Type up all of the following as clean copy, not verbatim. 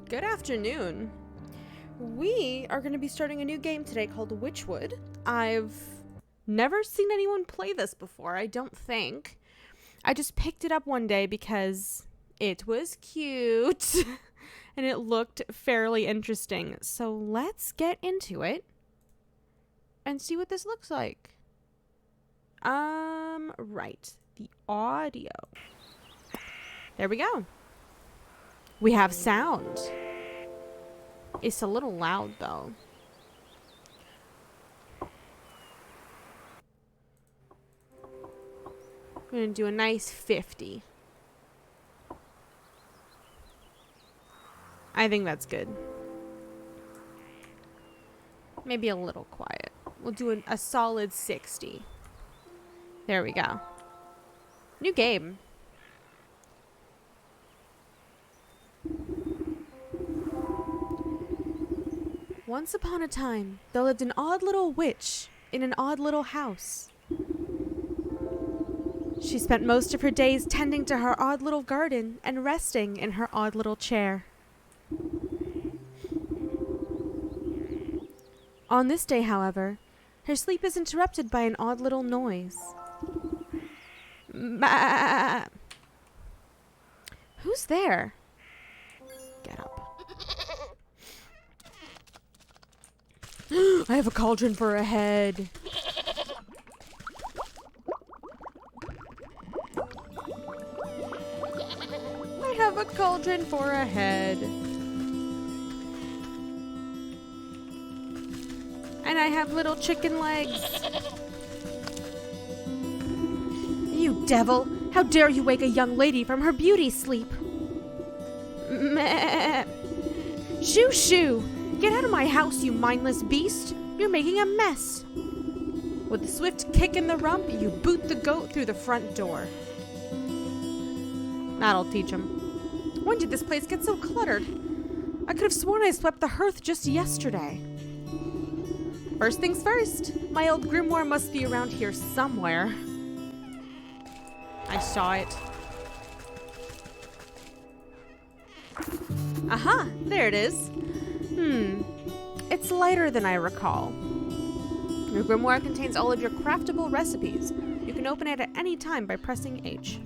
Good afternoon. We are going to be starting a new game today called Wytchwood. I've never seen anyone play this before, I don't think. I just picked it up one day because it was cute and it looked fairly interesting. So let's get into it and see what this looks like. Right. The audio. There we go. We have sound. It's a little loud, though. I'm going to do a nice 50. I think that's good. Maybe a little quiet. We'll do a solid 60. There we go. New game. Once upon a time, there lived an odd little witch in an odd little house. She spent most of her days tending to her odd little garden and resting in her odd little chair. On this day, however, her sleep is interrupted by an odd little noise. Ma- Who's there? Get up. I have a cauldron for a head. I have a cauldron for a head. And I have little chicken legs. You devil! How dare you wake a young lady from her beauty sleep? Meh. Shoo shoo! Get out of my house, you mindless beast! You're making a mess! With a swift kick in the rump, you boot the goat through the front door. That'll teach him. When did this place get so cluttered? I could have sworn I swept the hearth just yesterday. First things first, my old grimoire must be around here somewhere. I saw it. Aha! There it is. It's lighter than I recall. Your grimoire contains all of your craftable recipes. You can open it at any time by pressing H.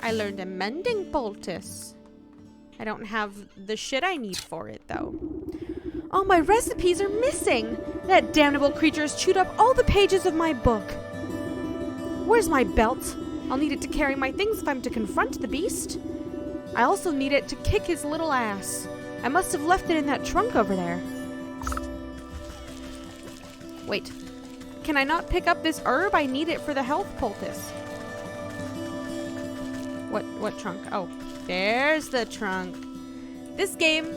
I learned a mending poultice. I don't have the shit I need for it, though. All my recipes are missing! That damnable creature has chewed up all the pages of my book. Where's my belt? I'll need it to carry my things if I'm to confront the beast. I also need it to kick his little ass. I must have left it in that trunk over there. Wait. Can I not pick up this herb? I need it for the health poultice. What trunk? Oh, there's the trunk. This game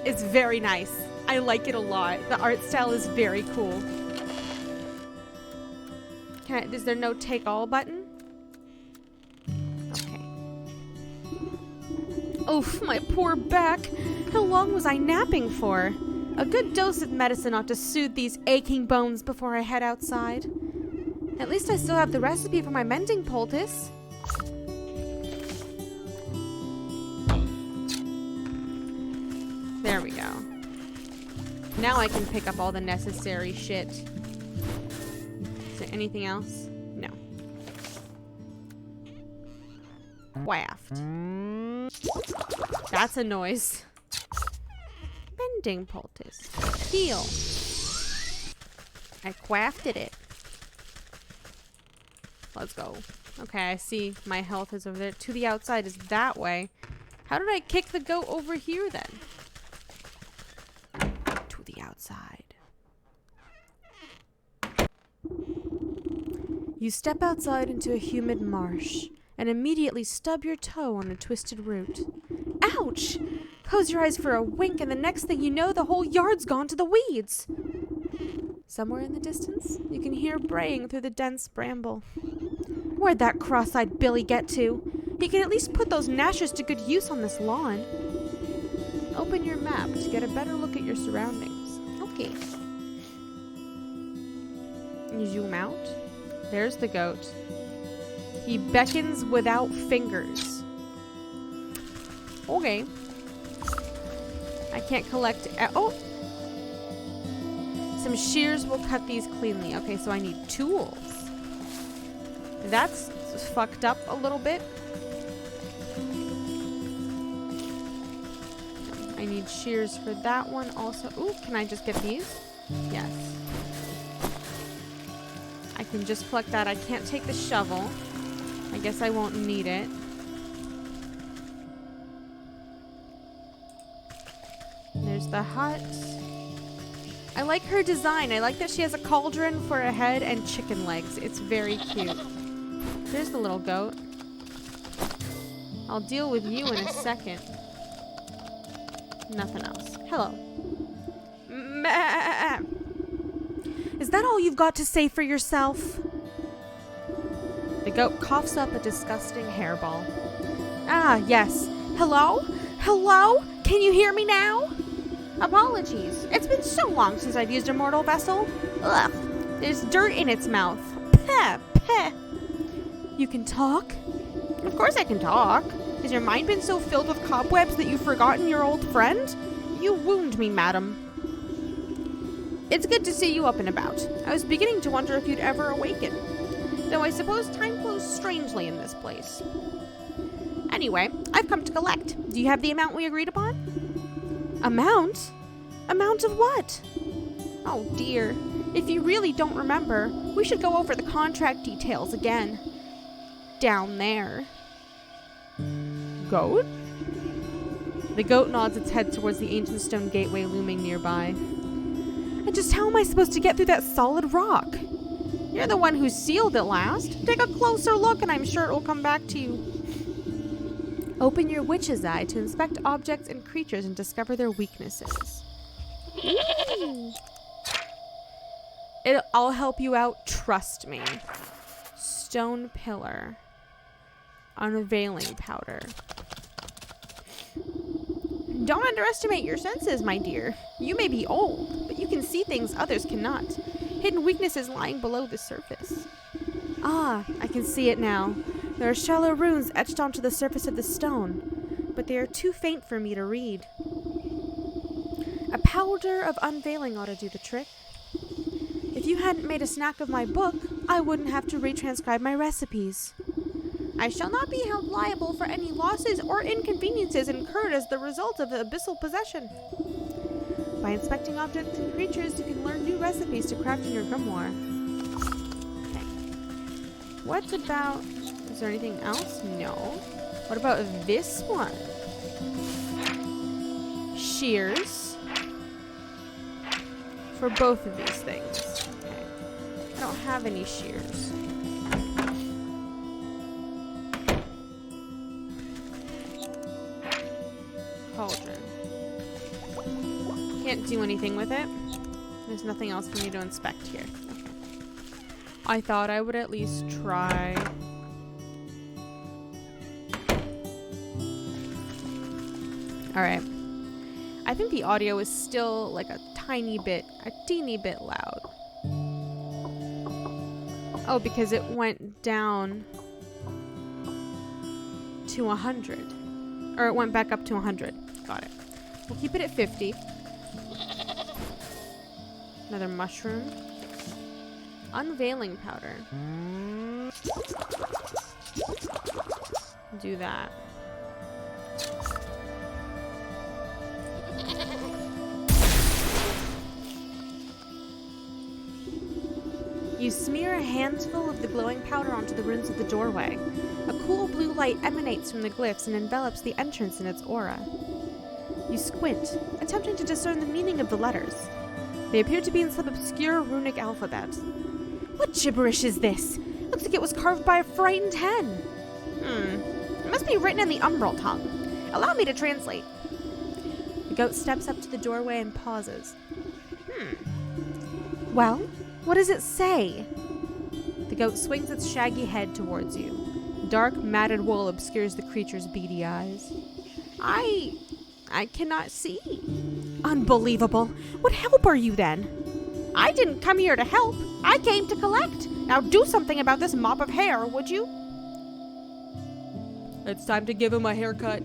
is very nice. I like it a lot. The art style is very cool. Is there no take all button? Okay. Oof, my poor back. How long was I napping for? A good dose of medicine ought to soothe these aching bones before I head outside. At least I still have the recipe for my mending poultice. There we go. Now I can pick up all the necessary shit. Is there anything else? No. Quaffed. That's a noise. Mending poultice. Heal. I quaffed it. Let's go. Okay, I see my health is over there. To the outside is that way. How did I kick the goat over here then? To the outside. You step outside into a humid marsh and immediately stub your toe on a twisted root. Ouch! Close your eyes for a wink and the next thing you know, the whole yard's gone to the weeds. Somewhere in the distance, you can hear braying through the dense bramble. Where'd that cross-eyed Billy get to? He can at least put those gnashers to good use on this lawn. Open your map to get a better look at your surroundings. Okay. You zoom out. There's the goat. He beckons without fingers. Okay. I can't collect... oh! Some shears will cut these cleanly. Okay, so I need tools. That's fucked up a little bit. I need shears for that one also. Ooh, can I just get these? Yes. I can just collect that. I can't take the shovel. I guess I won't need it. There's the hut. I like her design. I like that she has a cauldron for a head and chicken legs. It's very cute. There's the little goat. I'll deal with you in a second. Nothing else. Hello. Is that all you've got to say for yourself? The goat coughs up a disgusting hairball. Ah, yes. Hello? Hello? Can you hear me now? Apologies. It's been so long since I've used a mortal vessel. Ugh. There's dirt in its mouth. Peh, peh. You can talk? Of course I can talk. Has your mind been so filled with cobwebs that you've forgotten your old friend? You wound me, madam. It's good to see you up and about. I was beginning to wonder if you'd ever awaken. Though I suppose time flows strangely in this place. Anyway, I've come to collect. Do you have the amount we agreed upon? Amount? Amount of what? Oh dear. If you really don't remember, we should go over the contract details again. Down there. Goat? The goat nods its head towards the ancient stone gateway looming nearby. And just how am I supposed to get through that solid rock? You're the one who sealed it last. Take a closer look and I'm sure it will come back to you. Open your witch's eye to inspect objects and creatures and discover their weaknesses. I'll help you out, trust me. Stone pillar. Unveiling powder. Don't underestimate your senses, my dear. You may be old, but you can see things others cannot. Hidden weaknesses lying below the surface. Ah, I can see it now. There are shallow runes etched onto the surface of the stone, but they are too faint for me to read. A powder of unveiling ought to do the trick. If you hadn't made a snack of my book, I wouldn't have to retranscribe my recipes. I shall not be held liable for any losses or inconveniences incurred as the result of the abyssal possession. By inspecting objects and creatures, you can learn new recipes to craft in your grimoire. Okay. What about... Is there anything else? No. What about this one? Shears. For both of these things. Okay. I don't have any shears. Cauldron. Can't do anything with it. There's nothing else for me to inspect here. Okay. I thought I would at least try. Alright. I think the audio is still like a teeny bit loud. Oh, because it went down to 100. Or it went back up to 100. Got it. We'll keep it at 50. Another mushroom. Unveiling powder. Do that. You smear a handful of the glowing powder onto the runes of the doorway. A cool blue light emanates from the glyphs and envelops the entrance in its aura. You squint, attempting to discern the meaning of the letters. They appear to be in some obscure runic alphabet. What gibberish is this? Looks like it was carved by a frightened hen. It must be written in the umbral tongue. Allow me to translate. The goat steps up to the doorway and pauses. Well, what does it say? The goat swings its shaggy head towards you. Dark, matted wool obscures the creature's beady eyes. I cannot see. Unbelievable. What help are you then? I didn't come here to help. I came to collect. Now do something about this mop of hair, would you? It's time to give him a haircut.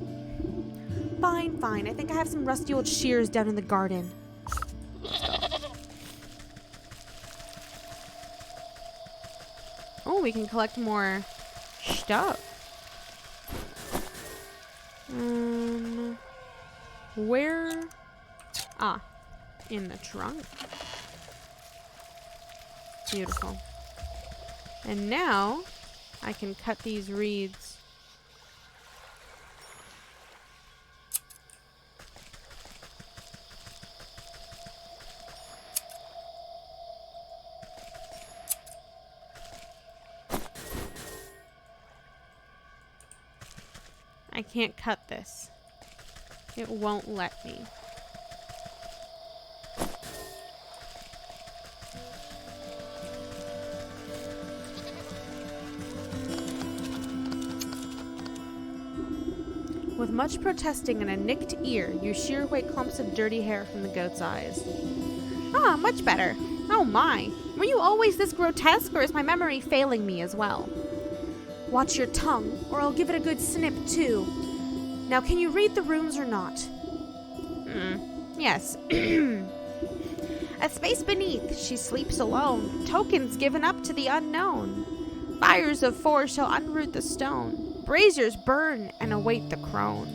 Fine, fine. I think I have some rusty old shears down in the garden. Oh, we can collect more stuff. Where? Ah, in the trunk. Beautiful. And now I can cut these reeds. I can't cut this. It won't let me. With much protesting and a nicked ear, you shear away clumps of dirty hair from the goat's eyes. Ah, much better. Oh my. Were you always this grotesque, or is my memory failing me as well? Watch your tongue, or I'll give it a good snip too. Now, can you read the runes or not? Yes. A space beneath, she sleeps alone. Tokens given up to the unknown. Fires of four shall unroot the stone. Braziers burn and await the crone.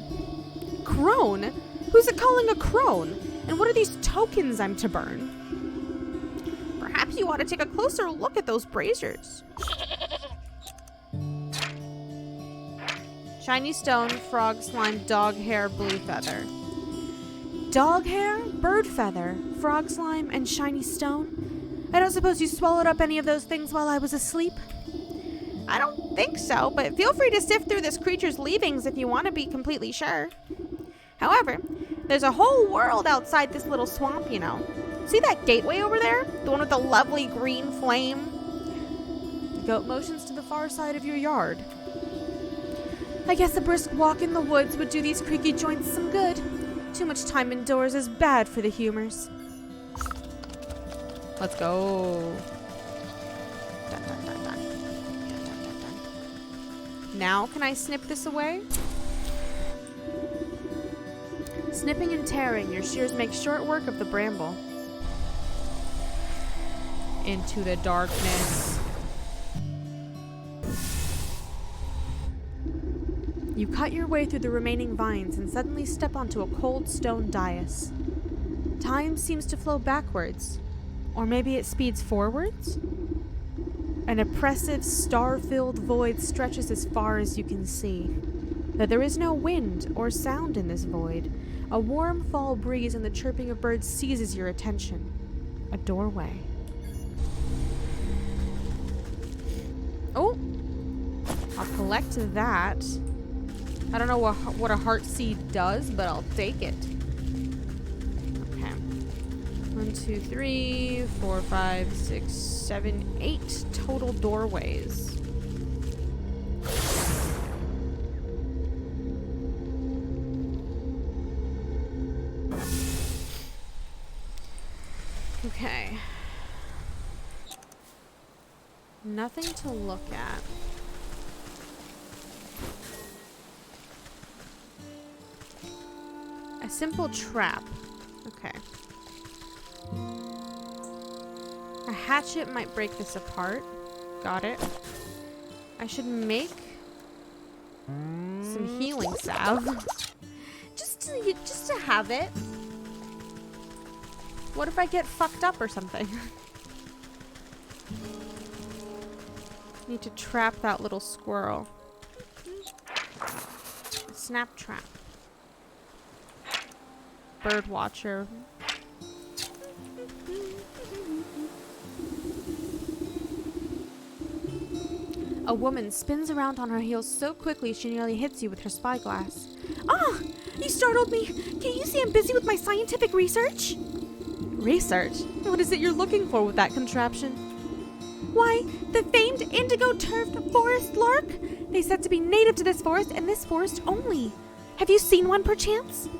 Crone? Who's it calling a crone? And what are these tokens I'm to burn? Perhaps you ought to take a closer look at those braziers. Shiny stone, frog slime, dog hair, blue feather. Dog hair, bird feather, frog slime, and shiny stone? I don't suppose you swallowed up any of those things while I was asleep? I don't think so, but feel free to sift through this creature's leavings if you want to be completely sure. However, there's a whole world outside this little swamp, you know. See that gateway over there? The one with the lovely green flame? The goat motions to the far side of your yard. I guess a brisk walk in the woods would do these creaky joints some good. Too much time indoors is bad for the humors. Let's go. Dun, dun, dun, dun. Dun, dun, dun, dun. Now can I snip this away? Snipping and tearing, your shears make short work of the bramble. Into the darkness. You cut your way through the remaining vines and suddenly step onto a cold stone dais. Time seems to flow backwards, or maybe it speeds forwards? An oppressive, star-filled void stretches as far as you can see. Though there is no wind or sound in this void, a warm fall breeze and the chirping of birds seizes your attention. A doorway. Oh! I'll collect that. I don't know what a heart seed does, but I'll take it. Okay. 1, 2, 3, 4, 5, 6, 7, 8 total doorways. Okay. Nothing to look at. A simple trap. Okay. A hatchet might break this apart. Got it. I should make some healing salve. just to have it. What if I get fucked up or something? Need to trap that little squirrel. A snap trap. Bird watcher. A woman spins around on her heels so quickly she nearly hits you with her spyglass. Ah! You startled me! Can't you see I'm busy with my scientific research? Research? What is it you're looking for with that contraption? Why, the famed indigo-turfed forest lark! They said to be native to this forest and this forest only. Have you seen one perchance?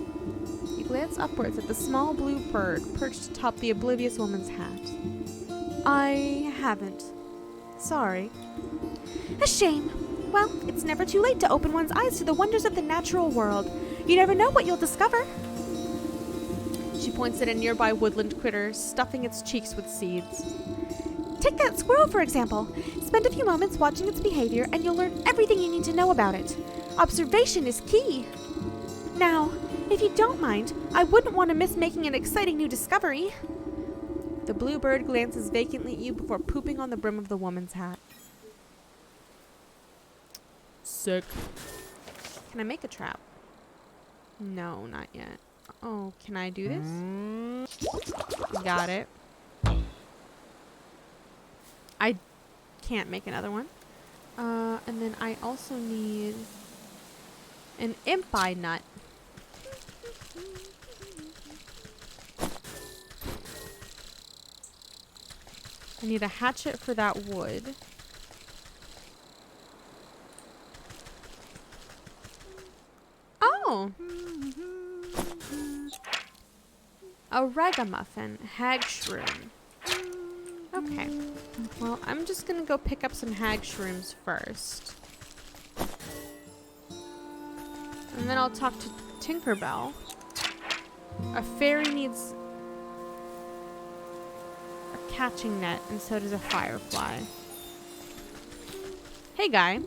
You glance upwards at the small blue bird perched atop the oblivious woman's hat. I haven't. Sorry. A shame. Well, it's never too late to open one's eyes to the wonders of the natural world. You never know what you'll discover. She points at a nearby woodland critter, stuffing its cheeks with seeds. Take that squirrel, for example. Spend a few moments watching its behavior, and you'll learn everything you need to know about it. Observation is key. Now, if you don't mind, I wouldn't want to miss making an exciting new discovery. The bluebird glances vacantly at you before pooping on the brim of the woman's hat. Sick. Can I make a trap? No, not yet. Oh, can I do this? Got it. I can't make another one. And then I also need an impi nut. I need a hatchet for that wood. Oh! A ragamuffin. Hag shroom. Okay. Well, I'm just gonna go pick up some hag shrooms first. And then I'll talk to Tinkerbell. A fairy needs a catching net, and so does a firefly. Hey, guy.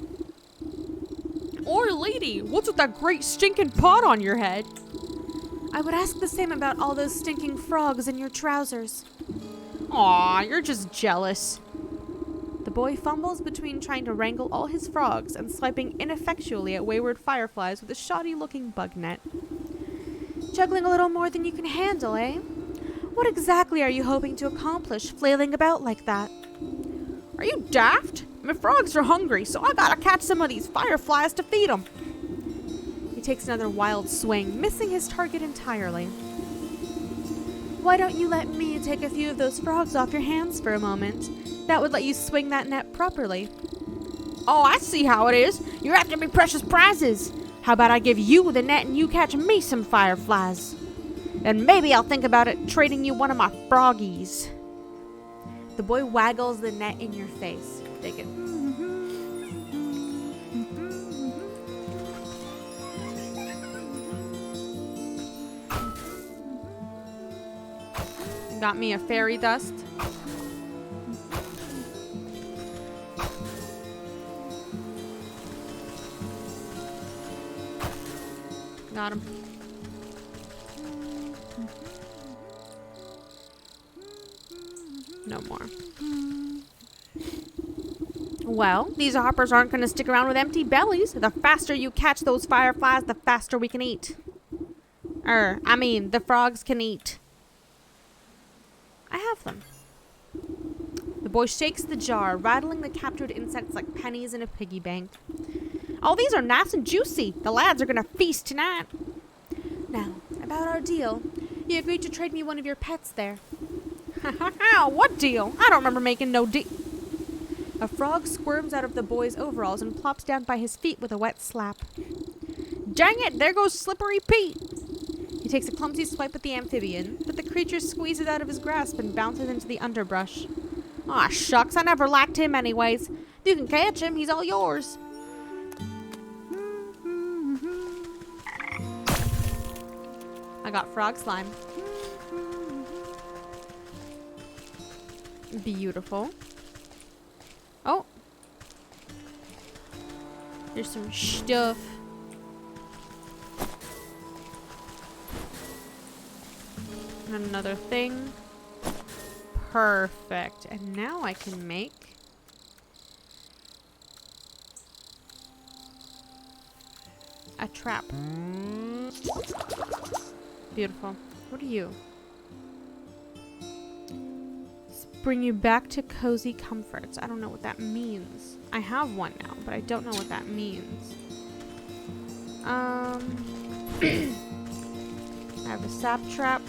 Or lady, what's with that great stinking pot on your head? I would ask the same about all those stinking frogs in your trousers. Aw, you're just jealous. The boy fumbles between trying to wrangle all his frogs and swiping ineffectually at wayward fireflies with a shoddy-looking bug net. Juggling a little more than you can handle, eh? What exactly are you hoping to accomplish, flailing about like that? Are you daft? My frogs are hungry, so I gotta catch some of these fireflies to feed them. He takes another wild swing, missing his target entirely. Why don't you let me take a few of those frogs off your hands for a moment? That would let you swing that net properly. Oh, I see how it is. You're after me precious prizes. How about I give you the net and you catch me some fireflies? And maybe I'll think about it trading you one of my froggies. The boy waggles the net in your face. Take it. Got me a fairy dust. Got him. No more. Well, these hoppers aren't going to stick around with empty bellies. The faster you catch those fireflies, the faster we can eat. The frogs can eat. I have them. The boy shakes the jar, rattling the captured insects like pennies in a piggy bank. Oh, these are nice and juicy. The lads are going to feast tonight. Now, about our deal. You agreed to trade me one of your pets there. What deal? I don't remember making no deal. A frog squirms out of the boy's overalls and plops down by his feet with a wet slap. Dang it, there goes Slippery Pete. He takes a clumsy swipe at the amphibian, but the creature squeezes out of his grasp and bounces into the underbrush. Aw, shucks, I never liked him anyways. You can catch him, he's all yours. I got frog slime. Beautiful. Oh. There's some stuff. And another thing. Perfect. And now I can make a trap. Beautiful. What are you? Bring you back to cozy comforts. I don't know what that means. I have one now, but I don't know what that means. I have a sap trap.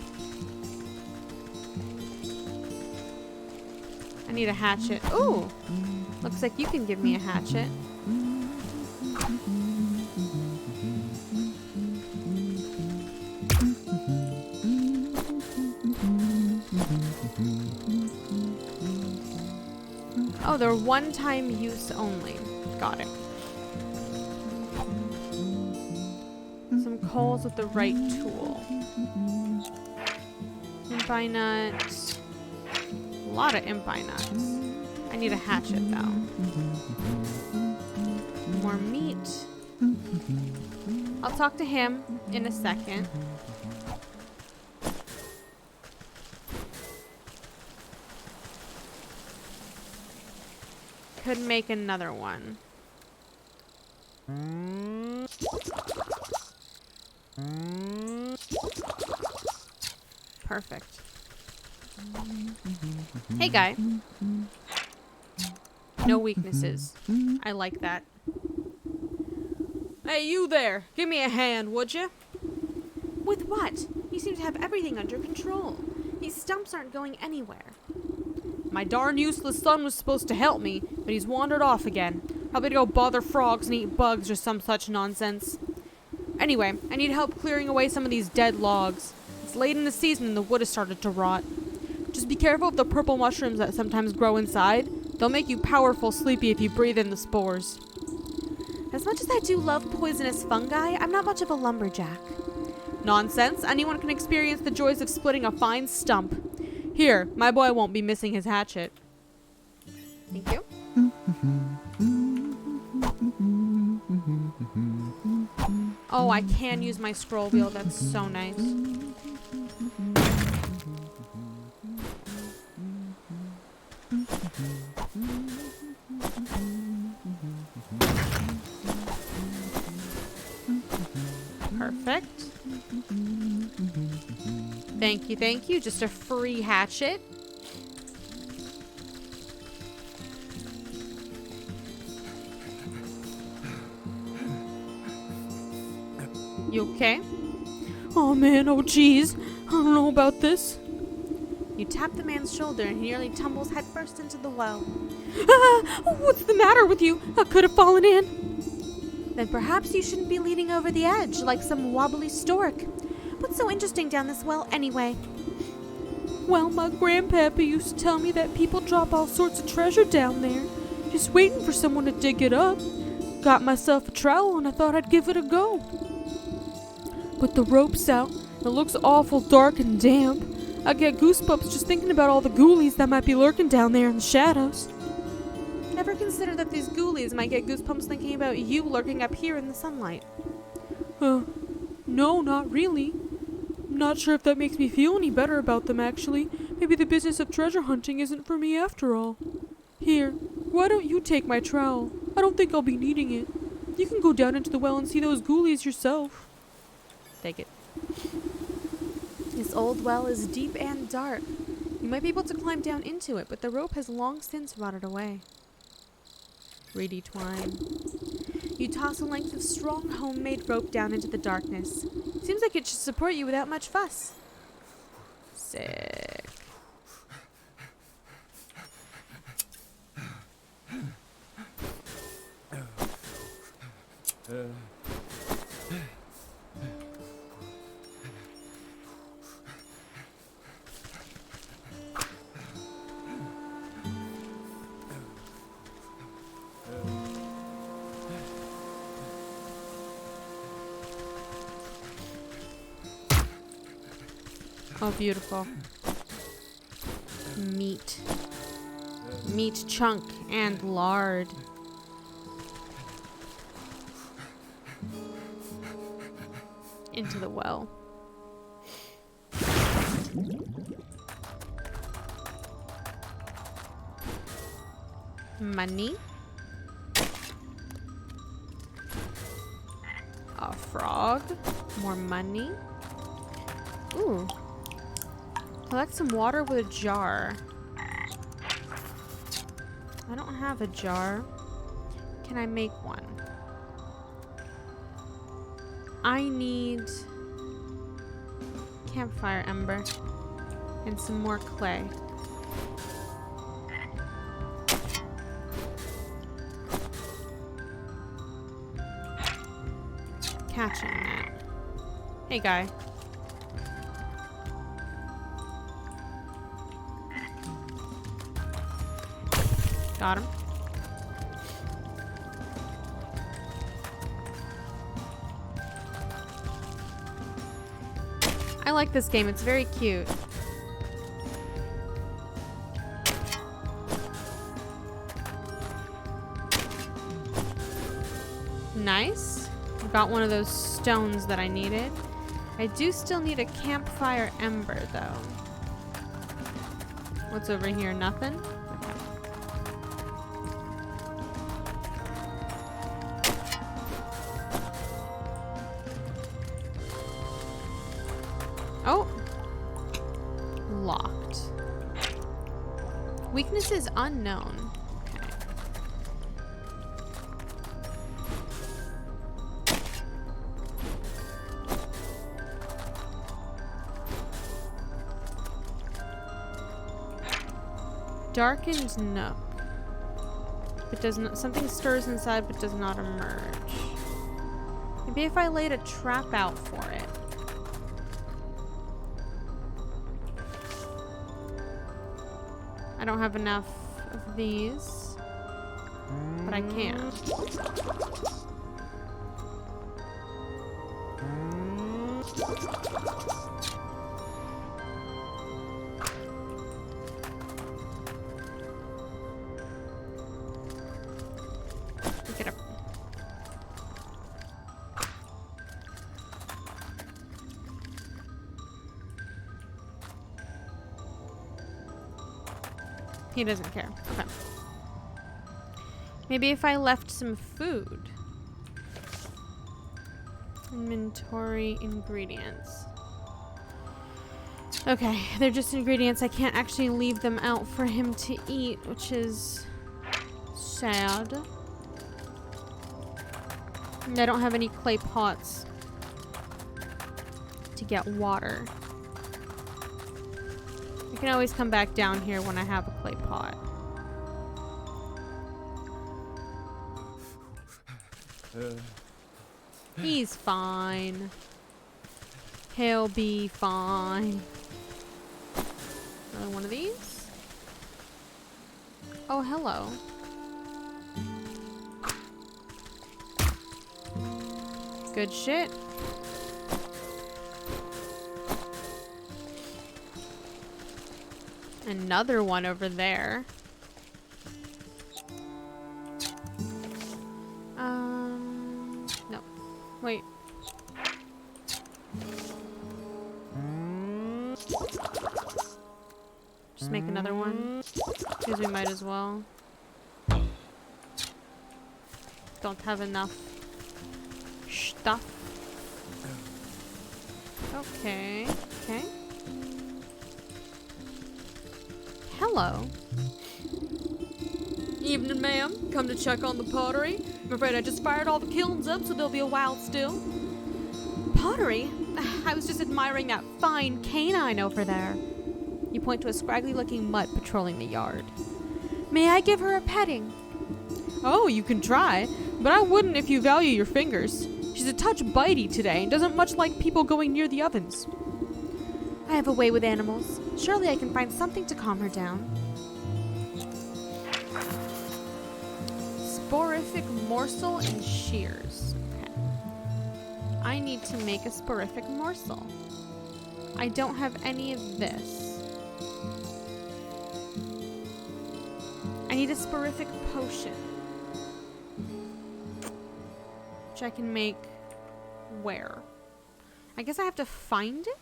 I need a hatchet. Ooh! Looks like you can give me a hatchet. Oh, they're one-time use only. Got it. holes with the right tool. Impi nut. A lot of impi nuts. I need a hatchet though. More meat. I'll talk to him in a second. Could make another one. Perfect. Hey, guy. No weaknesses. I like that. Hey, you there. Give me a hand, would you? With what? You seem to have everything under control. These stumps aren't going anywhere. My darn useless son was supposed to help me, but he's wandered off again. Probably to go bother frogs and eat bugs or some such nonsense. Anyway, I need help clearing away some of these dead logs. It's late in the season and the wood has started to rot. Just be careful of the purple mushrooms that sometimes grow inside. They'll make you powerful sleepy if you breathe in the spores. As much as I do love poisonous fungi, I'm not much of a lumberjack. Nonsense. Anyone can experience the joys of splitting a fine stump. Here, my boy won't be missing his hatchet. Thank you. Oh, I can use my scroll wheel. That's so nice. Perfect. Thank you, thank you. Just a free hatchet. You okay? Oh man, oh geez. I don't know about this. You tap the man's shoulder and he nearly tumbles headfirst into the well. Ah! What's the matter with you? I could have fallen in. Then perhaps you shouldn't be leaning over the edge like some wobbly stork. What's so interesting down this well anyway? Well, my grandpappy used to tell me that people drop all sorts of treasure down there, just waiting for someone to dig it up. Got myself a trowel and I thought I'd give it a go. But the rope's out. It looks awful dark and damp. I get goosebumps just thinking about all the ghoulies that might be lurking down there in the shadows. Never consider that these ghoulies might get goosebumps thinking about you lurking up here in the sunlight. No, not really. I'm not sure if that makes me feel any better about them, actually. Maybe the business of treasure hunting isn't for me after all. Here, why don't you take my trowel? I don't think I'll be needing it. You can go down into the well and see those ghoulies yourself. Take it. This old well is deep and dark. You might be able to climb down into it, but the rope has long since rotted away. Reedy twine. You toss a length of strong homemade rope down into the darkness. Seems like it should support you without much fuss. Sick. Oh, beautiful. Meat. Meat chunk and lard. Into the well. Money. A frog. More money. Ooh. Collect some water with a jar. I don't have a jar. Can I make one? I need campfire ember and some more clay. Catching that. Hey, guy. Got him. I like this game. It's very cute. Nice. Got one of those stones that I needed. I do still need a campfire ember, though. What's over here? Nothing? Okay. Oh! Locked. Weakness is unknown. Darkened nook. It does not. Something stirs inside, but does not emerge. Maybe if I laid a trap out for it. I don't have enough of these, but I can. Get up. He doesn't care. Okay. Maybe if I left some food. Inventory ingredients. Okay, they're just ingredients. I can't actually leave them out for him to eat, which is sad. And I don't have any clay pots to get water. I can always come back down here when I have a clay pot. He's fine. He'll be fine. Another one of these. Oh, hello. Good shit. Another one over there. No. Wait. Just make another one. Because we might as well. Don't have enough stuff. Okay. Okay. Hello. Evening, ma'am. Come to check on the pottery. I'm afraid I just fired all the kilns up, so there'll be a while still. Pottery? I was just admiring that fine canine over there. You point to a scraggly-looking mutt patrolling the yard. May I give her a petting? Oh, you can try, but I wouldn't if you value your fingers. She's a touch bitey today and doesn't much like people going near the ovens. I have a way with animals. Surely I can find something to calm her down. Sporific morsel and shears. Okay. I need to make a sporific morsel. I don't have any of this. I need a sporific potion. Which I can make where? I guess I have to find it?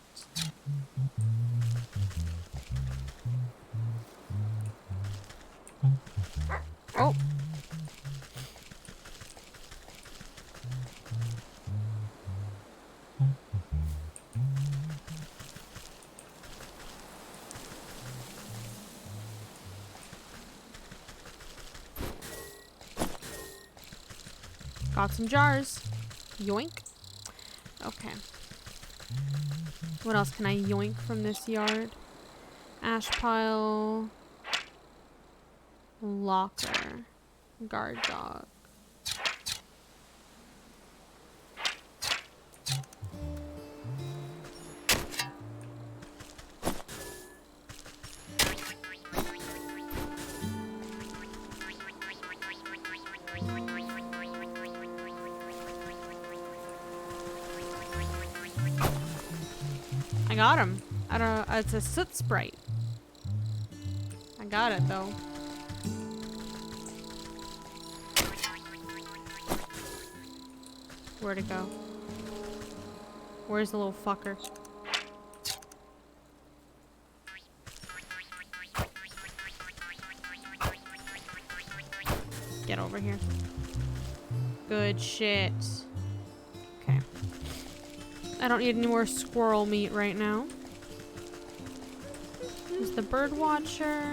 Oh. Got some jars. Yoink. Okay. What else can I yoink from this yard? Ash pile. Locker. Guard dog. I got him. I don't know. It's a soot sprite. I got it though. Where'd it go? Where's the little fucker? Get over here. Good shit. Okay. I don't need any more squirrel meat right now. There's the bird watcher.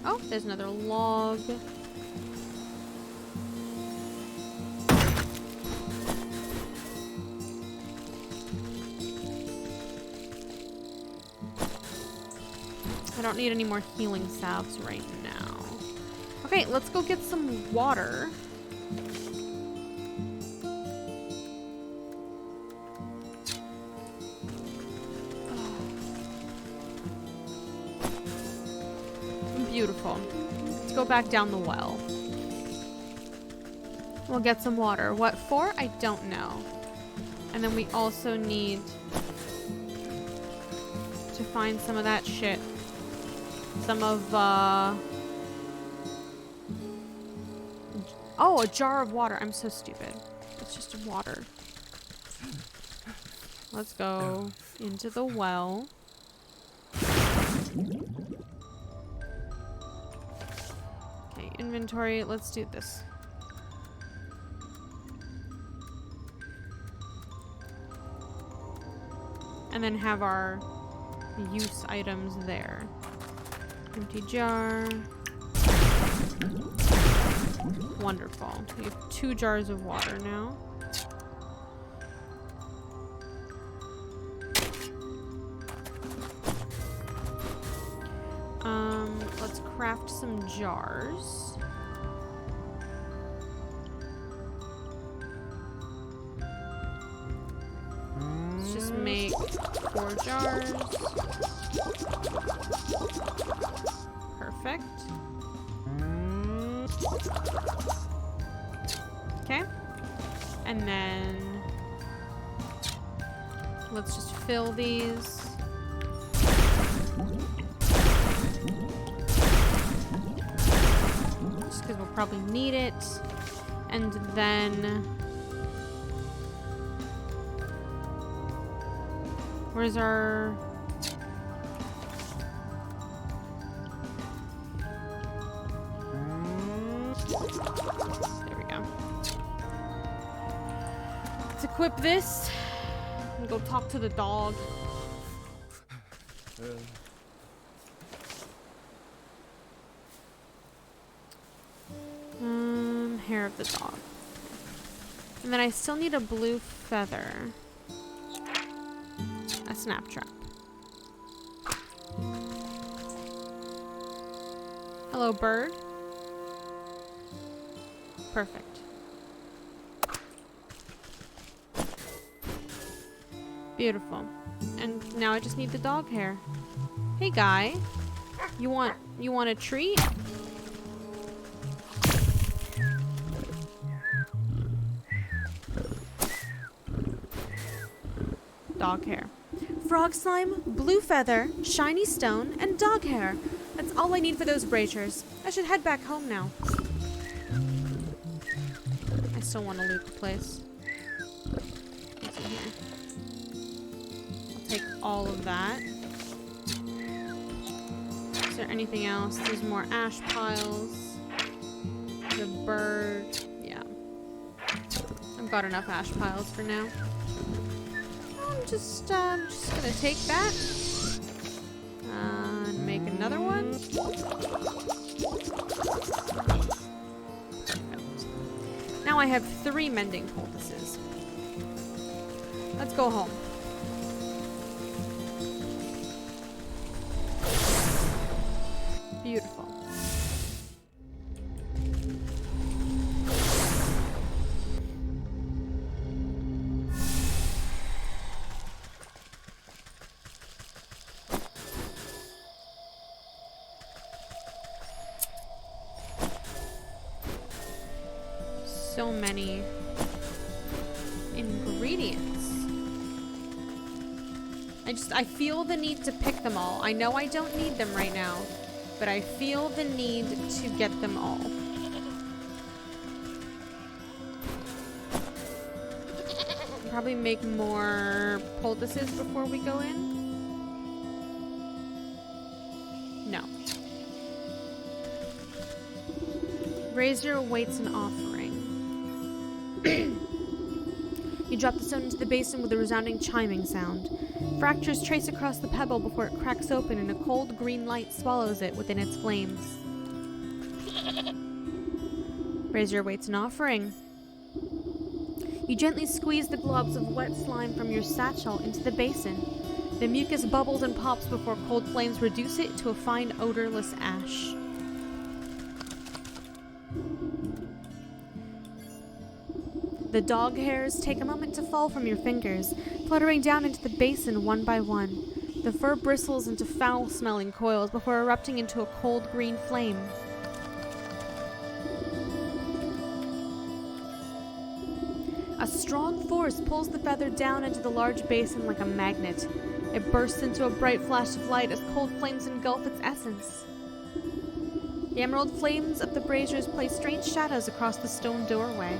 Oh, there's another log. I don't need any more healing salves right now. Okay, let's go get some water. Beautiful. Let's go back down the well. We'll get some water. What for? I don't know. And then we also need to find some of that shit. Some of, oh, a jar of water. I'm so stupid. It's just water. Let's go into the well. Okay, inventory. Let's do this. And then have our use items there. Empty jar. Wonderful. We have 2 jars of water now. Let's craft some jars. Let's just make 4 jars. Perfect. Okay. And then let's just fill these. Just because we'll probably need it. And then where's our... There we go. Let's equip this and go talk to the dog. Hair of the dog. And then I still need a blue feather. A snap trap. Hello, bird. Perfect. Beautiful. And now I just need the dog hair. Hey guy, you want a treat? Dog hair. Frog slime, blue feather, shiny stone, and dog hair. That's all I need for those braziers. I should head back home now. I still want to loot the place. What's in here? I'll take all of that. Is there anything else? There's more ash piles. The bird. Yeah. I've got enough ash piles for now. I'm just gonna take that. And make another one. Perfect. Now I have 3 mending poultices. Let's go home. Beautiful. So many ingredients. I feel the need to pick them all. I know I don't need them right now, but I feel the need to get them all. Probably make more poultices before we go in. No. Razor awaits an offering. You drop the stone into the basin with a resounding chiming sound. Fractures trace across the pebble before it cracks open and a cold green light swallows it within its flames. Razor awaits an offering. You gently squeeze the globs of wet slime from your satchel into the basin. The mucus bubbles and pops before cold flames reduce it to a fine, odorless ash. The dog hairs take a moment to fall from your fingers, fluttering down into the basin one by one. The fur bristles into foul-smelling coils before erupting into a cold green flame. A strong force pulls the feather down into the large basin like a magnet. It bursts into a bright flash of light as cold flames engulf its essence. The emerald flames of the braziers play strange shadows across the stone doorway.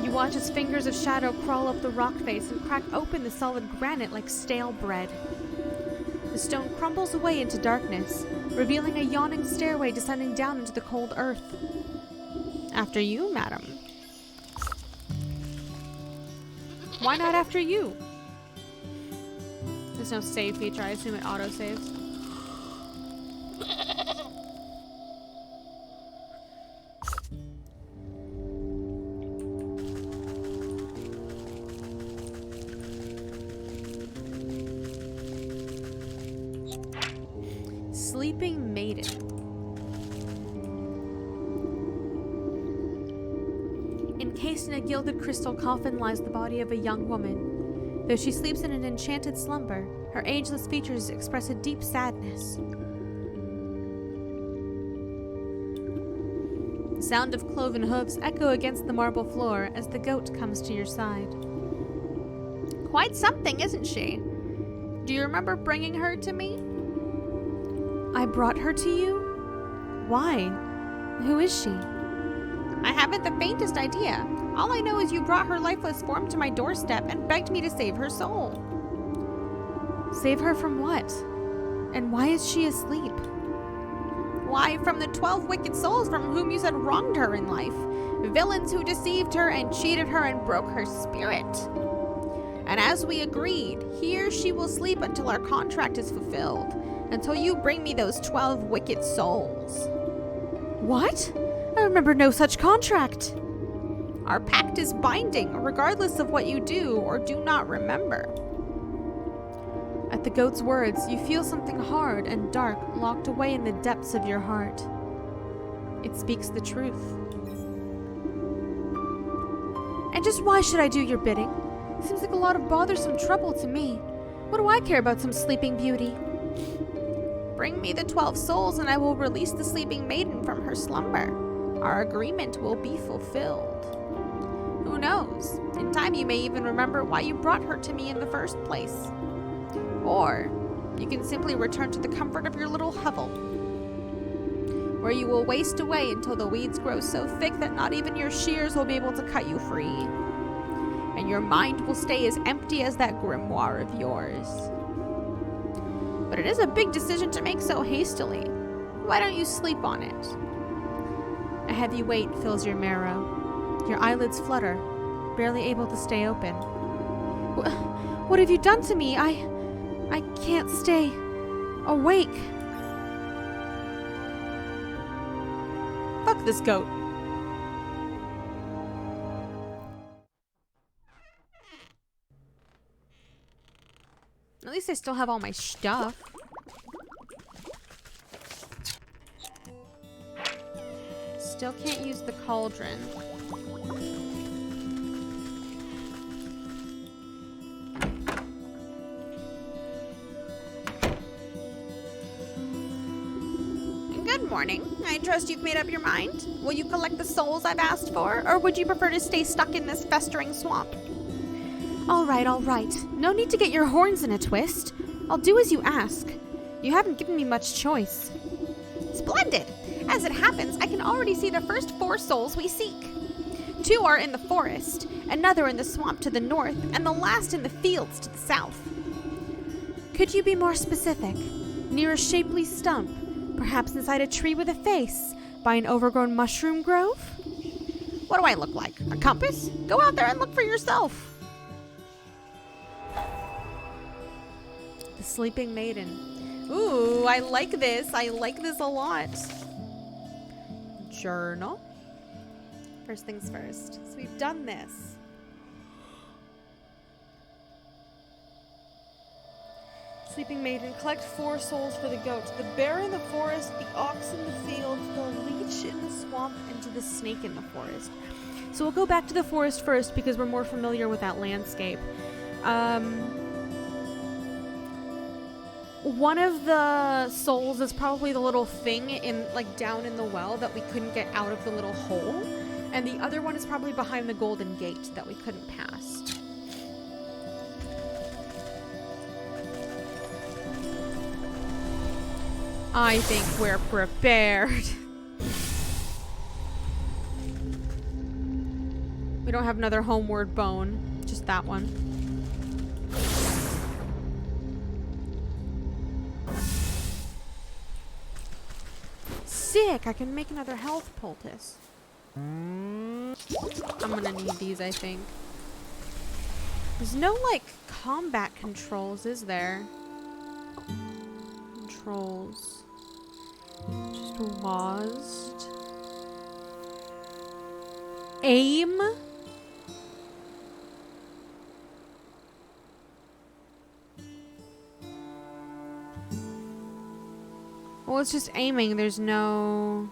You watch as fingers of shadow crawl up the rock face and crack open the solid granite like stale bread. The stone crumbles away into darkness, revealing a yawning stairway descending down into the cold earth. After you, madam. Why not after you? There's no save feature. I assume it auto-saves. Sleeping Maiden. Encased in a gilded crystal coffin lies the body of a young woman. Though she sleeps in an enchanted slumber, her ageless features express a deep sadness. The sound of cloven hooves echo against the marble floor as the goat comes to your side. Quite something, isn't she? Do you remember bringing her to me? I brought her to you? Why? Who is she? I haven't the faintest idea. All I know is you brought her lifeless form to my doorstep and begged me to save her soul. Save her from what? And why is she asleep? Why, from the 12 wicked souls from whom you said wronged her in life. Villains who deceived her and cheated her and broke her spirit. And as we agreed, here she will sleep until our contract is fulfilled. Until you bring me those 12 wicked souls. What? I remember no such contract. Our pact is binding, regardless of what you do or do not remember. At the goat's words, you feel something hard and dark locked away in the depths of your heart. It speaks the truth. And just why should I do your bidding? Seems like a lot of bothersome trouble to me. What do I care about some sleeping beauty? Bring me the 12 souls and I will release the sleeping maiden from her slumber. Our agreement will be fulfilled. Who knows? In time you may even remember why you brought her to me in the first place. Or you can simply return to the comfort of your little hovel, where you will waste away until the weeds grow so thick that not even your shears will be able to cut you free. And your mind will stay as empty as that grimoire of yours. But it is a big decision to make so hastily. Why don't you sleep on it? A heavy weight fills your marrow. Your eyelids flutter, barely able to stay open. What have you done to me? I can't stay awake. Fuck this goat. At least I still have all my stuff. Still can't use the cauldron. Good morning. I trust you've made up your mind. Will you collect the souls I've asked for, or would you prefer to stay stuck in this festering swamp? All right. No need to get your horns in a twist. I'll do as you ask. You haven't given me much choice. Splendid! As it happens, I can already see the first 4 souls we seek. 2 are in the forest, another in the swamp to the north, and the last in the fields to the south. Could you be more specific? Near a shapely stump, perhaps inside a tree with a face, by an overgrown mushroom grove? What do I look like? A compass? Go out there and look for yourself. The Sleeping Maiden. Ooh, I like this. I like this a lot. Journal. First things first. So we've done this. Sleeping Maiden. Collect 4 souls for the goat. The bear in the forest, the ox in the field, the leech in the swamp, and to the snake in the forest. So we'll go back to the forest first because we're more familiar with that landscape. One of the souls is probably the little thing in, like, down in the well that we couldn't get out of the little hole. And the other one is probably behind the golden gate that we couldn't pass. I think we're prepared. We don't have another homeward bone. Just that one. Sick! I can make another health poultice. I'm gonna need these, I think. There's no, like, combat controls, is there? Controls. Just WASD. Aim? Well, it's just aiming. There's no,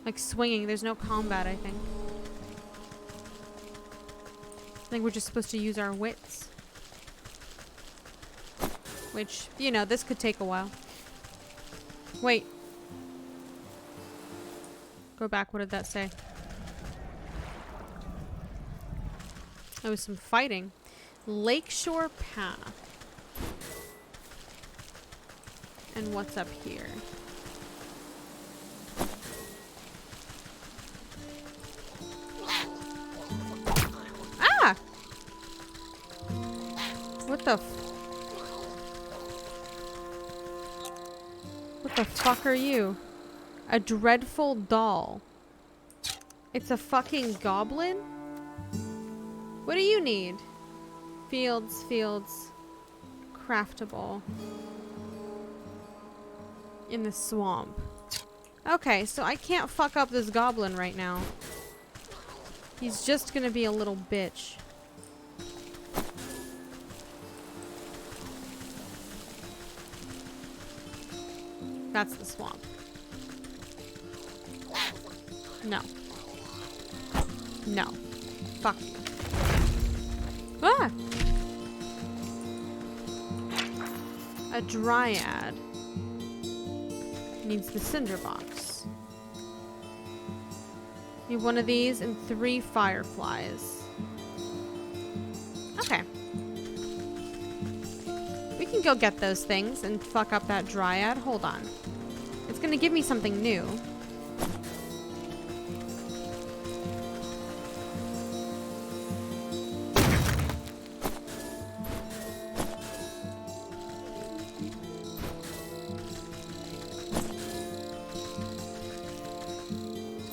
like, swinging. There's no combat, I think. I think we're just supposed to use our wits. Which, you know, this could take a while. Wait. Go back. What did that say? There was some fighting. Lakeshore Path. And what's up here? Ah! What the What the fuck are you? A dreadful doll. It's a fucking goblin? What do you need? Fields. Craftable. In the swamp. Okay, so I can't fuck up this goblin right now. He's just gonna be a little bitch. That's the swamp. No. No. Fuck you. Ah! A dryad. Needs the cinder box. Need one of these and 3 fireflies. Okay. We can go get those things and fuck up that dryad. Hold on. It's gonna give me something new.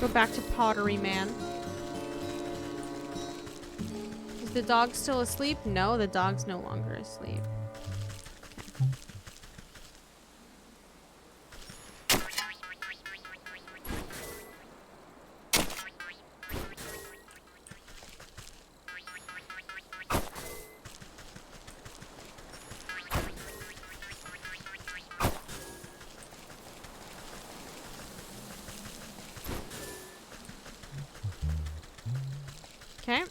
Go back to Pottery Man. Is the dog still asleep? No, the dog's no longer asleep. Okay.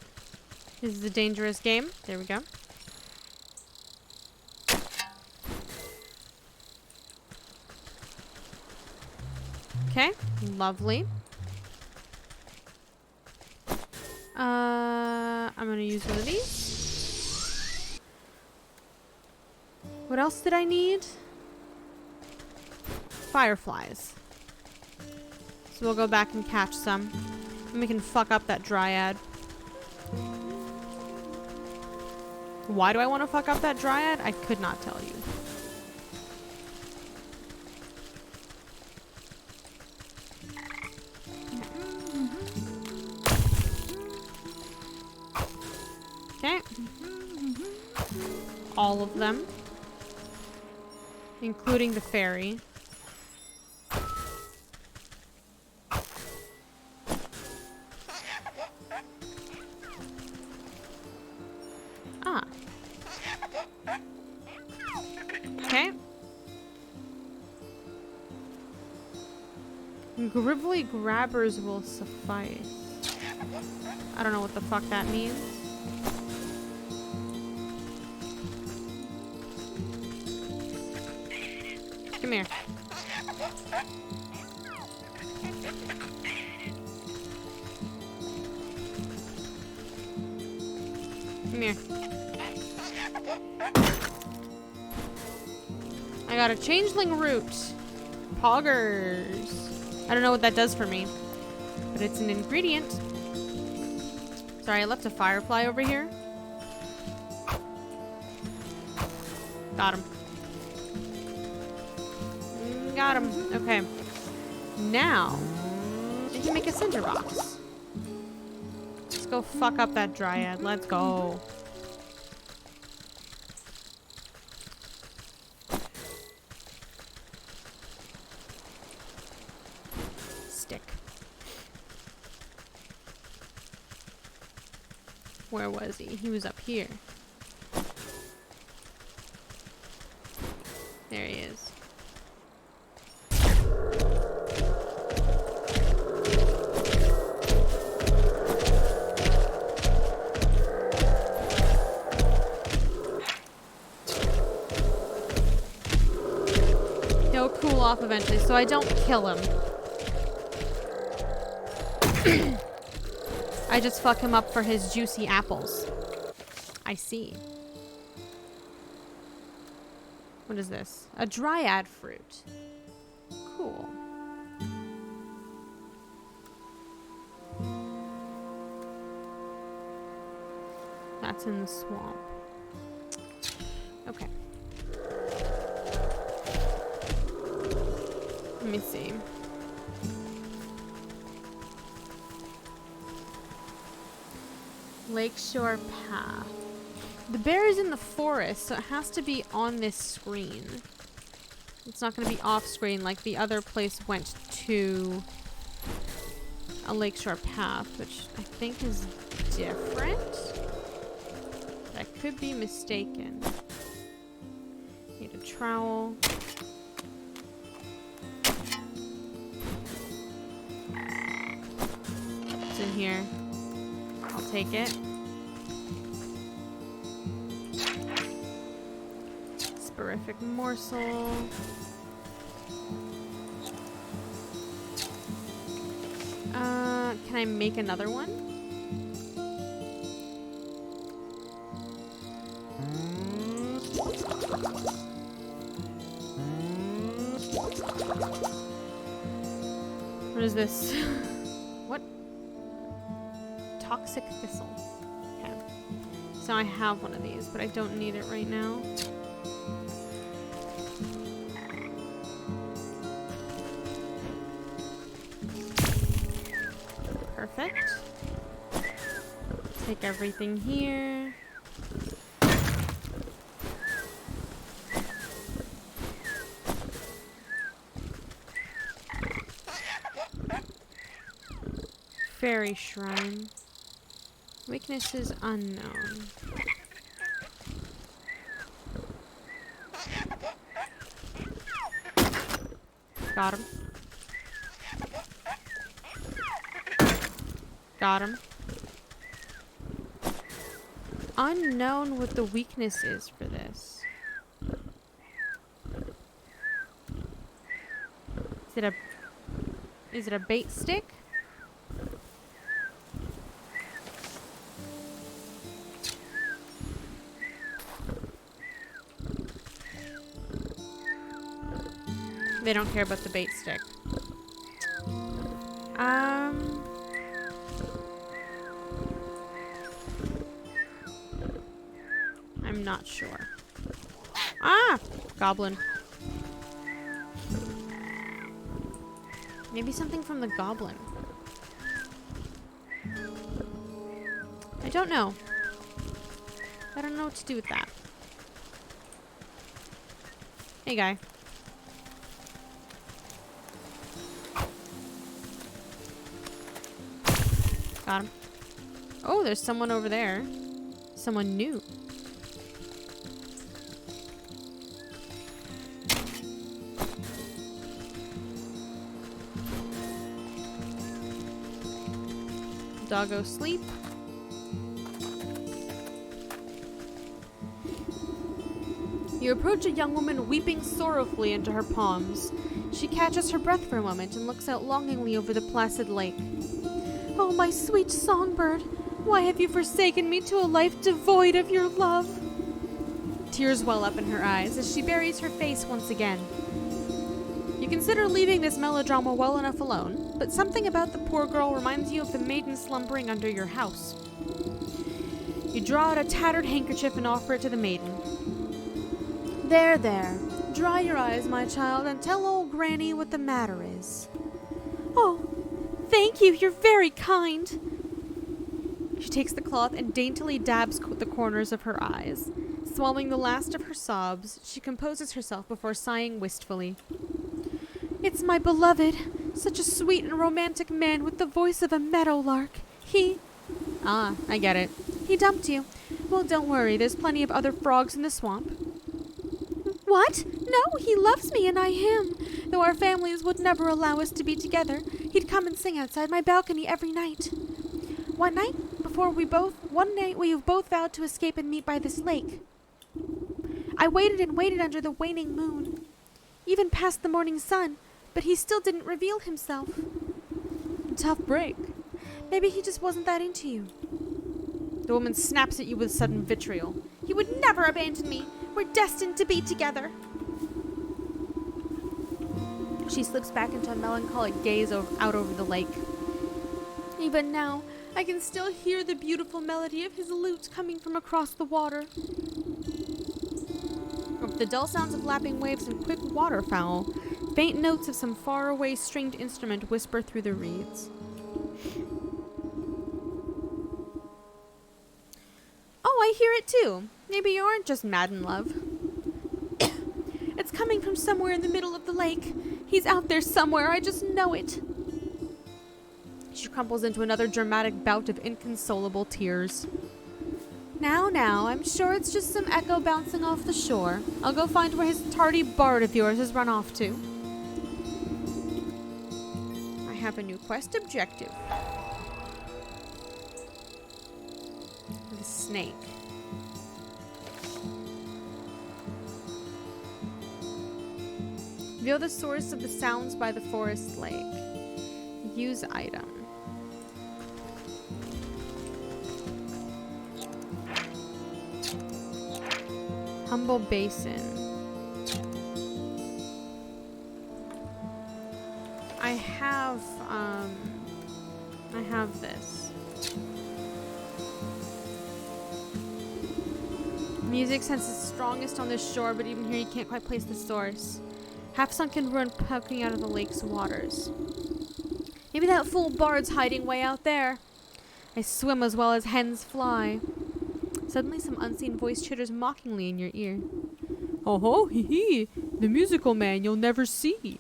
This is a dangerous game. There we go. Okay. Lovely. I'm gonna use one of these. What else did I need? Fireflies. So we'll go back and catch some. And we can fuck up that dryad. Why do I want to fuck up that dryad? I could not tell you. Okay. All of them. Including the fairy. Ah. Okay. Gribbly grabbers will suffice. I don't know what the fuck that means. Come here. Come here. I got a changeling root. Poggers. I don't know what that does for me, but it's an ingredient. Sorry, I left a firefly over here. Got him. Got him. Okay. Now, we can make a cinder box. Let's go fuck up that dryad. Let's go. Stick. Where was he? He was up here. There he is. He'll cool off eventually, so I don't kill him. I just fuck him up for his juicy apples. I see. What is this? A dryad fruit. Cool. That's in the swamp. Okay. Let me see. Lakeshore Path. The bear is in the forest, so it has to be on this screen. It's not going to be off screen like the other place went to a Lakeshore Path, which I think is different. But I could be mistaken. Need a trowel. It's in here. I'll take it. Sporific morsel. Can I make another one? What is this? What? Toxic thistle. Okay. So I have one of these, but I don't need it right now. Perfect. Take everything here. Fairy shrine. Weaknesses unknown. Got him. Got him. Unknown what the weakness is for this. Is it a bait stick? They don't care about the bait stick. I'm not sure. Ah! Goblin. Maybe something from the goblin. I don't know. I don't know what to do with that. Hey, guy. Got him. Oh, there's someone over there. Someone new. Doggo sleep. You approach a young woman weeping sorrowfully into her palms. She catches her breath for a moment and looks out longingly over the placid lake. Oh, my sweet songbird, why have you forsaken me to a life devoid of your love? Tears well up in her eyes as she buries her face once again. You consider leaving this melodrama well enough alone, but something about the poor girl reminds you of the maiden slumbering under your house. You draw out a tattered handkerchief and offer it to the maiden. There, there. Dry your eyes, my child, and tell old Granny what the matter is. Oh, thank you. You're very kind. She takes the cloth and daintily dabs the corners of her eyes. Swallowing the last of her sobs, she composes herself before sighing wistfully. It's my beloved, such a sweet and romantic man with the voice of a meadowlark. Ah, I get it. He dumped you. Well, don't worry, there's plenty of other frogs in the swamp. What? No, he loves me and I him. Though our families would never allow us to be together, he'd come and sing outside my balcony every night. One night we both vowed to escape and meet by this lake. I waited and waited under the waning moon, even past the morning sun, but he still didn't reveal himself. Tough break. Maybe he just wasn't that into you. The woman snaps at you with sudden vitriol. He would never abandon me. We're destined to be together. She slips back into a melancholic gaze out over the lake. Even now, I can still hear the beautiful melody of his lute coming from across the water. Over the dull sounds of lapping waves and quick waterfowl, faint notes of some faraway stringed instrument whisper through the reeds. Oh, I hear it too. Maybe you aren't just mad in love. It's coming from somewhere in the middle of the lake. He's out there somewhere, I just know it. She crumples into another dramatic bout of inconsolable tears. Now, I'm sure it's just some echo bouncing off the shore. I'll go find where his tardy bard of yours has run off to. I have a new quest objective. The snake. Reveal the source of the sounds by the forest lake. Use item. Humble basin. I have this. Music sense is strongest on this shore, but even here you can't quite place the source. Half-sunken ruin poking out of the lake's waters. Maybe that fool bard's hiding way out there. I swim as well as hens fly. Suddenly some unseen voice chitters mockingly in your ear. Oh ho, hee hee, the musical man you'll never see.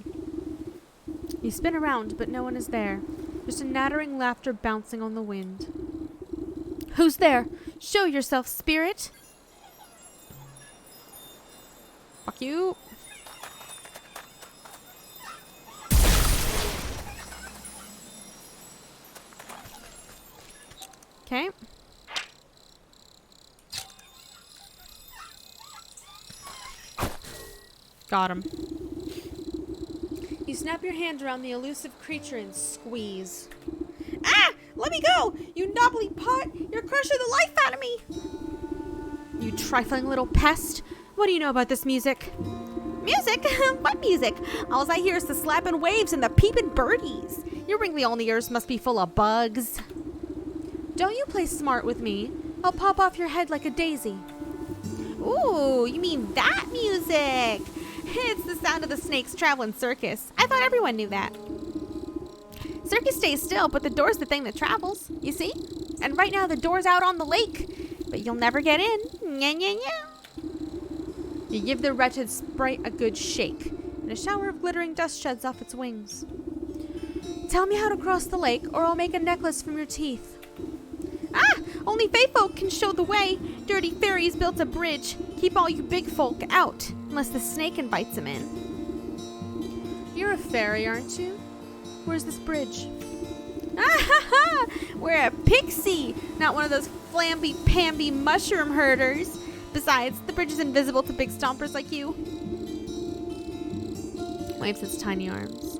You spin around, but no one is there. Just a nattering laughter bouncing on the wind. Who's there? Show yourself, spirit! Fuck you. Okay. Got him. You snap your hand around the elusive creature and squeeze. Ah! Let me go! You knobbly pot! You're crushing the life out of me! You trifling little pest! What do you know about this music? Music? What music? All I hear is the slapping waves and the peeping birdies. Your wrinkly old ears must be full of bugs. Don't you play smart with me. I'll pop off your head like a daisy. Ooh, you mean that music? It's the sound of the snakes traveling circus. I thought everyone knew that. Circus stays still, but the door's the thing that travels, you see? And right now the door's out on the lake, but you'll never get in. Nya, nya, nya. You give the wretched sprite a good shake, and a shower of glittering dust sheds off its wings. Tell me how to cross the lake, or I'll make a necklace from your teeth. Ah! Only Fae folk can show the way. Dirty fairies built a bridge. Keep all you big folk out, unless the snake invites them in. You're a fairy, aren't you? Where's this bridge? Ah ha ha! We're a pixie, not one of those flamby-pamby mushroom herders. Besides, the bridge is invisible to big stompers like you. Waves its tiny arms.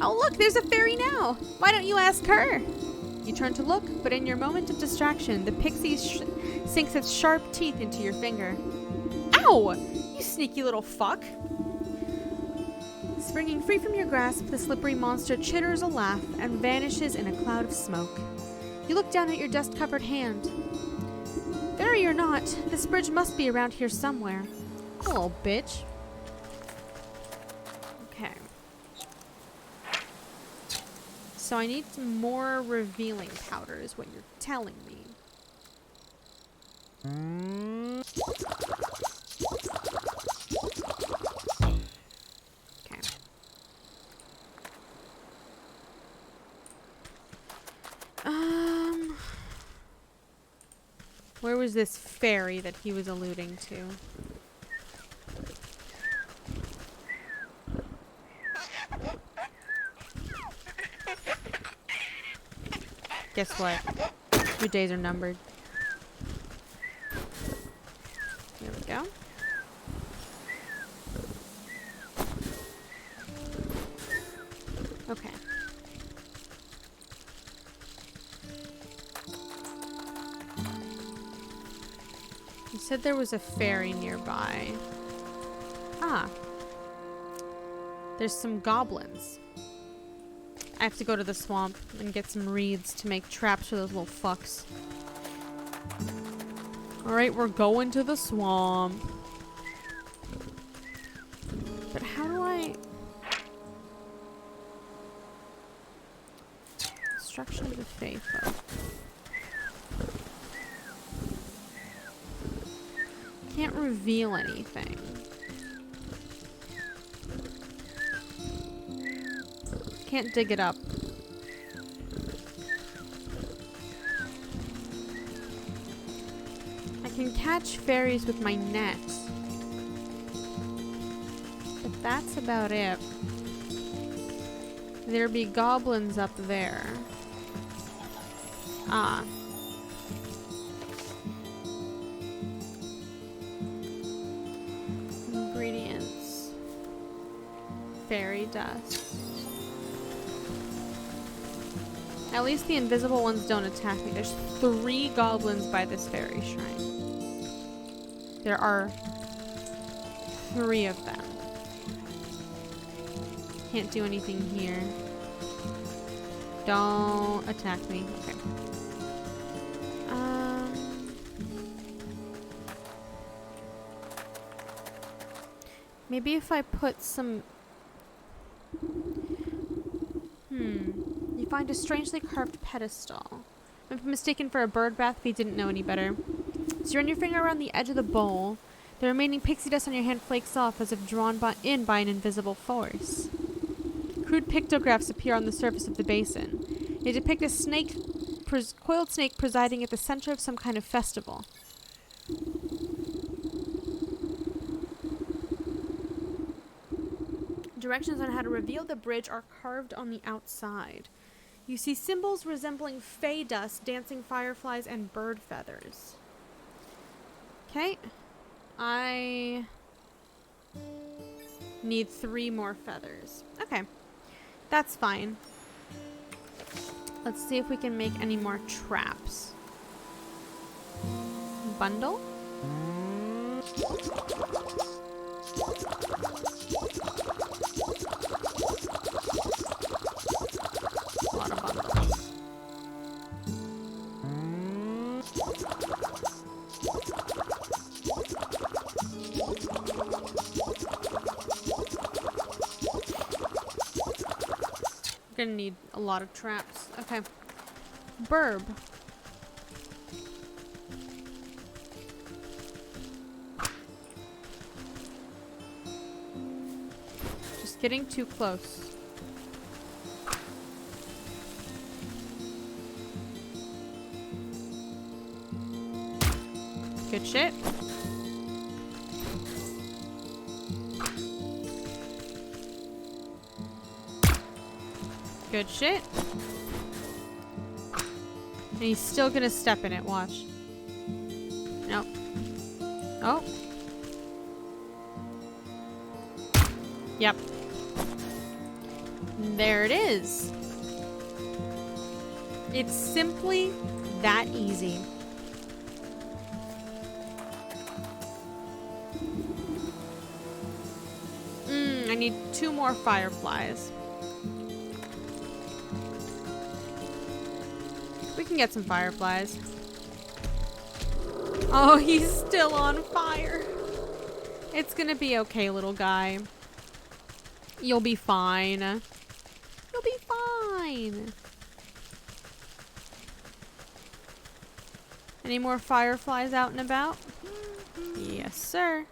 Oh look, there's a fairy now. Why don't you ask her? You turn to look, but in your moment of distraction, the pixie sinks its sharp teeth into your finger. Ow! You sneaky little fuck. Springing free from your grasp, the slippery monster chitters a laugh and vanishes in a cloud of smoke. You look down at your dust-covered hand. Fairy or not, this bridge must be around here somewhere. Hello, bitch. Okay. So I need some more revealing powder is what you're telling me. Okay. Where was this fairy that he was alluding to? Guess what? Your days are numbered. There we go. Okay. You said there was a fairy nearby. Ah. There's some goblins. I have to go to the swamp and get some reeds to make traps for those little fucks. Alright, we're going to the swamp. But how do I... Destruction of the Fae folk. Can't reveal anything. Can't dig it up. I can catch fairies with my net. But that's about it. There be goblins up there. Ah. Ingredients. Fairy dust. At least the invisible ones don't attack me. There's 3 goblins by this fairy shrine. There are 3 of them. Can't do anything here. Don't attack me. Okay. Maybe if I put some... You find a strangely carved pedestal. Might be mistaken for a bird bath if you didn't know any better. So you run your finger around the edge of the bowl. The remaining pixie dust on your hand flakes off as if drawn in by an invisible force. Crude pictographs appear on the surface of the basin. They depict a snake, coiled snake presiding at the center of some kind of festival. Directions on how to reveal the bridge are carved on the outside. You see symbols resembling fey dust, dancing fireflies, and bird feathers. Okay. I need 3 more feathers. Okay. That's fine. Let's see if we can make any more traps. Bundle? gonna need a lot of traps. Okay. Burb. Just getting too close. Good shit. Good shit. And he's still gonna step in it, watch. Nope. Oh. Yep. There it is. It's simply that easy. I need 2 more fireflies. We can get some fireflies. Oh, he's still on fire. It's gonna be okay, little guy. You'll be fine. You'll be fine. Any more fireflies out and about? Yes, sir.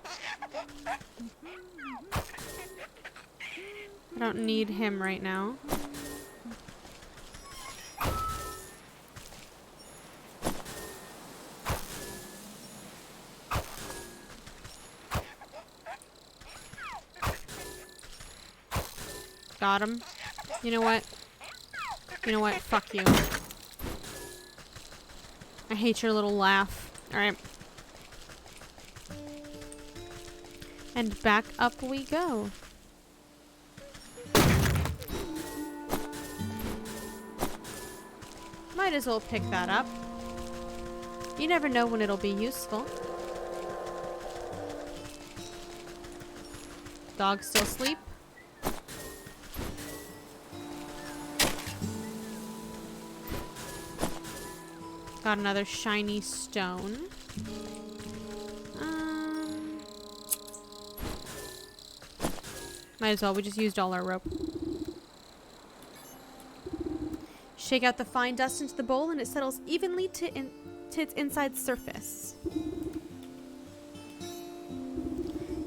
I don't need him right now. Got him. You know what? You know what? Fuck you. I hate your little laugh. Alright. And back up we go. Might as well pick that up. You never know when it'll be useful. Dog still asleep? Got another shiny stone. Might as well, we just used all our rope. Shake out the fine dust into the bowl and it settles evenly to its inside surface.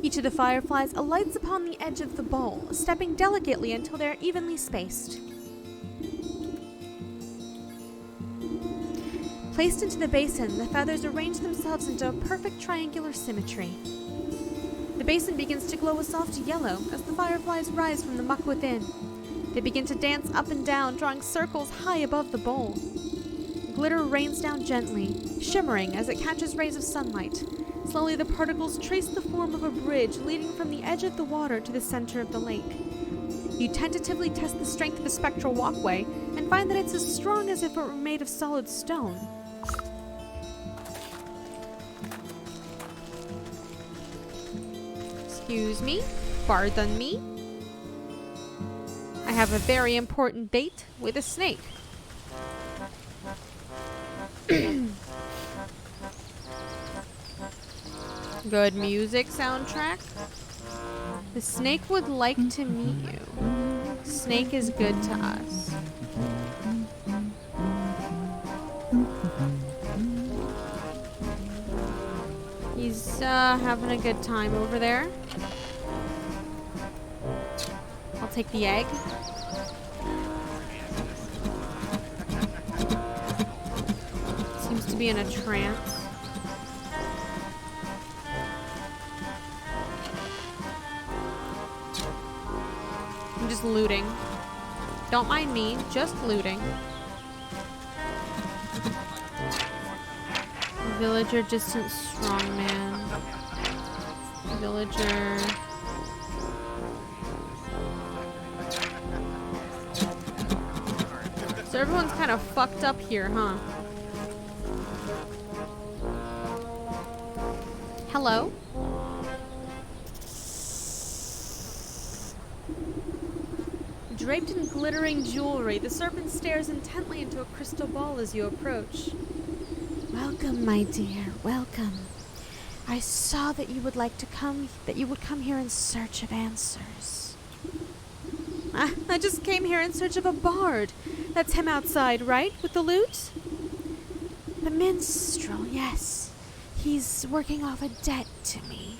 Each of the fireflies alights upon the edge of the bowl, stepping delicately until they are evenly spaced. Placed into the basin, the feathers arrange themselves into a perfect triangular symmetry. The basin begins to glow a soft yellow as the fireflies rise from the muck within. They begin to dance up and down, drawing circles high above the bowl. Glitter rains down gently, shimmering as it catches rays of sunlight. Slowly the particles trace the form of a bridge leading from the edge of the water to the center of the lake. You tentatively test the strength of the spectral walkway and find that it's as strong as if it were made of solid stone. Excuse me, pardon me. I have a very important date with a snake. Good music soundtrack. The snake would like to meet you. Snake is good to us. He's having a good time over there. I'll take the egg. Seems to be in a trance. I'm just looting. Don't mind me, just looting. Villager, distant strongman. Villager. So everyone's kind of fucked up here, huh? Hello? Draped in glittering jewelry, the serpent stares intently into a crystal ball as you approach. Welcome, my dear, welcome. I saw that you would come here in search of answers. I just came here in search of a bard. That's him outside, right? With the lute? The minstrel, yes. He's working off a debt to me.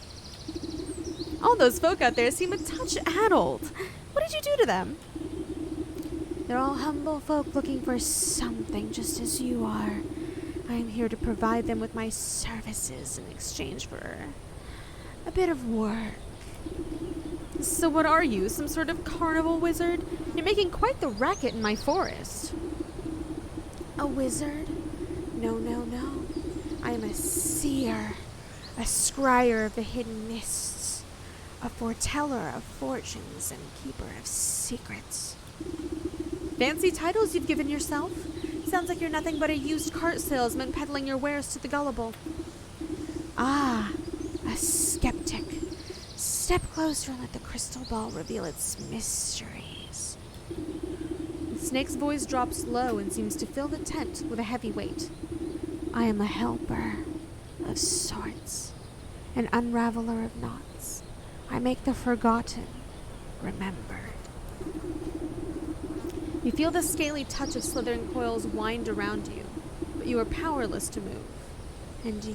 All those folk out there seem a touch addled. What did you do to them? They're all humble folk looking for something, just as you are. I am here to provide them with my services in exchange for a bit of work. So what are you, some sort of carnival wizard? You're making quite the racket in my forest. A wizard? No, no, no. I am a seer, a scryer of the hidden mists, a foreteller of fortunes and keeper of secrets. Fancy titles you've given yourself. Sounds like you're nothing but a used cart salesman peddling your wares to the gullible. Ah, a skeptic. Step closer and let the crystal ball reveal its mysteries. The snake's voice drops low and seems to fill the tent with a heavy weight. I am a helper of sorts, an unraveler of knots. I make the forgotten remembered. You feel the scaly touch of slithering coils wind around you, but you are powerless to move. And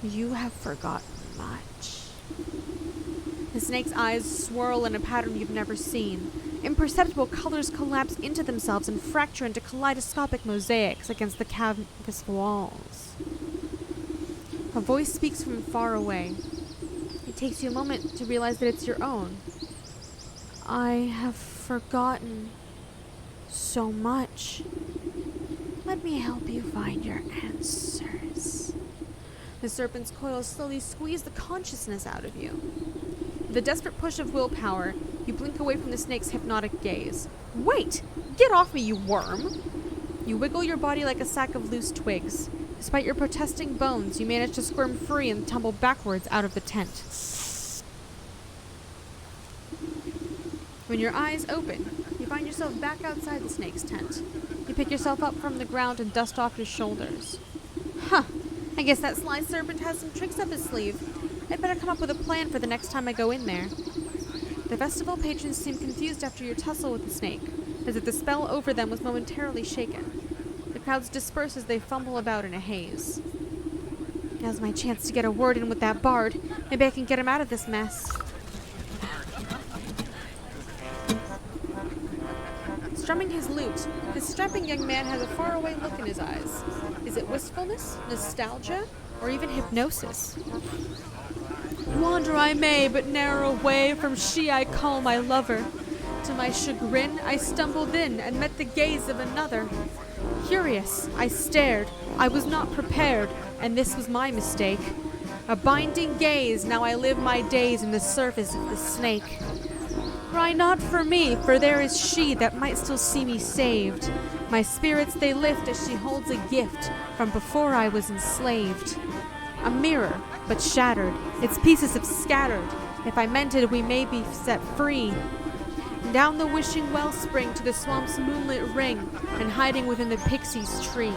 you have forgotten much. The snake's eyes swirl in a pattern you've never seen. Imperceptible colors collapse into themselves and fracture into kaleidoscopic mosaics against the canvas walls. A voice speaks from far away. It takes you a moment to realize that it's your own. I have forgotten so much. Let me help you find your answers. The serpent's coils slowly squeeze the consciousness out of you. With a desperate push of willpower, you blink away from the snake's hypnotic gaze. Wait! Get off me, you worm! You wiggle your body like a sack of loose twigs. Despite your protesting bones, you manage to squirm free and tumble backwards out of the tent. When your eyes open, you find yourself back outside the snake's tent. You pick yourself up from the ground and dust off your shoulders. Huh. I guess that sly serpent has some tricks up his sleeve. I'd better come up with a plan for the next time I go in there. The festival patrons seem confused after your tussle with the snake, as if the spell over them was momentarily shaken. The crowds disperse as they fumble about in a haze. Now's my chance to get a word in with that bard. Maybe I can get him out of this mess. Strumming his lute, this strapping young man has a faraway look in his eyes. Is it wistfulness, nostalgia, or even hypnosis? Wander I may, but narrow away from she I call my lover. To my chagrin, I stumbled in and met the gaze of another. Curious, I stared. I was not prepared, and this was my mistake. A binding gaze, now I live my days in the service of the snake. Cry not for me, for there is she that might still see me saved. My spirits they lift as she holds a gift from before I was enslaved. A mirror, but shattered, its pieces have scattered. If I meant it, we may be set free. Down the wishing wellspring to the swamp's moonlit ring, and hiding within the pixie's tree.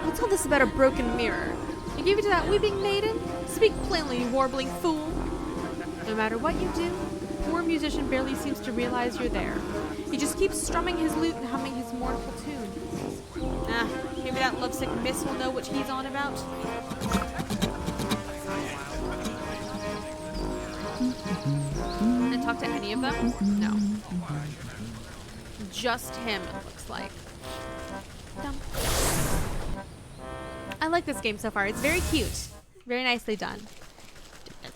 What's all this about a broken mirror? You gave it to that weeping maiden? Speak plainly, you warbling fool. No matter what you do, the poor musician barely seems to realize you're there. He just keeps strumming his lute and humming his mournful tune. Maybe that lovesick miss will know what he's on about. And talk to any of them? No. Just him, it looks like. Dumb. I like this game so far. It's very cute. Very nicely done.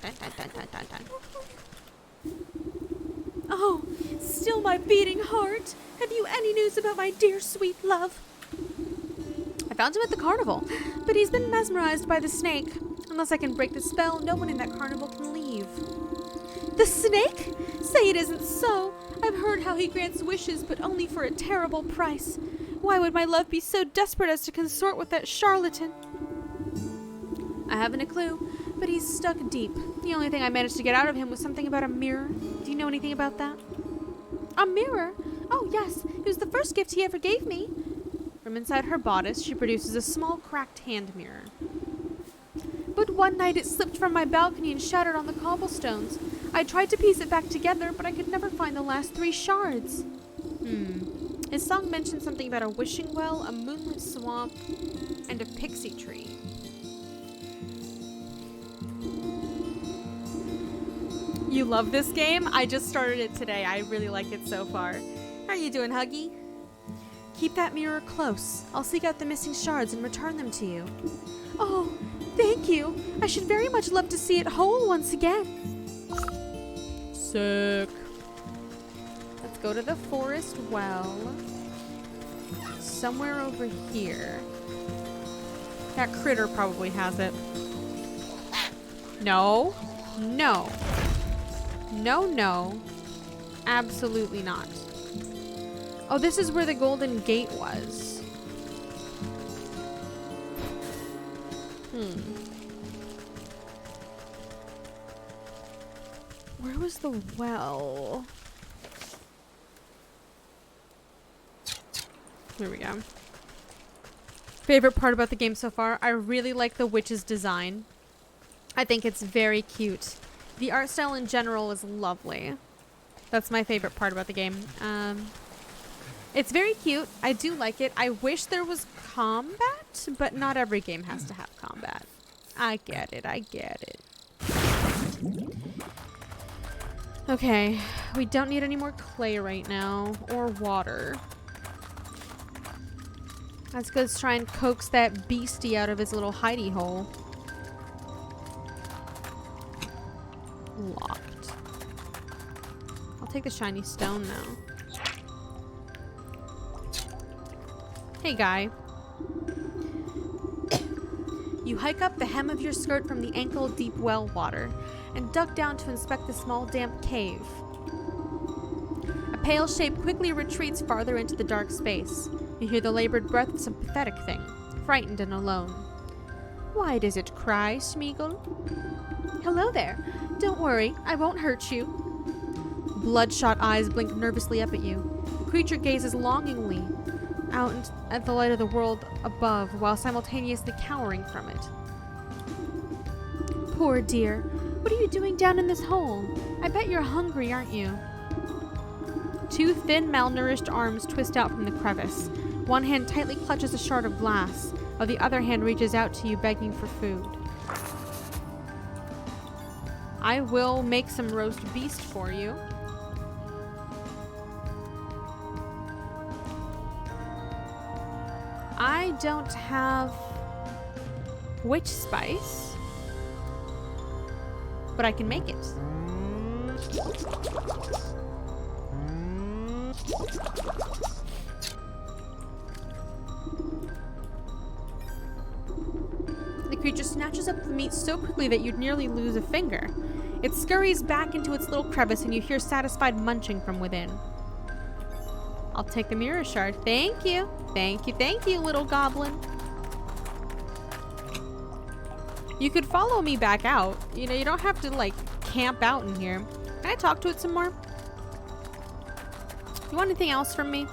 Dun, dun, dun, dun, dun, dun. Oh, still my beating heart. Have you any news about my dear sweet love? I found him at the carnival, but he's been mesmerized by the snake. Unless I can break the spell, no one in that carnival can leave. The snake? Say it isn't so. I've heard how he grants wishes, but only for a terrible price. Why would my love be so desperate as to consort with that charlatan? I haven't a clue, but he's stuck deep. The only thing I managed to get out of him was something about a mirror. Do you know anything about that? A mirror? Oh, yes. It was the first gift he ever gave me. From inside her bodice, she produces a small cracked hand mirror. But one night it slipped from my balcony and shattered on the cobblestones. I tried to piece it back together, but I could never find the last 3 shards. His song mentioned something about a wishing well, a moonlit swamp, and a pixie tree. You love this game? I just started it today. I really like it so far. How are you doing, Huggy? Keep that mirror close. I'll seek out the missing shards and return them to you. Oh, thank you. I should very much love to see it whole once again. Sick. Let's go to the forest well. Somewhere over here. That critter probably has it. No. No. No, no. Absolutely not. Oh, this is where the golden gate was. Where was the well? There we go. Favorite part about the game so far? I really like the witch's design. I think it's very cute. The art style in general is lovely. That's my favorite part about the game. It's very cute. I do like it. I wish there was combat, but not every game has to have combat. I get it. I get it. Okay. We don't need any more clay right now, or water. Let's go try and coax that beastie out of his little hidey hole. Locked. I'll take the shiny stone now. Hey, guy. You hike up the hem of your skirt from the ankle-deep well water and duck down to inspect the small damp cave. A pale shape quickly retreats farther into the dark space. You hear the labored breath of some pathetic thing, frightened and alone. Why does it cry, Smeagol? Hello there. Don't worry, I won't hurt you. Bloodshot eyes blink nervously up at you. The creature gazes longingly out at the light of the world above while simultaneously cowering from it. Poor dear. What are you doing down in this hole? I bet you're hungry, aren't you? 2 thin, malnourished arms twist out from the crevice. One hand tightly clutches a shard of glass, while the other hand reaches out to you begging for food. I will make some roast beast for you. I don't have witch spice, but I can make it. The creature snatches up the meat so quickly that you'd nearly lose a finger. It scurries back into its little crevice and you hear satisfied munching from within. I'll take the mirror shard. Thank you. Thank you, little goblin. You could follow me back out. You know, you don't have to, like, camp out in here. Can I talk to it some more? You want anything else from me?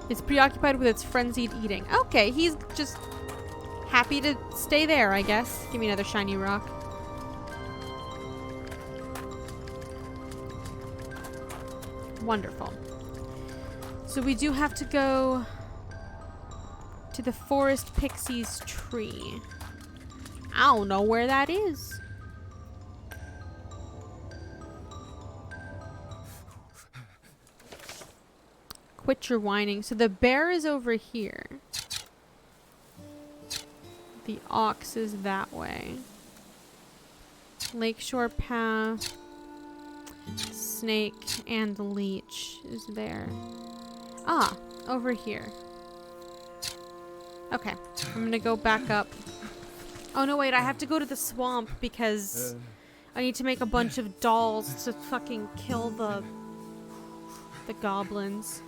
It's preoccupied with its frenzied eating. Okay, he's just happy to stay there, I guess. Give me another shiny rock. Wonderful. So we do have to go to the forest pixie's tree. I don't know where that is. Quit your whining. So the bear is over here. The ox is that way. Lakeshore path. Snake and leech is there. Ah, over here. Okay, I'm gonna go back up. Oh no, wait, I have to go to the swamp because I need to make a bunch of dolls to fucking kill the goblins.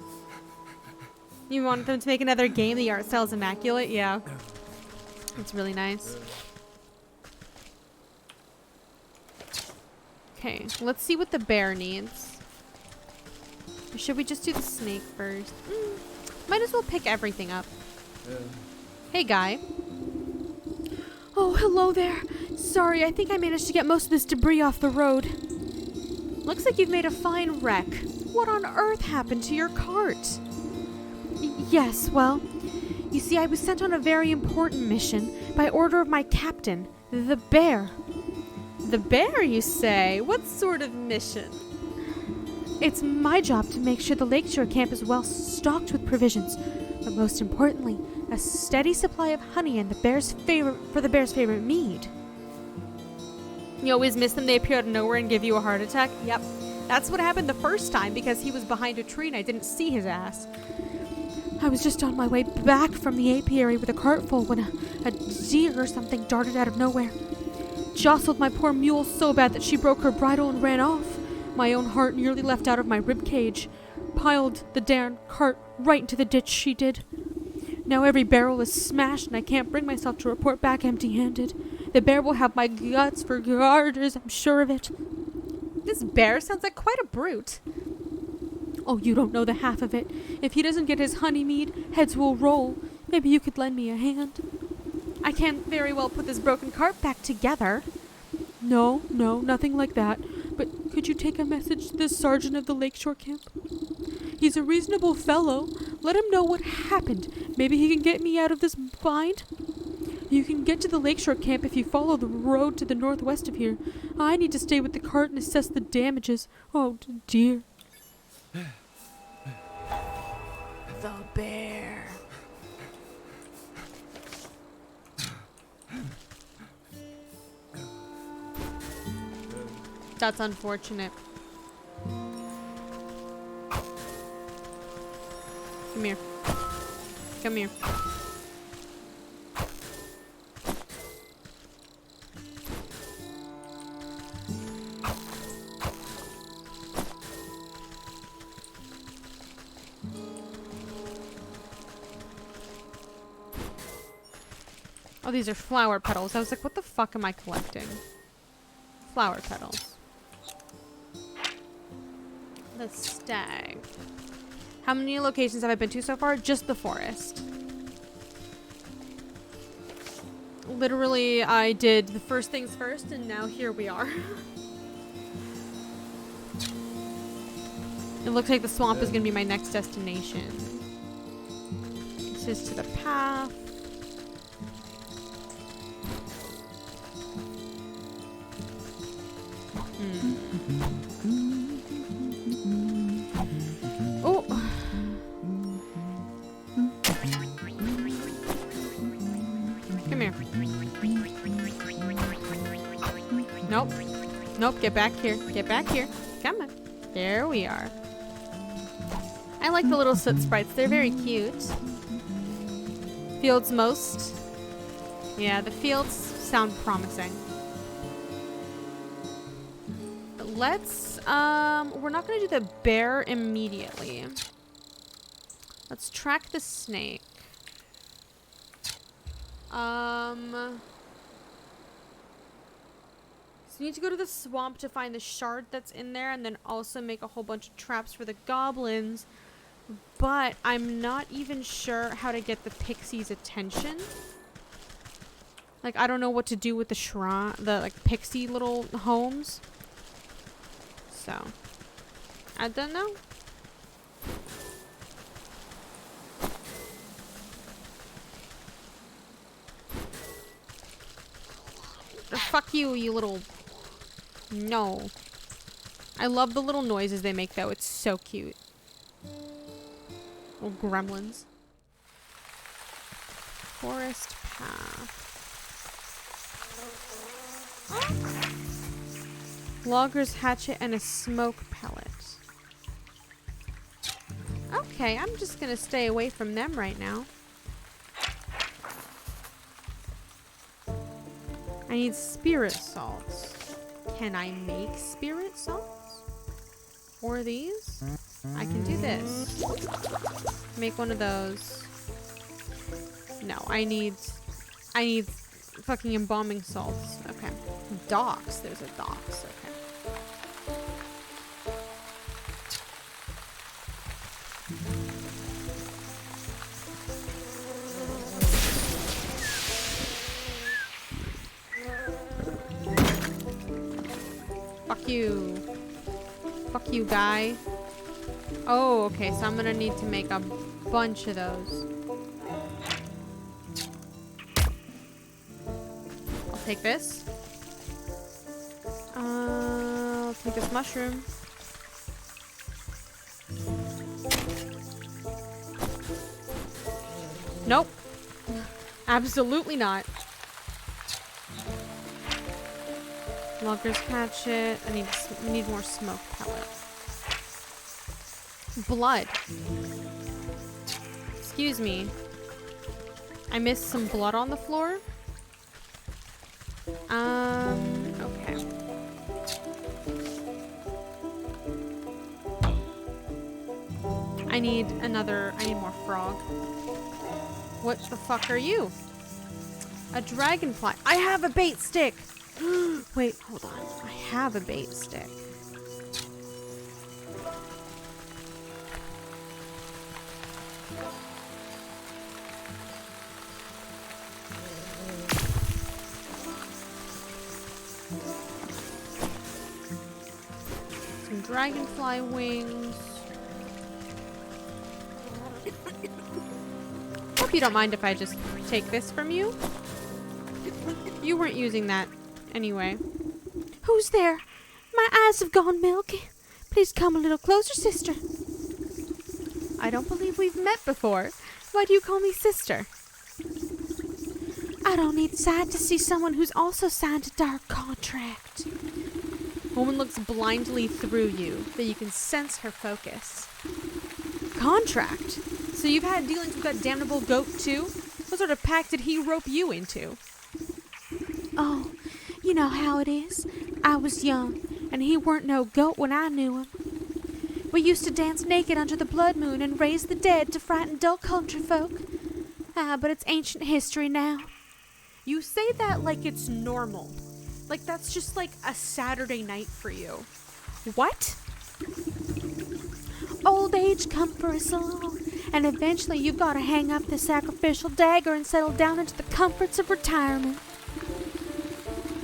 You want them to make another game? The art style is immaculate? Yeah. It's really nice. Okay, let's see what the bear needs. Or should we just do the snake first? Might as well pick everything up. Hey, guy. Oh, hello there. sorry. I think I managed to get most of this debris off the road. Looks like you've made a fine wreck. What on earth happened to your cart? Yes, well, you see, I was sent on a very important mission by order of my captain, the bear. The bear, you say? What sort of mission? It's my job to make sure the lakeshore camp is well stocked with provisions, but most importantly, a steady supply of honey and the bear's favorite mead. You always miss them. They appear out of nowhere and give you a heart attack. Yep. That's what happened the first time because he was behind a tree and I didn't see his ass. I was just on my way back from the apiary with a cart full when a deer or something darted out of nowhere. Jostled my poor mule so bad that she broke her bridle and ran off. My own heart nearly left out of my rib cage. Piled the darn cart right into the ditch, she did. Now every barrel is smashed and I can't bring myself to report back empty-handed. The bear will have my guts for garters, I'm sure of it. This bear sounds like quite a brute. Oh, you don't know the half of it. If he doesn't get his honey mead, heads will roll. Maybe you could lend me a hand. I can't very well put this broken cart back together. No, nothing like that. But could you take a message to the sergeant of the lakeshore camp? He's a reasonable fellow. Let him know what happened. Maybe he can get me out of this bind. You can get to the lakeshore camp if you follow the road to the northwest of here. I need to stay with the cart and assess the damages. Oh, dear. The bear. That's unfortunate. Come here. Come here. Oh, these are flower petals. I was like, what the fuck am I collecting? Flower petals. The stag. How many locations have I been to so far? Just the forest. Literally, I did the first things first, and now here we are. It looks like the swamp is going to be my next destination. This is to the path. Oh. Come here. Nope. Nope, get back here. Get back here. Come on. There we are. I like the little soot sprites. They're very cute. Fields most. Yeah, the fields sound promising. Let's, we're not going to do the bear immediately. Let's track the snake. So we need to go to the swamp to find the shard that's in there and then also make a whole bunch of traps for the goblins. But I'm not even sure how to get the pixie's attention. Like, I don't know what to do with the shrine, the, like, pixie little homes. So, I don't know. Fuck you, you little... No. I love the little noises they make, though. It's so cute. Little gremlins. Forest path. Logger's hatchet and a smoke pellet. Okay, I'm just gonna stay away from them right now. I need spirit salts. Can I make spirit salts? Or these? I can do this. Make one of those. No, I need fucking embalming salts. Okay. Docks. There's a docks. Okay. Fuck you. Fuck you, guy. Oh, okay, so I'm gonna need to make a bunch of those. I'll take this. I'll take this mushroom. Nope. Absolutely not. Logger's hatchet. I need more smoke pellets. Blood. Excuse me. I missed some blood on the floor. Okay. I need more frog. What the fuck are you? A dragonfly. I have a bait stick. Wait, hold on. I have a bait stick. Some dragonfly wings. Hope you don't mind if I just take this from you. You weren't using that anyway. Who's there? My eyes have gone milky. Please come a little closer, sister. I don't believe we've met before. Why do you call me sister? I don't need sight to see someone who's also signed a dark contract. Woman looks blindly through you, but you can sense her focus. Contract? So you've had dealings with that damnable goat too? What sort of pact did he rope you into? Oh, you know how it is. I was young, and he weren't no goat when I knew him. We used to dance naked under the blood moon and raise the dead to frighten dull country folk. But it's ancient history now. You say that like it's normal. Like that's just like a Saturday night for you. What? Old age come for us all, and eventually you've got to hang up the sacrificial dagger and settle down into the comforts of retirement.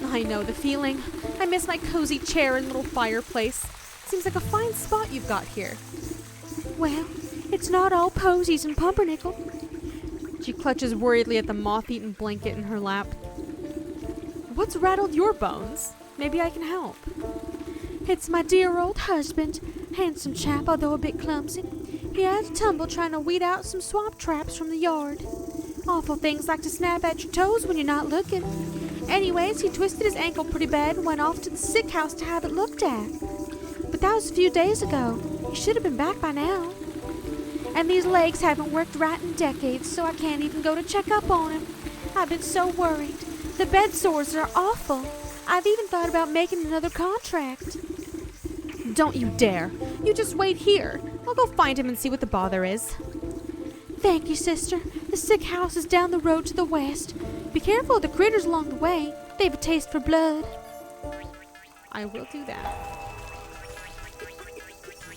I know the feeling. I miss my cozy chair and little fireplace. Seems like a fine spot you've got here. Well, it's not all posies and pumpernickel. She clutches worriedly at the moth-eaten blanket in her lap. What's rattled your bones? Maybe I can help. It's my dear old husband, handsome chap, although a bit clumsy. He had a tumble trying to weed out some swamp traps from the yard. Awful things like to snap at your toes when you're not looking. Anyways, he twisted his ankle pretty bad and went off to the sick house to have it looked at. But that was a few days ago. He should have been back by now. And these legs haven't worked right in decades, so I can't even go to check up on him. I've been so worried. The bed sores are awful. I've even thought about making another contract. Don't you dare. You just wait here. I'll go find him and see what the bother is. Thank you, sister. The sick house is down the road to the west. Be careful of the critters along the way. They've a taste for blood. I will do that.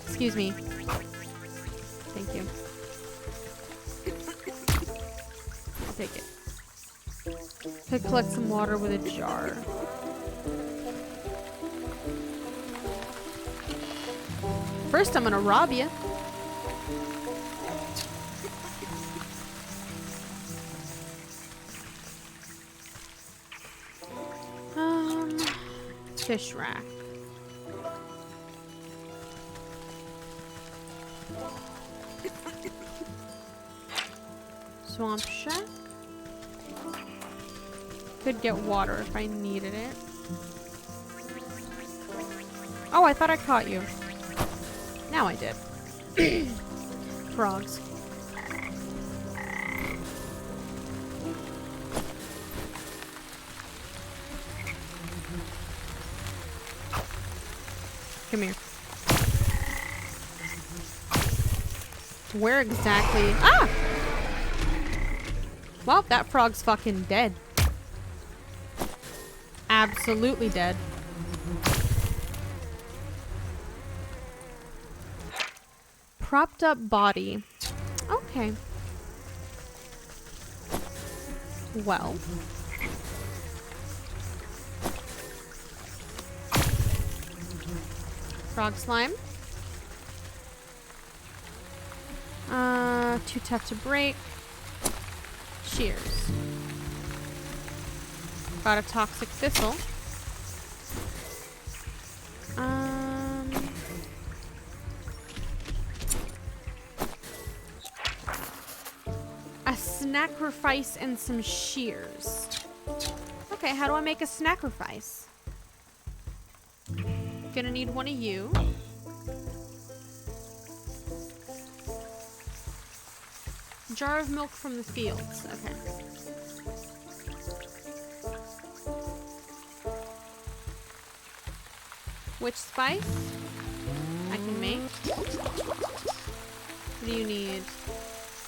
Excuse me. Thank you. I'll take it. Could collect some water with a jar. First, I'm gonna rob you. Fish rack. Swamp shack. Could get water if I needed it. Oh, I thought I caught you. Now I did. Frogs. Come here. Where exactly? Ah! Well, that frog's fucking dead. Absolutely dead. Propped up body. Okay. Well. Frog slime. Too tough to break. Shears. Got a toxic thistle. A sacrifice and some shears. Okay, how do I make a sacrifice? Gonna need one of you. Jar of milk from the fields. Okay. Which spice? I can make. What do you need?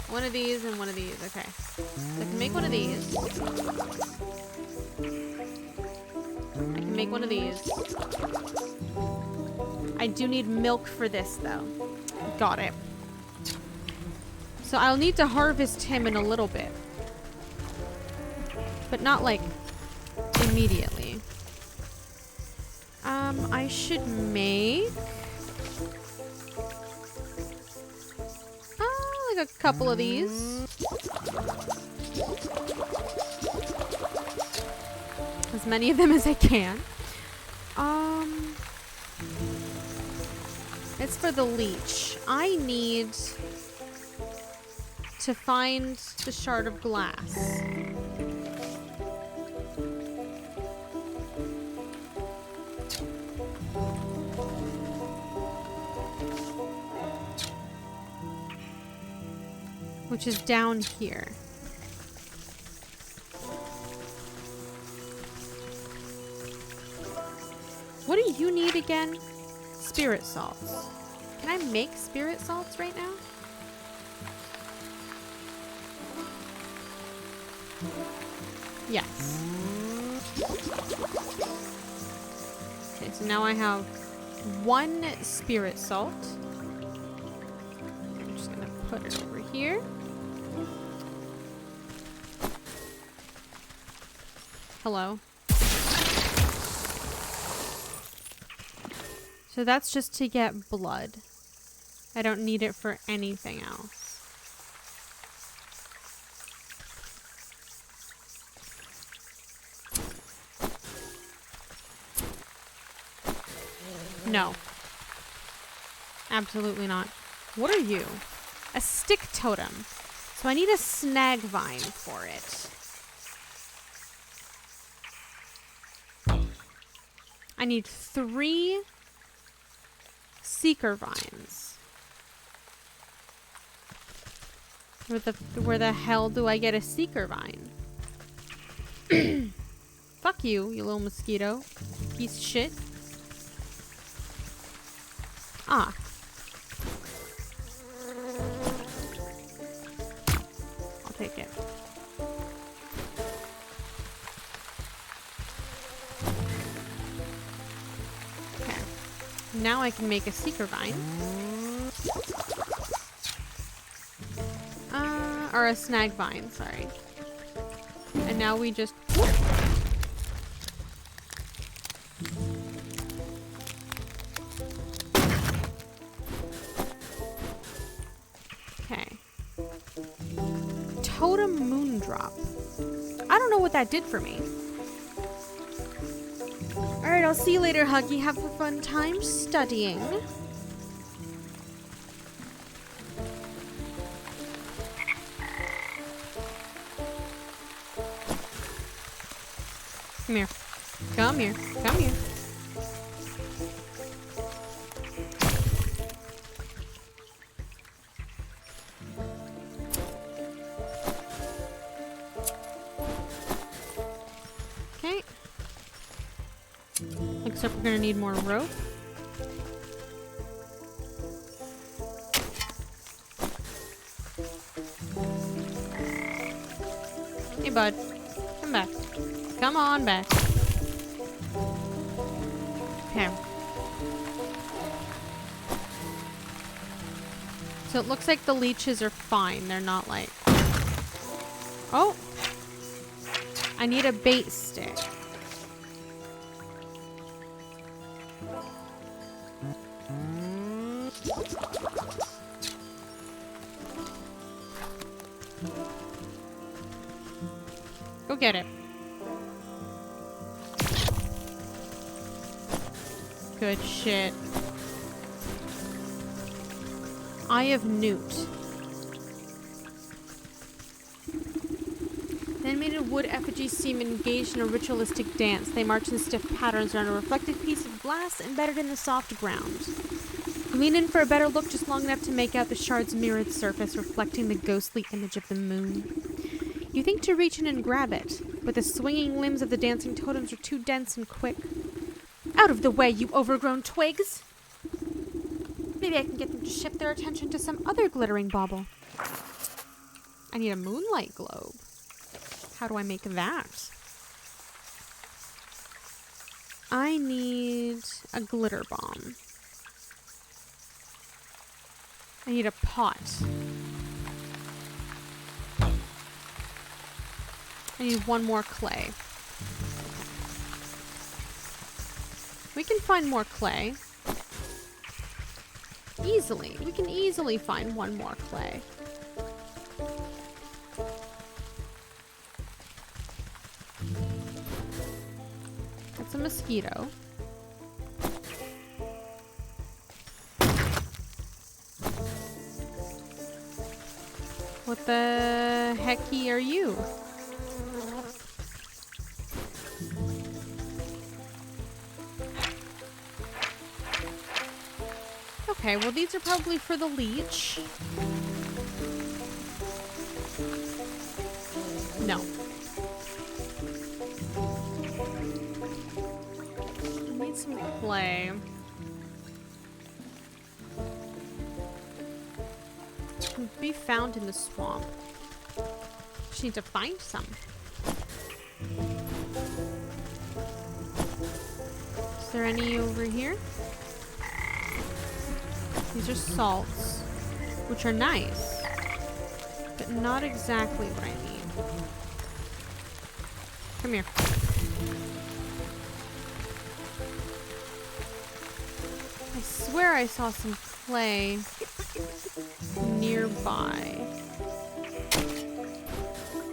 One of these and one of these. Okay. So I can make one of these. I can make one of these. I do need milk for this, though. Got it. So I'll need to harvest him in a little bit. But not, like, immediately. I should make... like a couple of these. As many of them as I can. It's for the leech. I need to find the shard of glass. Which is down here. What do you need again? Spirit salts. Can I make spirit salts right now? Yes. Okay, so now I have one spirit salt. I'm just gonna put it over here. Hello. So that's just to get blood. I don't need it for anything else. No. Absolutely not. What are you? A stick totem. So I need a snag vine for it. I need 3 seeker vines. Where the hell do I get a seeker vine? Fuck you, you little mosquito. Piece of shit. Ah. I'll take it. Okay. Now I can make a seeker vine. Or a snag vine, sorry. And now we just... Okay. Totem Moondrop. I don't know what that did for me. Alright, I'll see you later, Huggy. Have a fun time studying. Come here. Come here. Come here. Okay. Looks like we're gonna need more rope. Hey, bud. Come back. Come on back. Okay. So it looks like the leeches are fine. They're not like... Oh! I need a bait stick. Get it. Good shit. Eye of Newt. The animated wood effigies seem engaged in a ritualistic dance. They march in stiff patterns around a reflective piece of glass embedded in the soft ground. Lean in for a better look, just long enough to make out the shard's mirrored surface reflecting the ghostly image of the moon. You think to reach in and grab it, but the swinging limbs of the dancing totems are too dense and quick. Out of the way, you overgrown twigs! Maybe I can get them to shift their attention to some other glittering bauble. I need a moonlight globe. How do I make that? I need a glitter bomb. I need a pot. I need one more clay. We can find more clay. Easily. We can easily find one more clay. That's a mosquito. What the hecky are you? Okay, well these are probably for the leech. No. I need some clay. Can be found in the swamp. Just need to find some. Is there any over here? These are salts, which are nice, but not exactly what I need. Come here. I swear I saw some clay nearby.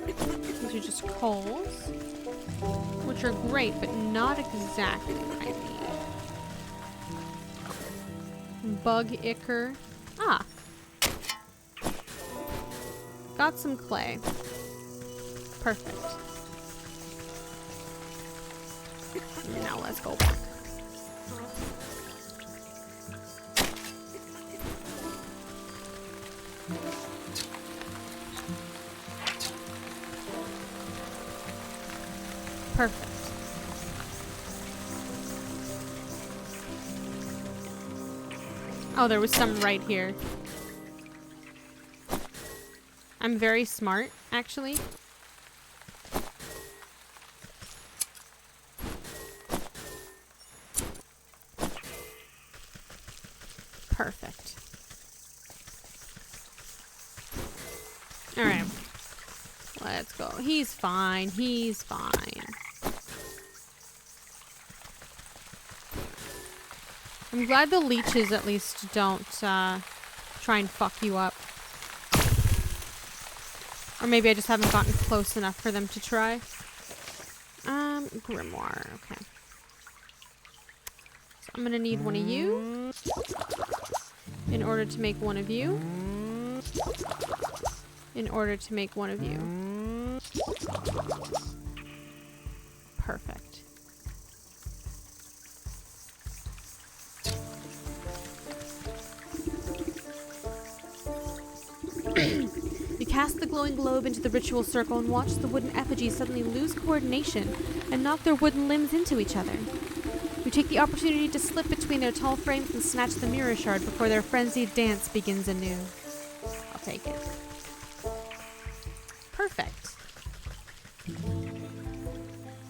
These are just coals, which are great, but not exactly what I need. Bug ichor. Ah. Got some clay. Perfect. Now let's go back. Perfect. Oh, there was some right here. I'm very smart, actually. Perfect. Alright. Let's go. He's fine. He's fine. I'm glad the leeches at least don't try and fuck you up. Or maybe I just haven't gotten close enough for them to try. Grimoire, okay. So I'm gonna need one of you in order to make one of you. In order to make one of you. Perfect. You cast the glowing globe into the ritual circle and watch the wooden effigies suddenly lose coordination and knock their wooden limbs into each other. You take the opportunity to slip between their tall frames and snatch the mirror shard before their frenzied dance begins anew. I'll take it. Perfect.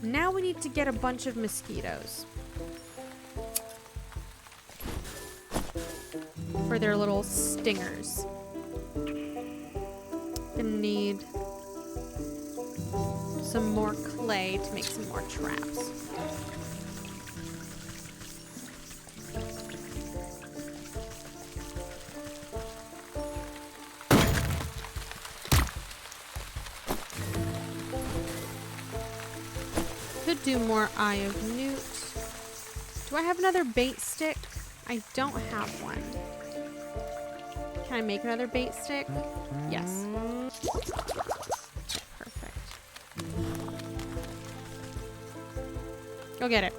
Now we need to get a bunch of mosquitoes. For their little stingers. Gonna need some more clay to make some more traps. could do more Eye of Newt. Do I have another bait stick? I don't have one. Can I make another bait stick? Yes. Perfect. Go get it.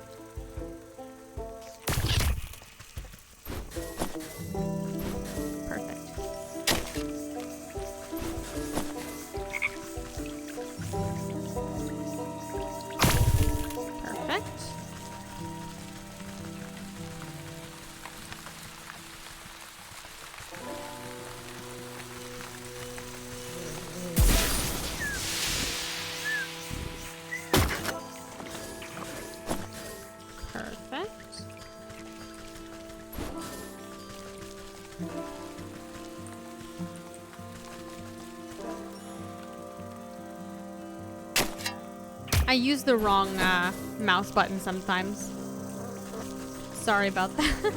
Perfect. Perfect. Perfect. I use the wrong mouse button sometimes. Sorry about that.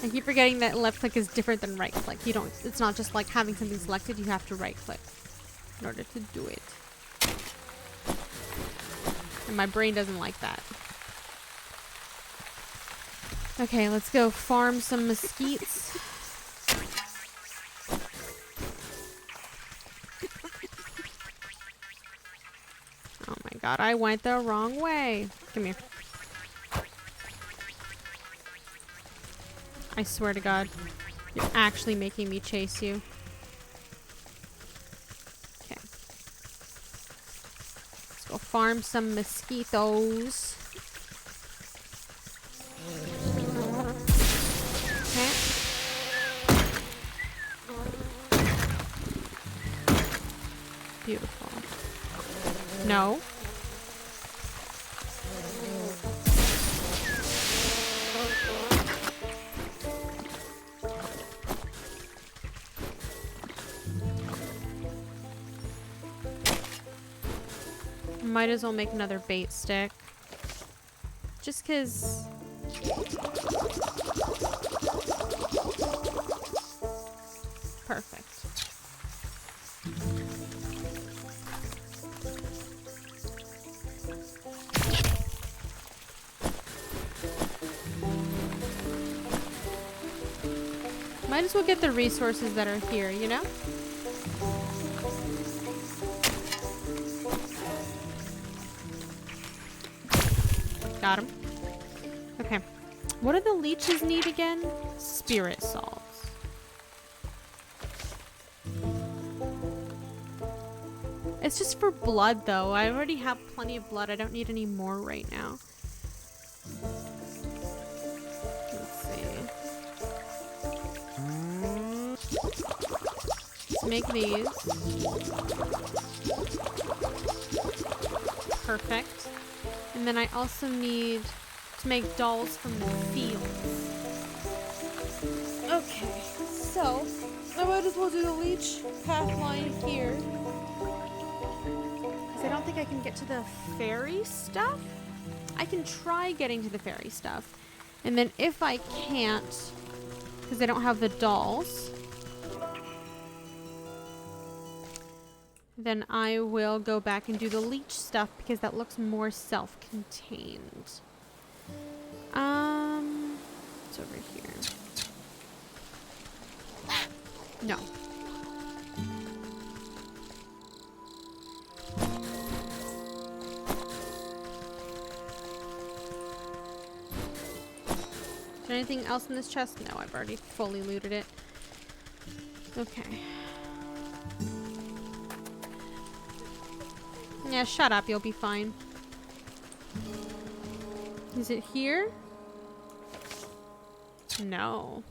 I keep forgetting that left click is different than right click. You don't, it's not just like having something selected, you have to right click in order to do it. And my brain doesn't like that. Okay, let's go farm some mesquites. Oh my god, I went the wrong way. Come here. I swear to God, you're actually making me chase you. Okay. Let's go farm some mosquitoes. Okay. Beautiful. No. Might as well make another bait stick. Just 'cause... Perfect. Might as well get the resources that are here, you know? Got him. Okay. What do the leeches need again? Spirit salts. It's just for blood, though. I already have plenty of blood. I don't need any more right now. Let's see. Let's make these. Perfect. And then I also need to make dolls from the fields. Okay, so I might as well do the leech path line here. Because I don't think I can get to the fairy stuff. I can try getting to the fairy stuff. And then if I can't, because I don't have the dolls, then I will go back and do the leech stuff because that looks more self-contained. It's over here. No. Is there anything else in this chest? No, I've already fully looted it. Okay. Yeah, shut up. You'll be fine. Is it here? No.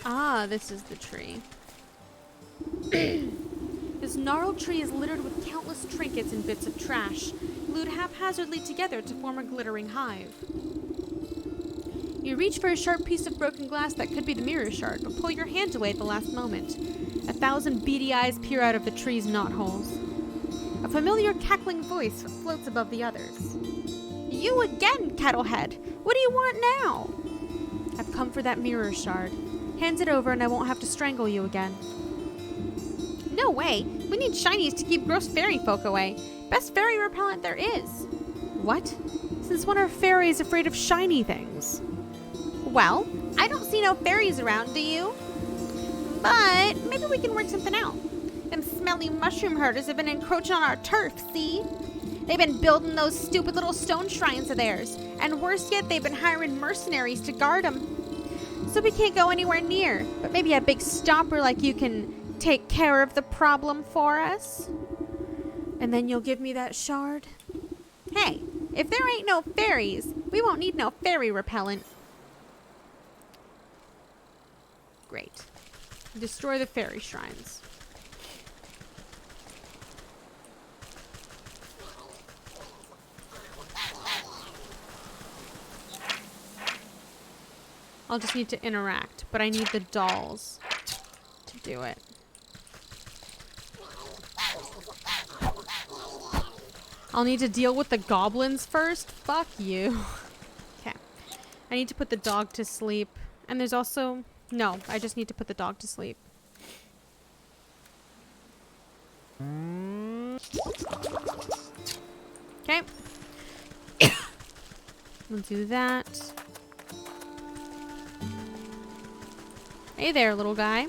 Ah, this is the tree. This gnarled tree is littered with countless trinkets and bits of trash, glued haphazardly together to form a glittering hive. You reach for a sharp piece of broken glass that could be the mirror shard, but pull your hand away at the last moment. 1,000 beady eyes peer out of the tree's knotholes. A familiar cackling voice floats above the others. You again, Kettlehead! What do you want now? I've come for that mirror shard. Hand it over and I won't have to strangle you again. No way. We need shinies to keep gross fairy folk away. Best fairy repellent there is. What? Since when are fairies afraid of shiny things? Well, I don't see no fairies around, do you? But maybe we can work something out. Them smelly mushroom herders have been encroaching on our turf, see? They've been building those stupid little stone shrines of theirs. And worse yet, they've been hiring mercenaries to guard them. So we can't go anywhere near. But maybe a big stomper like you can take care of the problem for us. And then you'll give me that shard? Hey, if there ain't no fairies, we won't need no fairy repellent. Great. Destroy the fairy shrines. I'll just need to interact, but I need the dolls to do it. I'll need to deal with the goblins first? Fuck you. Okay. I need to put the dog to sleep. And there's also... No, I just need to put the dog to sleep. Okay. We'll do that. Hey there, little guy.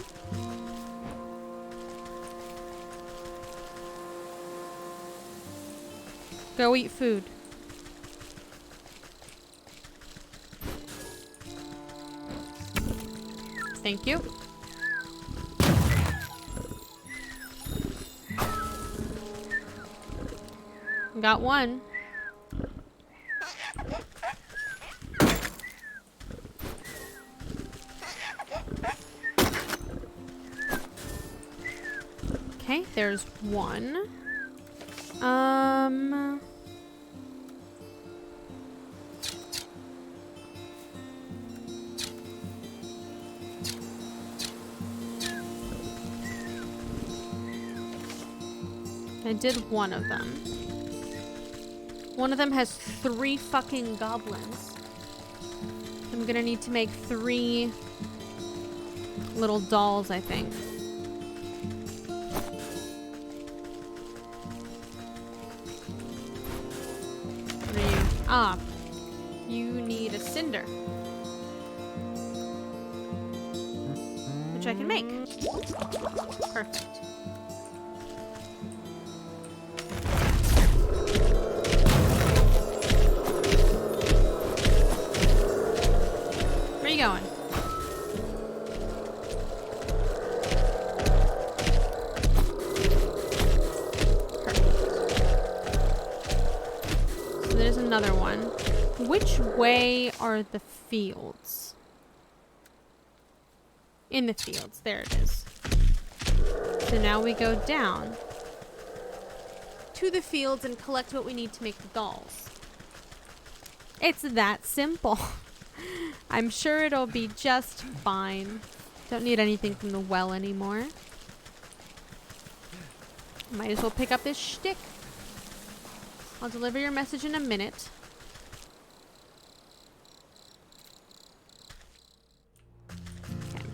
Go eat food. Thank you. Got one. Okay, there's one. I did one of them. One of them has 3 fucking goblins. I'm gonna need to make 3 little dolls, I think. What are you? Ah, you need a cinder. Which I can make. Perfect. Where are you going? So there's another one. Which way are the fields? In the fields. There it is. So now we go down to the fields and collect what we need to make the dolls. It's that simple. I'm sure it'll be just fine. Don't need anything from the well anymore. Might as well pick up this shtick. I'll deliver your message in a minute. Okay.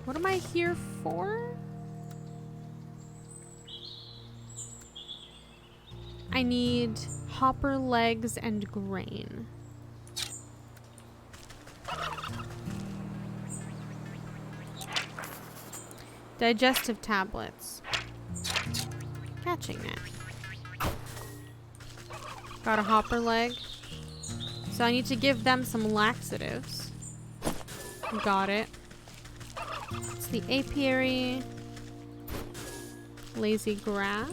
What am I here for? I need hopper legs and grain. Digestive tablets. Catching that. Got a hopper leg. So I need to give them some laxatives. Got it. It's the apiary. Lazy grass.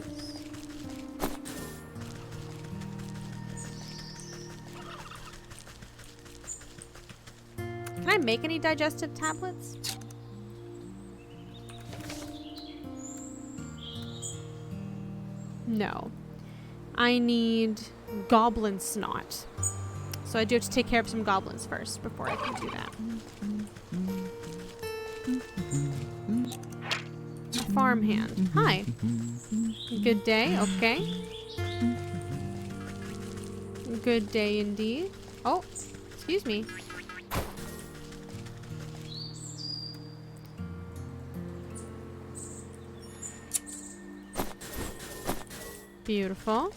Can I make any digestive tablets? No. I need goblin snot. So I do have to take care of some goblins first before I can do that. farmhand. Hi. Good day, okay. Good day indeed. Oh, excuse me. Beautiful.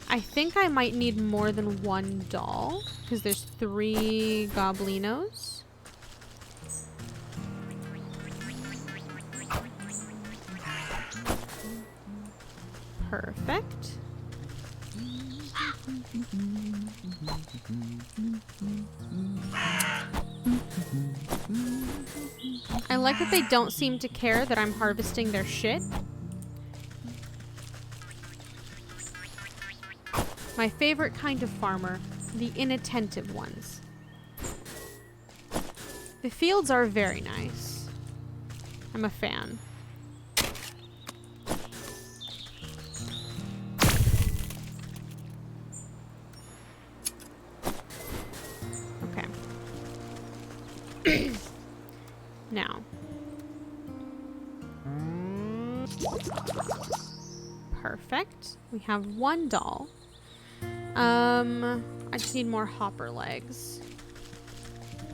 I think I might need more than one doll because there's 3 goblinos. Perfect. I like that they don't seem to care that I'm harvesting their shit. My favorite kind of farmer, the inattentive ones. The fields are very nice. I'm a fan. Okay. Now. Perfect. We have 1 doll. I just need more hopper legs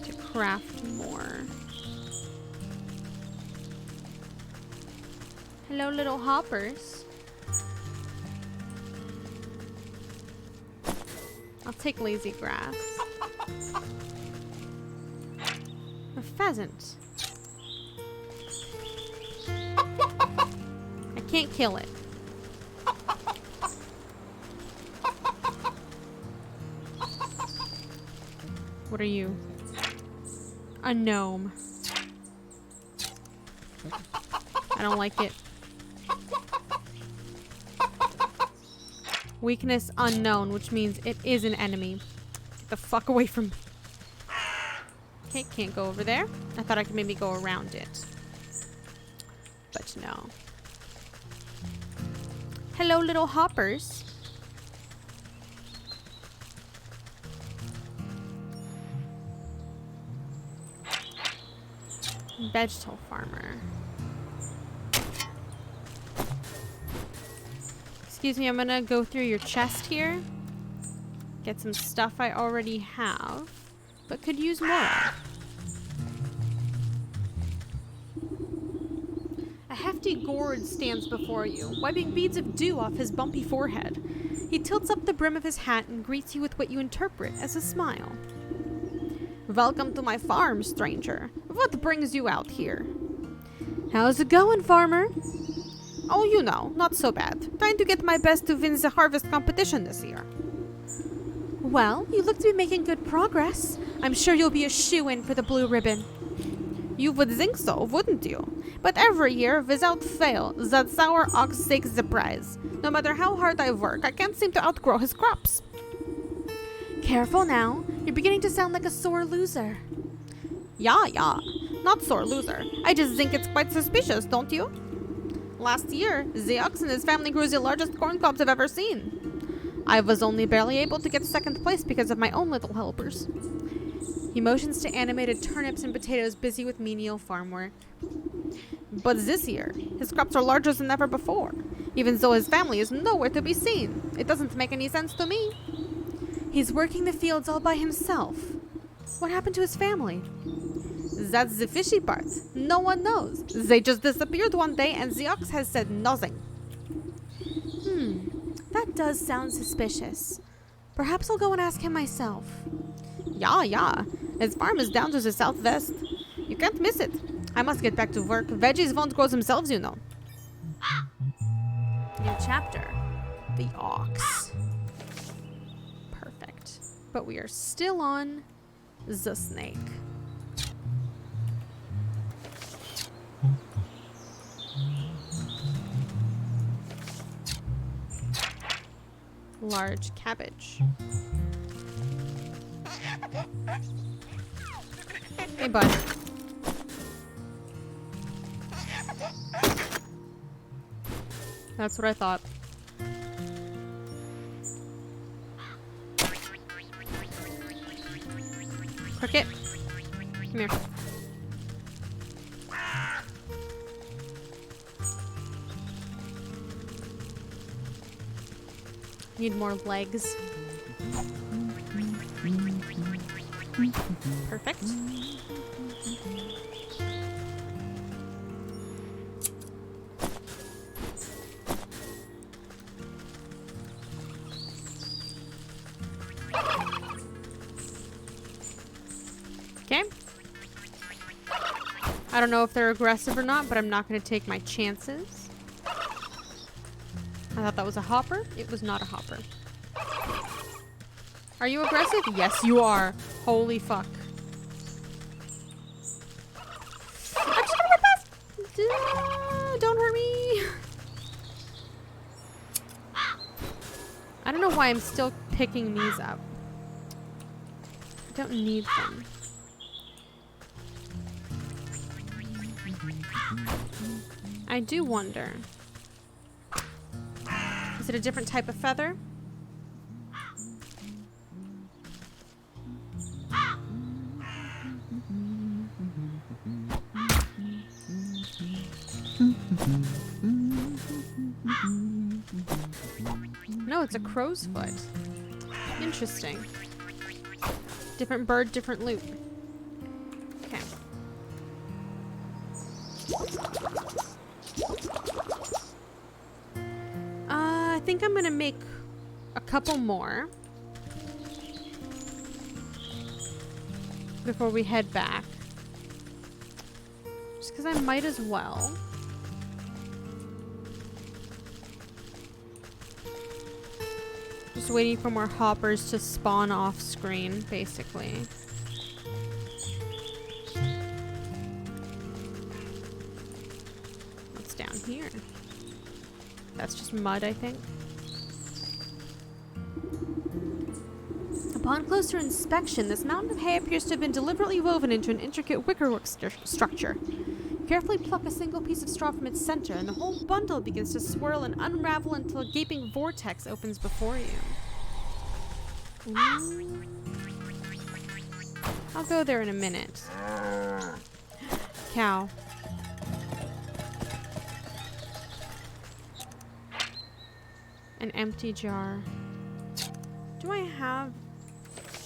to craft more. Hello, little hoppers. I'll take lazy grass. A pheasant. I can't kill it. What are you? A gnome. I don't like it. Weakness unknown, which means it is an enemy. Get the fuck away from me. Okay, can't go over there. I thought I could maybe go around it. But no. Hello, little hoppers. Vegetable farmer. Excuse me, I'm gonna go through your chest here. Get some stuff I already have, but could use more of. A hefty gourd stands before you, wiping beads of dew off his bumpy forehead. He tilts up the brim of his hat and greets you with what you interpret as a smile. Welcome to my farm, stranger. What brings you out here? How's it going, farmer? Oh, you know, not so bad. Trying to get my best to win the harvest competition this year. Well, you look to be making good progress. I'm sure you'll be a shoo-in for the blue ribbon. You would think so, wouldn't you? But every year, without fail, that sour ox takes the prize. No matter how hard I work, I can't seem to outgrow his crops. Careful now. You're beginning to sound like a sore loser. Yeah. Not sore loser. I just think it's quite suspicious, don't you? Last year, the ox and his family grew the largest corn cobs I've ever seen. I was only barely able to get 2nd place because of my own little helpers. He motions to animated turnips and potatoes busy with menial farm work. But this year, his crops are larger than ever before, even though his family is nowhere to be seen. It doesn't make any sense to me. He's working the fields all by himself. What happened to his family? That's the fishy part. No one knows. They just disappeared one day and the ox has said nothing. That does sound suspicious. Perhaps I'll go and ask him myself. Yeah. His farm is down to the southwest. You can't miss it. I must get back to work. Veggies won't grow themselves, you know. New chapter. The ox. Perfect. But we are still on the snake. Large cabbage. Hey, bud. That's what I thought. Cricket, come here. Need more legs. Perfect. Okay. I don't know if they're aggressive or not, but I'm not going to take my chances. I thought that was a hopper. It was not a hopper. Are you aggressive? Yes, you are. Holy fuck. I'm just gonna run past. Don't hurt me. I don't know why I'm still picking these up. I don't need them. I do wonder. Is it a different type of feather? No, it's a crow's foot. Interesting. Different bird, different loot. Okay. I think I'm gonna make a couple more before we head back. Just because I might as well. Just waiting for more hoppers to spawn off screen, basically. What's down here? That's just mud, I think. Upon closer inspection, this mountain of hay appears to have been deliberately woven into an intricate wickerwork structure. Carefully pluck a single piece of straw from its center, and the whole bundle begins to swirl and unravel until a gaping vortex opens before you. Ooh. I'll go there in a minute. Cow. An empty jar. Do I have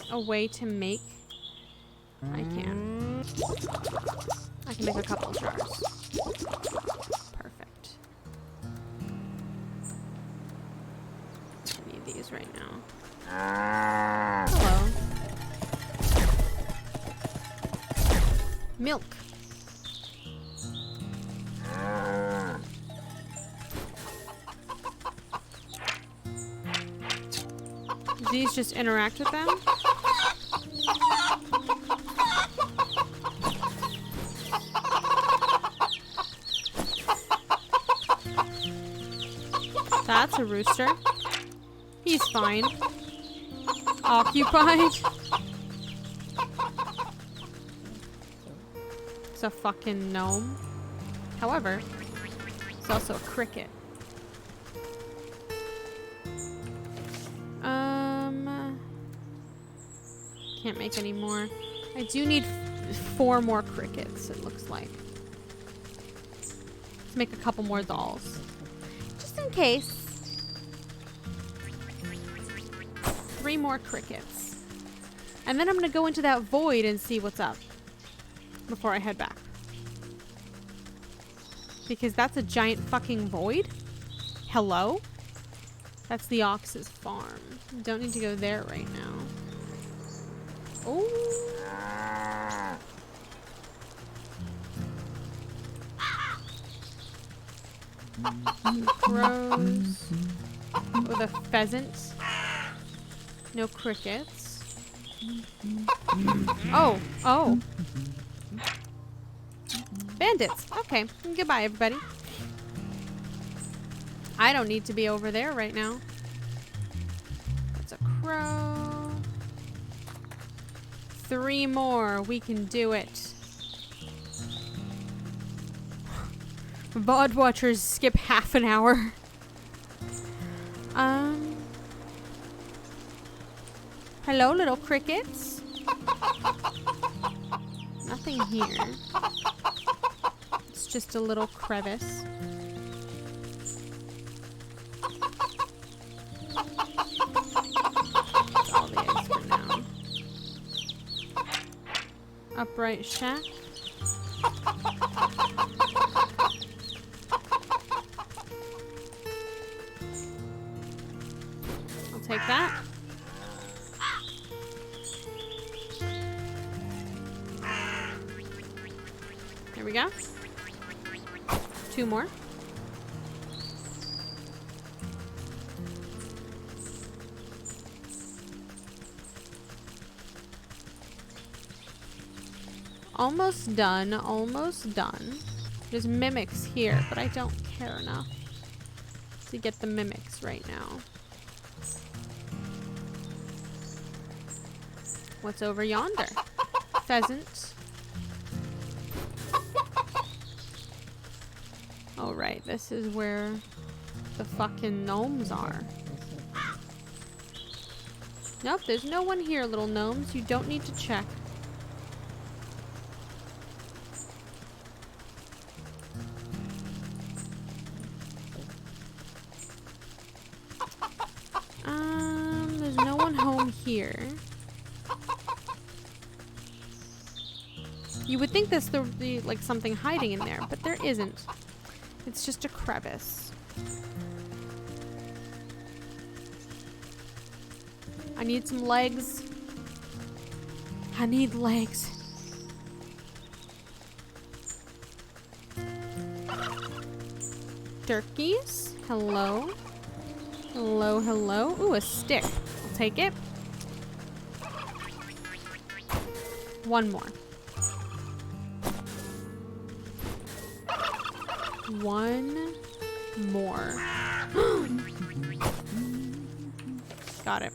a way to make? I can. I can make a couple of jars. Perfect. I need these right now. Hello. Milk. Do these just interact with them? That's a rooster. He's fine. Occupied. It's a fucking gnome. However, it's also a cricket. Can't make any more. I do need 4 more crickets, it looks like. Let's make a couple more dolls. Just in case. 3 more crickets. And then I'm gonna go into that void and see what's up before I head back. Because that's a giant fucking void. Hello? That's the ox's farm. Don't need to go there right now. Oh. Crows. With a pheasant. No crickets. Oh. Oh. Bandits. Okay. Goodbye, everybody. I don't need to be over there right now. That's a crow. 3 more. We can do it. VOD watchers skip half an hour. Hello, little crickets. Nothing here. It's just a little crevice. upright shack. I'll take that. There we go. 2 more. Almost done, almost done. There's mimics here, but I don't care enough to get the mimics right now. What's over yonder? Pheasant. Oh, right, this is where the fucking gnomes are. Nope, there's no one here, little gnomes. You don't need to check. There's no one home here. You would think there would be like something hiding in there, but there isn't. It's just a crevice. I need some legs. I need legs. Turkeys. Hello. Hello, hello. Ooh, a stick. I'll take it. 1 more. 1 more. Got it.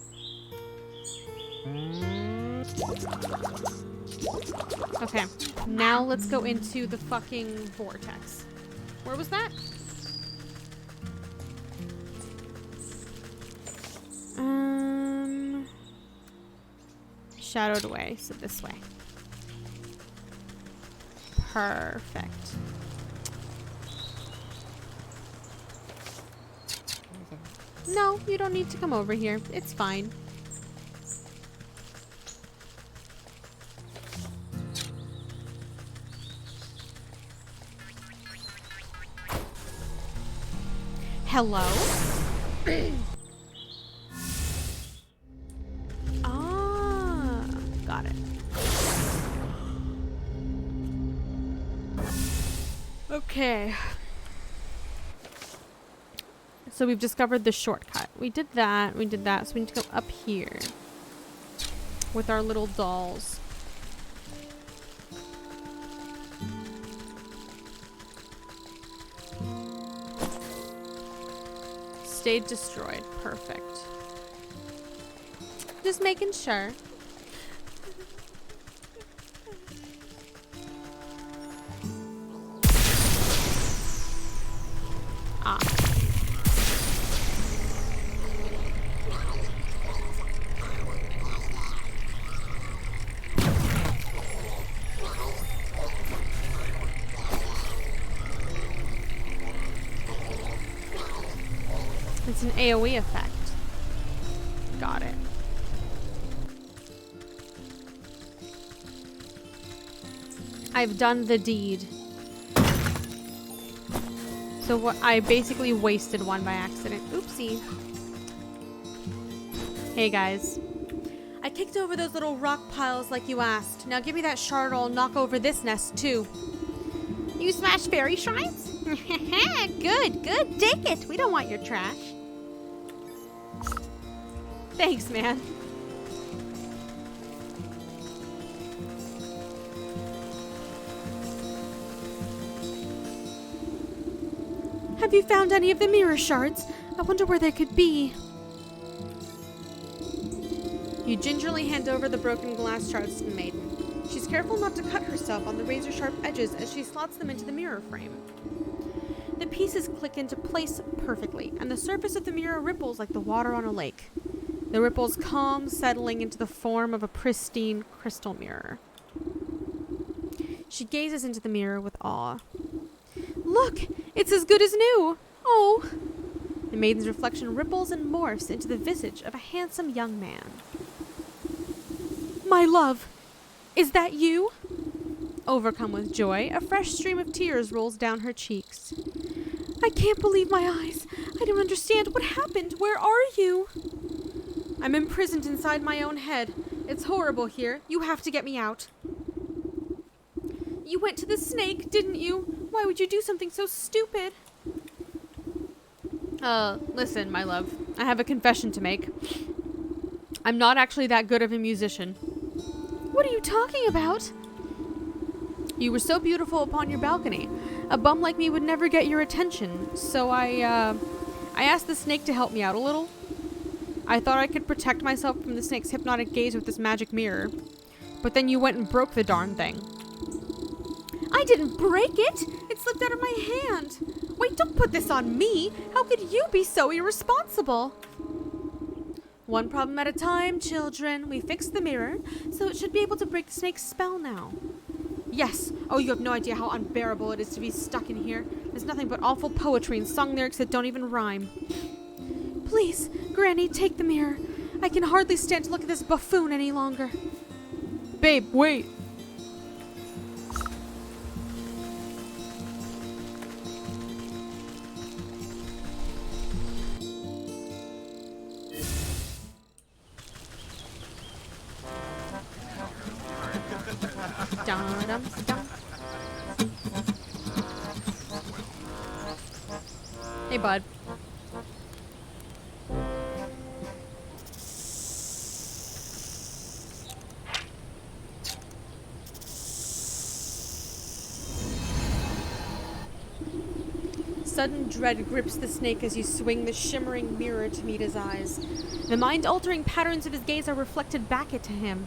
Okay, now let's go into the fucking vortex. Where was that? Shadowed away, so this way. Perfect. No, you don't need to come over here. It's fine. Hello? Ah, got it. Okay. So we've discovered the shortcut. We did that, so we need to go up here with our little dolls. Stayed destroyed. Perfect. Just making sure. Ah. It's an AoE effect. Got it. I've done the deed. So what? I basically wasted one by accident. Oopsie. Hey guys. I kicked over those little rock piles like you asked. Now give me that shard or I'll knock over this nest too. You smash fairy shrines? Good, good. Take it. We don't want your trash. Thanks, man. Have you found any of the mirror shards? I wonder where they could be. You gingerly hand over the broken glass shards to the maiden. She's careful not to cut herself on the razor-sharp edges as she slots them into the mirror frame. The pieces click into place perfectly, and the surface of the mirror ripples like the water on a lake. The ripples calm, settling into the form of a pristine crystal mirror. She gazes into the mirror with awe. Look! It's as good as new! Oh! The maiden's reflection ripples and morphs into the visage of a handsome young man. My love! Is that you? Overcome with joy, a fresh stream of tears rolls down her cheeks. I can't believe my eyes. I don't understand. What happened? Where are you? I'm imprisoned inside my own head. It's horrible here. You have to get me out. You went to the snake, didn't you? Why would you do something so stupid? Listen, my love. I have a confession to make. I'm not actually that good of a musician. What are you talking about? You were so beautiful upon your balcony. A bum like me would never get your attention, so I asked the snake to help me out a little. I thought I could protect myself from the snake's hypnotic gaze with this magic mirror. But then you went and broke the darn thing. I didn't break it! It slipped out of my hand! Wait, don't put this on me! How could you be so irresponsible? One problem at a time, children. We fixed the mirror, so it should be able to break the snake's spell now. Yes! Oh, you have no idea how unbearable it is to be stuck in here. There's nothing but awful poetry and song lyrics that don't even rhyme. Please, Granny, take the mirror. I can hardly stand to look at this buffoon any longer. Babe, wait! Dum-dum-dum. Hey, bud. Sudden dread grips the snake as you swing the shimmering mirror to meet his eyes. The mind-altering patterns of his gaze are reflected back at him.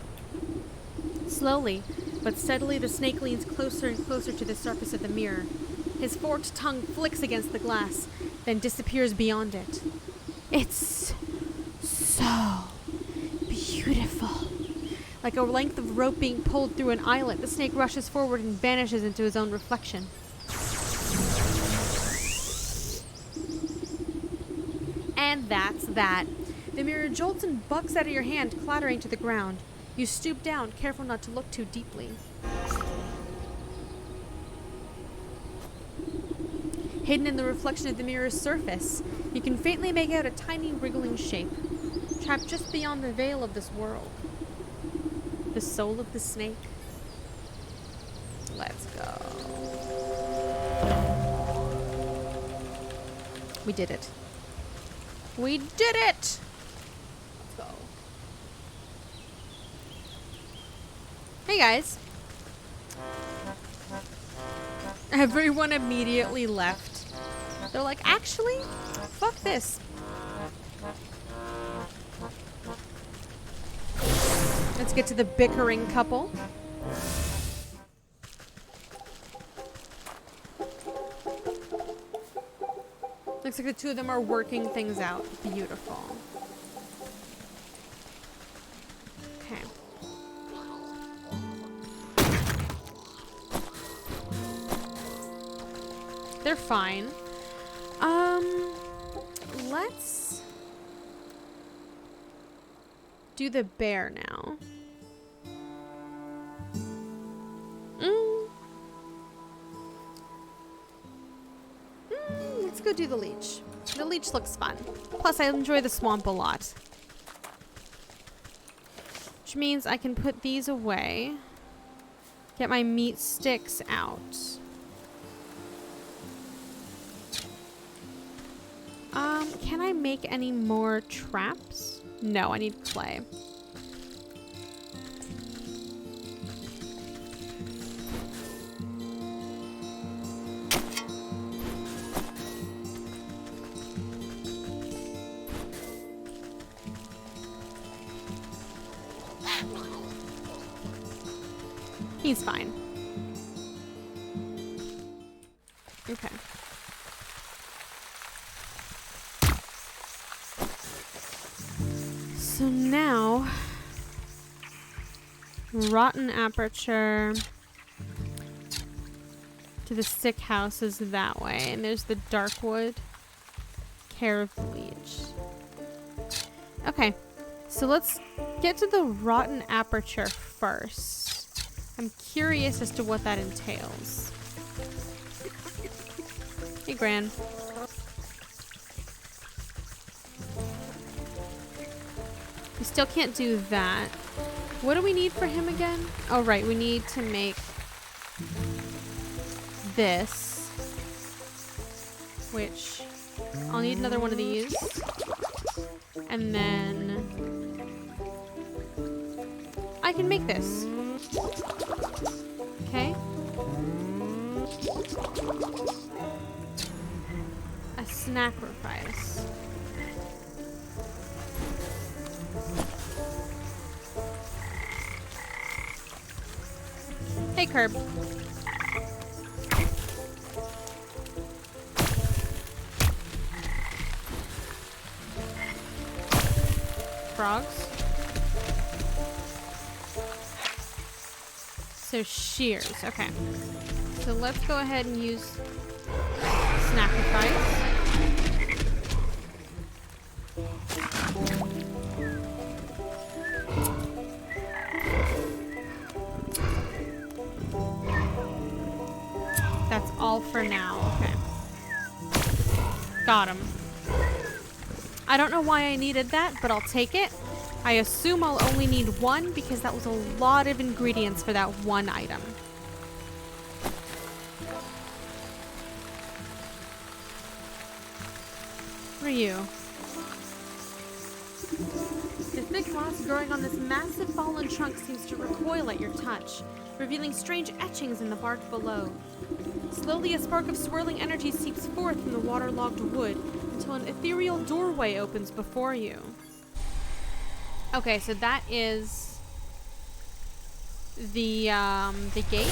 Slowly, but steadily, the snake leans closer and closer to the surface of the mirror. His forked tongue flicks against the glass, then disappears beyond it. It's so beautiful. Like a length of rope being pulled through an eyelet, the snake rushes forward and vanishes into his own reflection. And that's that. The mirror jolts and bucks out of your hand, clattering to the ground. You stoop down, careful not to look too deeply. Hidden in the reflection of the mirror's surface, you can faintly make out a tiny wriggling shape, trapped just beyond the veil of this world. The soul of the snake. Let's go. We did it. We did it! Let's go. Hey guys. Everyone immediately left. They're like, actually, fuck this. Let's get to the bickering couple. Looks like the two of them are working things out. Beautiful. Okay. They're fine. Let's do the bear now. Let's go do the leech. The leech looks fun. Plus, I enjoy the swamp a lot. Which means I can put these away. Get my meat sticks out. Can I make any more traps? No, I need clay. He's fine. Okay. So now, rotten aperture to the sick house is that way, and there's the dark wood. Care of the leech. Okay, so let's get to the rotten aperture first. I'm curious as to what that entails. Hey, Gran. We still can't do that. What do we need for him again? Oh, right. We need to make this, which I'll need another one of these. And then I can make this. Okay. A sacrifice. Hey, Curb. Frogs. So shears. Okay. So let's go ahead and use sacrifice. That's all for now. Okay. Got him. I don't know why I needed that, but I'll take it. I assume I'll only need one because that was a lot of ingredients for that one item. What are you? The thick moss growing on this massive fallen trunk seems to recoil at your touch, revealing strange etchings in the bark below. Slowly, a spark of swirling energy seeps forth from the waterlogged wood until an ethereal doorway opens before you. Okay, so that is the gate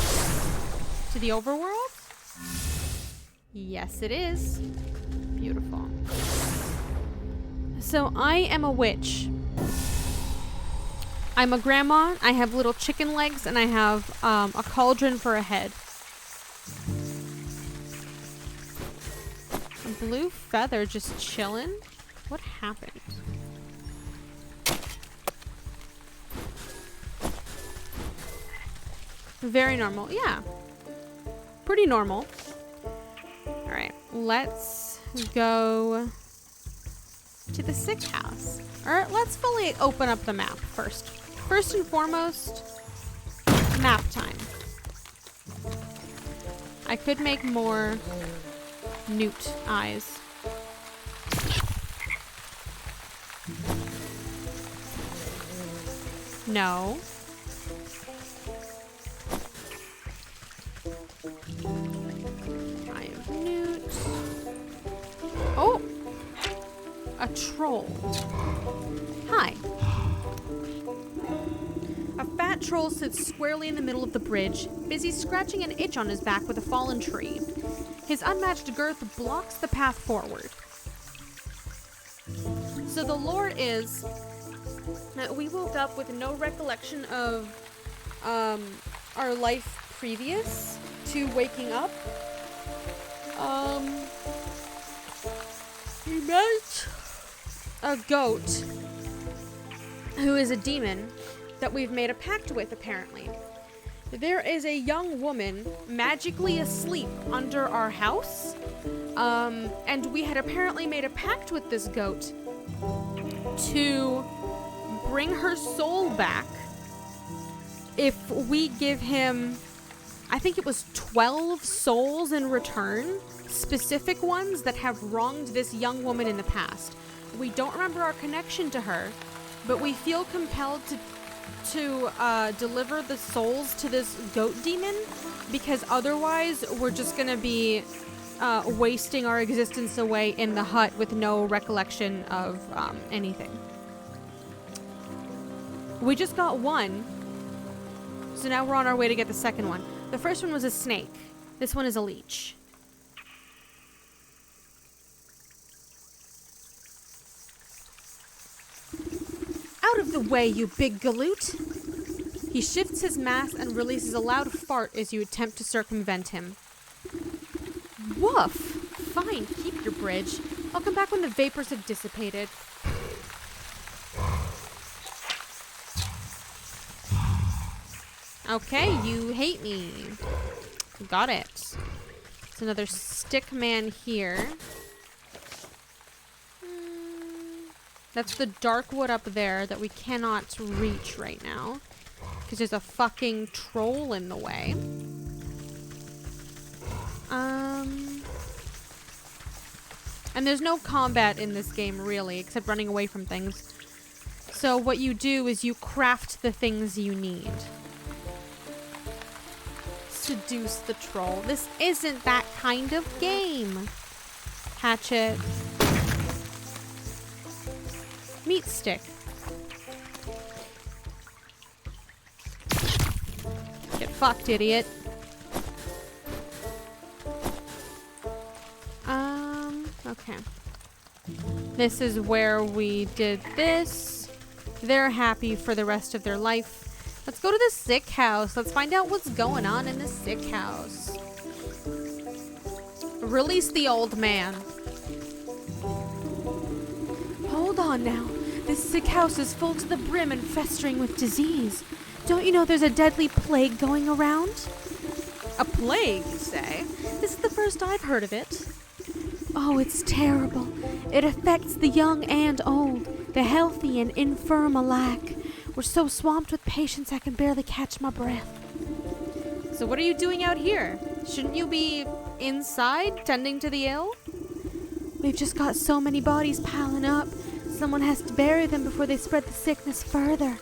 to the overworld? Yes, it is. Beautiful. So I am a witch. I'm a grandma. I have little chicken legs, and I have a cauldron for a head. A blue feather just chilling? What happened? Very normal. Yeah. Pretty normal. Alright. Let's go to the sick house. Or let's fully open up the map first. First and foremost, map time. I could make more newt eyes. No. I have newt. Oh! A troll. Hi. A fat troll sits squarely in the middle of the bridge, busy scratching an itch on his back with a fallen tree. His unmatched girth blocks the path forward. So the lore is that we woke up with no recollection of our life previous to waking up. We met a goat who is a demon that we've made a pact with, apparently. There is a young woman magically asleep under our house, and we had apparently made a pact with this goat to bring her soul back if we give him, I think it was 12 souls in return, specific ones that have wronged this young woman in the past. We don't remember our connection to her, but we feel compelled to deliver the souls to this goat demon, because otherwise we're just gonna be wasting our existence away in the hut with no recollection of anything. We just got one, so now we're on our way to get the second one. The first one was a snake. This one is a leech. Out of the way, you big galoot! He shifts his mass and releases a loud fart as you attempt to circumvent him. Woof! Fine, keep your bridge. I'll come back when the vapors have dissipated. Okay, you hate me. Got it. It's another stick man here. That's the dark wood up there that we cannot reach right now. Because there's a fucking troll in the way. And there's no combat in this game, really, except running away from things. So what you do is you craft the things you need. Seduce the troll. This isn't that kind of game. Hatchet. Meat stick. Get fucked, idiot. Okay. This is where we did this. They're happy for the rest of their life. Let's go to the sick house. Let's find out what's going on in the sick house. Release the old man. Hold on now. This sick house is full to the brim and festering with disease. Don't you know there's a deadly plague going around? A plague, you say? This is the first I've heard of it. Oh, it's terrible. It affects the young and old, the healthy and infirm alike. We're so swamped with patients I can barely catch my breath. So what are you doing out here? Shouldn't you be inside tending to the ill? We've just got so many bodies piling up. Someone has to bury them before they spread the sickness further.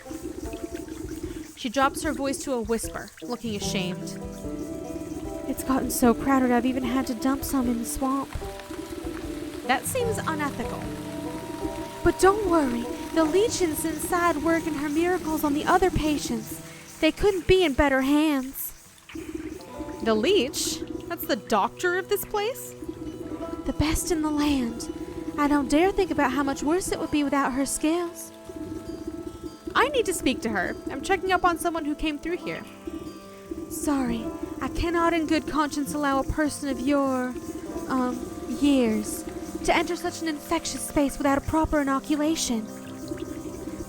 She drops her voice to a whisper, looking ashamed. It's gotten so crowded I've even had to dump some in the swamp. That seems unethical. But don't worry, the legions inside working her miracles on the other patients. They couldn't be in better hands. The leech? That's the doctor of this place? The best in the land. I don't dare think about how much worse it would be without her skills. I need to speak to her. I'm checking up on someone who came through here. Sorry, I cannot in good conscience allow a person of your, years to enter such an infectious space without a proper inoculation.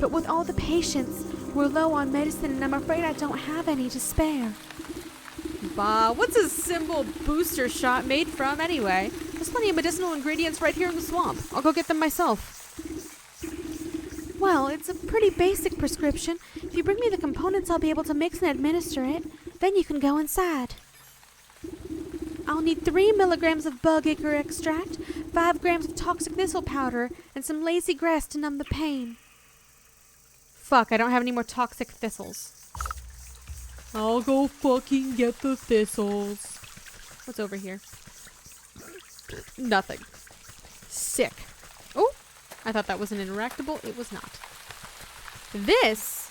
But with all the patients, we're low on medicine and I'm afraid I don't have any to spare. Bah, what's a simple booster shot made from anyway? There's plenty of medicinal ingredients right here in the swamp. I'll go get them myself. Well, it's a pretty basic prescription. If you bring me the components, I'll be able to mix and administer it. Then you can go inside. I'll need 3 milligrams of bug ichor extract, 5 grams of toxic thistle powder, and some lazy grass to numb the pain. Fuck, I don't have any more toxic thistles. I'll go fucking get the thistles. What's over here? Nothing. Sick. Oh, I thought that was an interactable. It was not. This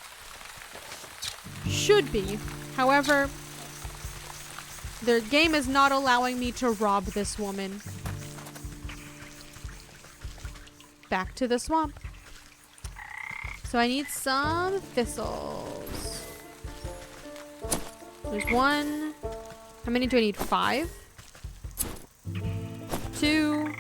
should be. However, the game is not allowing me to rob this woman. Back to the swamp. So I need some thistles. There's 1. How many do I need? 5? 2.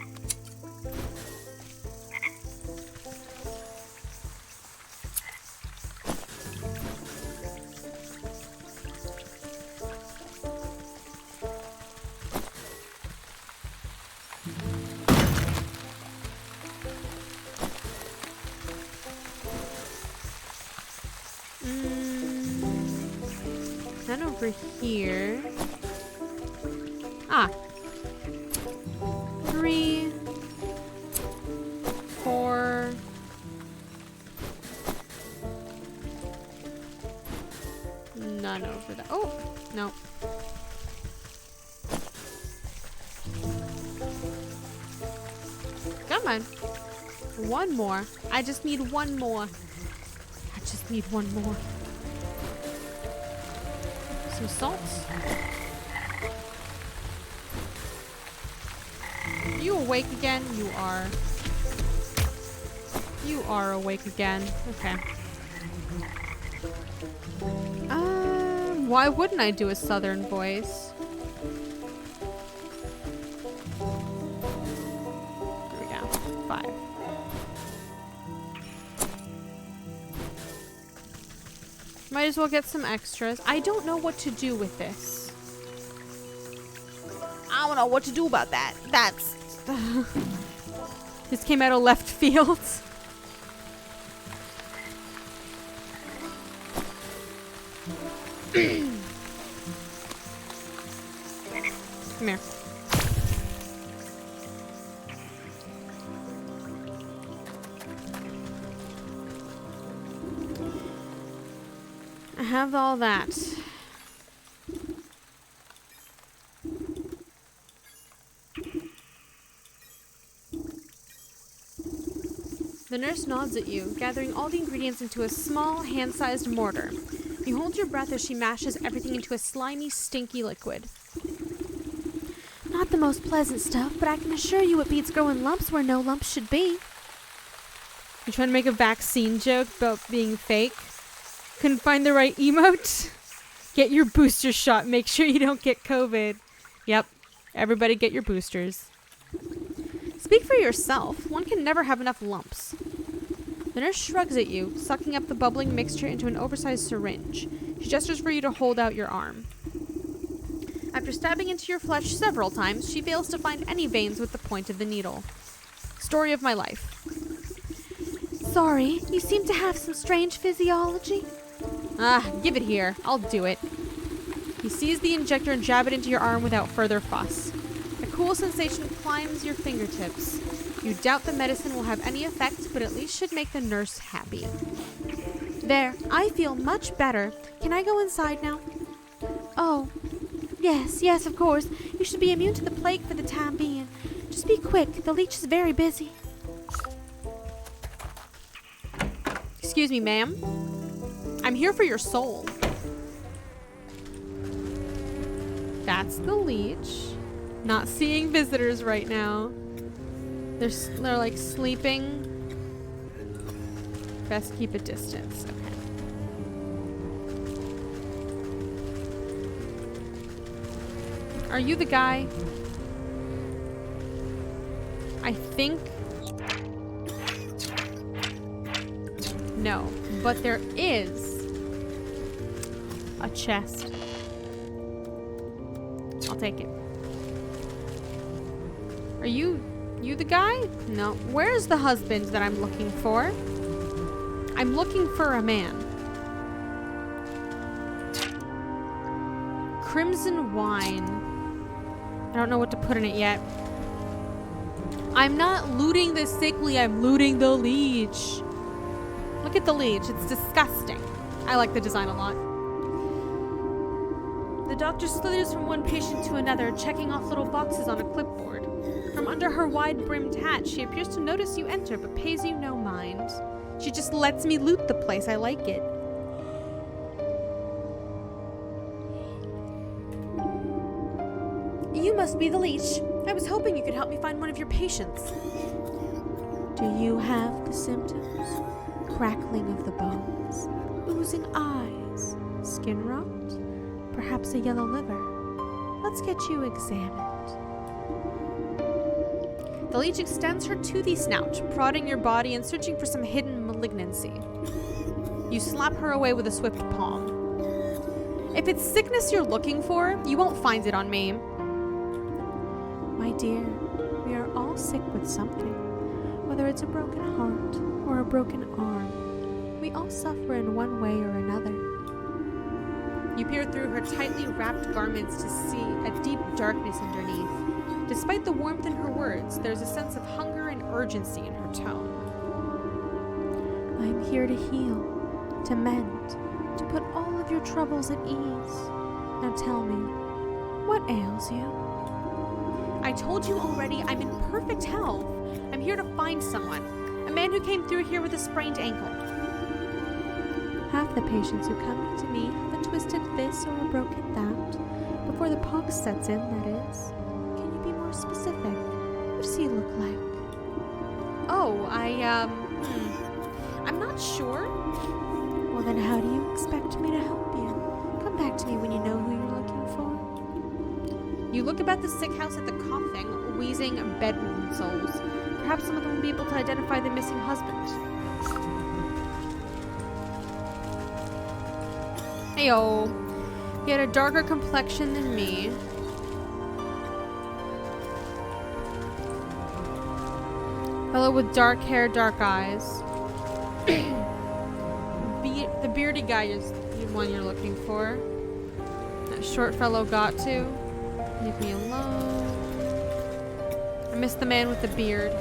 None over here. Ah. 3, 4. None over there. Oh, no. Come on. 1 more. I just need 1 more. I just need 1 more. Some salt. You awake again? You are. You are awake again. Okay. Why wouldn't I do a southern voice? There we go. 5. Might Might as well get some extras. I don't know what to do with this. I don't know what to do about that. That's... This came out of left field. Come here. I have all that. The nurse nods at you, gathering all the ingredients into a small, hand-sized mortar. You hold your breath as she mashes everything into a slimy, stinky liquid. Not the most pleasant stuff, but I can assure you it beats growing lumps where no lumps should be. You trying to make a vaccine joke about being fake? Couldn't find the right emote? Get your booster shot. Make sure you don't get COVID. Yep. Everybody get your boosters. Speak for yourself. One can never have enough lumps. The nurse shrugs at you, sucking up the bubbling mixture into an oversized syringe. She gestures for you to hold out your arm. After stabbing into your flesh several times, she fails to find any veins with the point of the needle. Story of my life. Sorry, you seem to have some strange physiology. Give it here. I'll do it. You seize the injector and jab it into your arm without further fuss. A cool sensation climbs your fingertips. You doubt the medicine will have any effect, but at least should make the nurse happy. There, I feel much better. Can I go inside now? Oh, yes, of course. You should be immune to the plague for the time being. Just be quick. The leech is very busy. Excuse me, ma'am. I'm here for your soul. That's the leech. Not seeing visitors right now. They're like sleeping. Best keep a distance. Okay. Are you the guy? I think. No, but there is a chest. I'll take it. Are you the guy? No. Where's the husband that I'm looking for? I'm looking for a man. Crimson wine. I don't know what to put in it yet. I'm not looting the sickly, I'm looting the leech. Look at the leech, it's disgusting. I like the design a lot. The doctor slithers from one patient to another, checking off little boxes on a clipboard. From under her wide-brimmed hat, she appears to notice you enter, but pays you no mind. She just lets me loot the place. I like it. You must be the leech. I was hoping you could help me find one of your patients. Do you have the symptoms? Crackling of the bones, oozing eyes, skin rot, perhaps a yellow liver. Let's get you examined. The leech extends her toothy snout, prodding your body and searching for some hidden malignancy. You slap her away with a swift palm. If it's sickness you're looking for, you won't find it on me. My dear, we are all sick with something. Whether it's a broken heart or a broken arm, we all suffer in one way or another. You peer through her tightly wrapped garments to see a deep darkness underneath. Despite the warmth in her words, there's a sense of hunger and urgency in her tone. I am here to heal, to mend, to put all of your troubles at ease. Now tell me, what ails you? I told you already, I'm in perfect health. I'm here to find someone. A man who came through here with a sprained ankle. Half the patients who come to me have a twisted this or a broken that. Before the pox sets in, that is. Can you be more specific? What does he look like? Oh, I'm not sure. Well, then how do you expect me to help you? Come back to me when you know who you're looking for. You look about the sick house at the coughing, wheezing bedroom souls. Perhaps some of them will be able to identify the missing husband. Heyo. He had a darker complexion than me. Fellow with dark hair, dark eyes. The beardy guy is the one you're looking for. That short fellow got to. Leave me alone. I missed the man with the beard.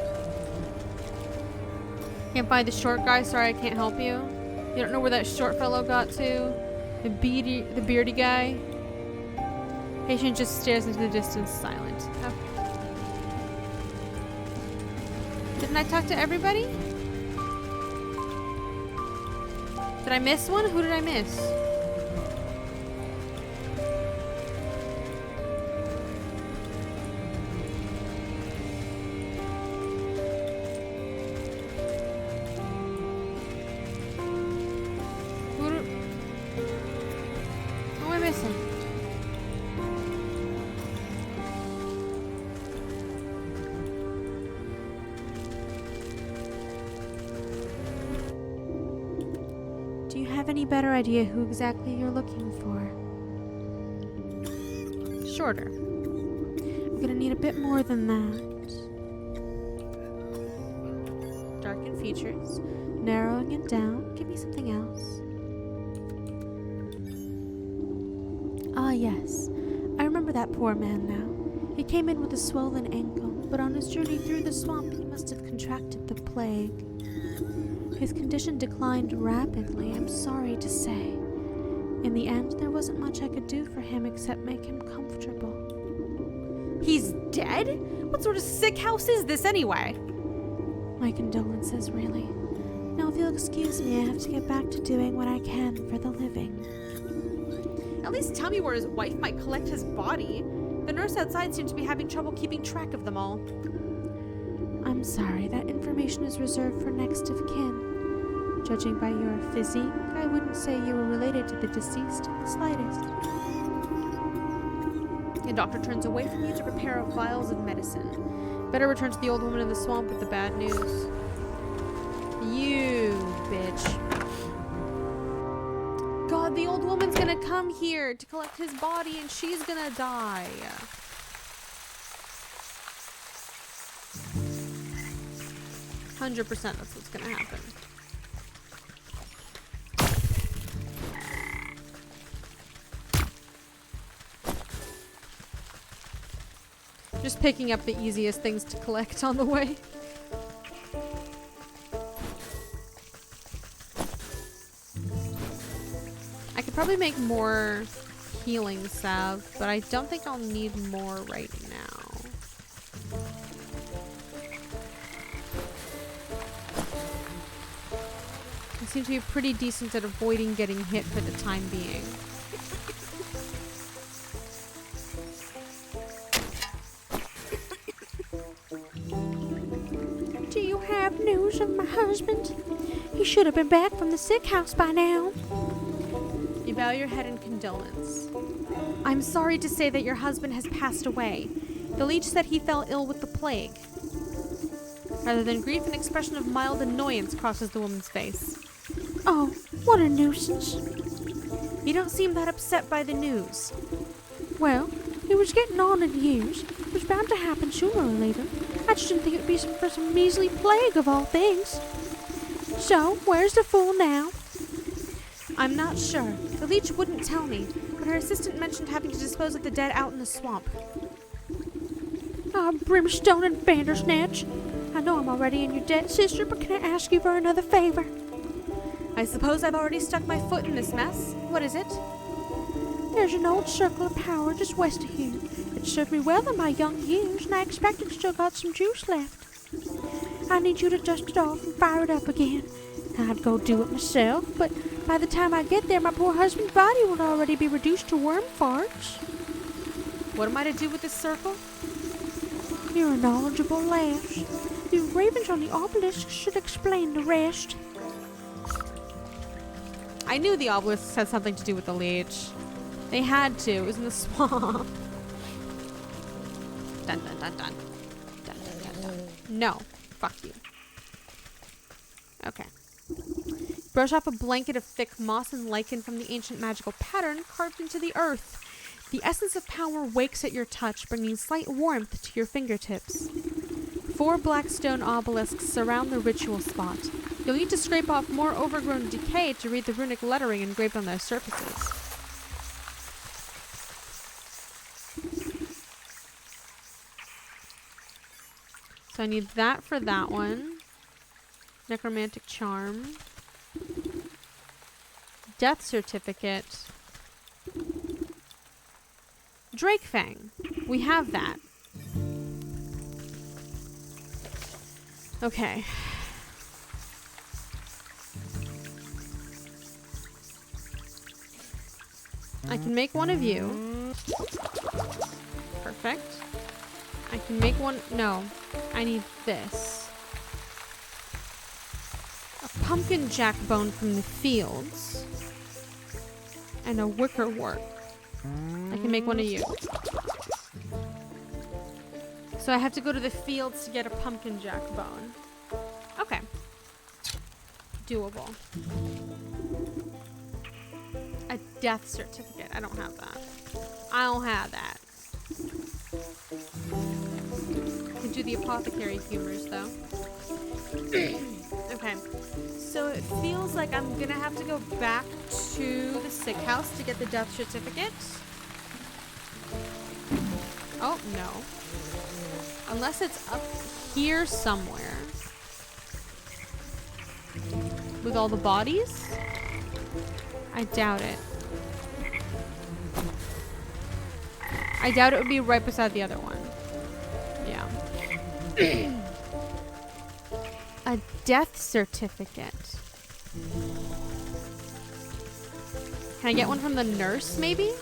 Can't find the short guy. Sorry, I can't help you. You don't know where that short fellow got to? The beardy guy? Patient just stares into the distance, silent. Okay. Didn't I talk to everybody? Did I miss one? Who did I miss? Who am I missing? Do you have any better idea who exactly you're looking for? Shorter. I'm gonna need a bit more than that. Darken features. Narrowing it down. Give me something else. Ah, yes. I remember that poor man now. He came in with a swollen ankle, but on his journey through the swamp he must have contracted the plague. His condition declined rapidly, I'm sorry to say. In the end, there wasn't much I could do for him except make him comfortable. He's dead? What sort of sick house is this anyway? My condolences, really. Now, if you'll excuse me, I have to get back to doing what I can for the living. At least tell me where his wife might collect his body. The nurse outside seemed to be having trouble keeping track of them all. I'm sorry, that information is reserved for next of kin. Judging by your physique, I wouldn't say you were related to the deceased in the slightest. The doctor turns away from you to prepare vials of medicine. Better return to the old woman in the swamp with the bad news. You bitch. God, the old woman's gonna come here to collect his body and she's gonna die. 100% that's what's gonna happen. Just picking up the easiest things to collect on the way. I could probably make more healing salve, but I don't think I'll need more right now. I seem to be pretty decent at avoiding getting hit for the time being. Do you have news of my husband? He should have been back from the sick house by now. You bow your head in condolence. I'm sorry to say that your husband has passed away. The leech said he fell ill with the plague. Rather than grief, an expression of mild annoyance crosses the woman's face. Oh, what a nuisance. You don't seem that upset by the news. Well, he was getting on in years. It was bound to happen sooner or later. I just didn't think it would be for some measly plague of all things. So, where's the fool now? I'm not sure. The leech wouldn't tell me, but her assistant mentioned having to dispose of the dead out in the swamp. Ah, brimstone and bandersnatch. I know I'm already in your debt, sister, but can I ask you for another favor? I suppose I've already stuck my foot in this mess. What is it? There's an old circle of power just west of here. It served me well in my young years, and I expect it's still got some juice left. I need you to dust it off and fire it up again. I'd go do it myself, but by the time I get there, my poor husband's body will already be reduced to worm farts. What am I to do with this circle? You're a knowledgeable lass. The engravings on the obelisk should explain the rest. I knew the obelisk had something to do with the leech. They had to. It was in the swamp. Dun dun dun dun. Dun dun dun dun. No. Fuck you. Okay. Brush off a blanket of thick moss and lichen from the ancient magical pattern carved into the earth. The essence of power wakes at your touch, bringing slight warmth to your fingertips. 4 black stone obelisks surround the ritual spot. You'll need to scrape off more overgrown decay to read the runic lettering engraved on their surfaces. So I need that for that one. Necromantic charm. Death certificate. Drake Fang. We have that. Okay. I can make one of you. Perfect. I can make one. No. I need this. A pumpkin jack bone from the fields. And a wicker wort. I can make one of you. So I have to go to the fields to get a pumpkin jack bone. Okay. Doable. A death certificate. I don't have that. I don't have that. I can do the apothecary humors though. Okay. So it feels like I'm gonna have to go back to the sick house to get the death certificate. Oh, no. Unless it's up here somewhere. With all the bodies? I doubt it. I doubt it would be right beside the other one. Yeah. A death certificate. Can I get one from the nurse, maybe?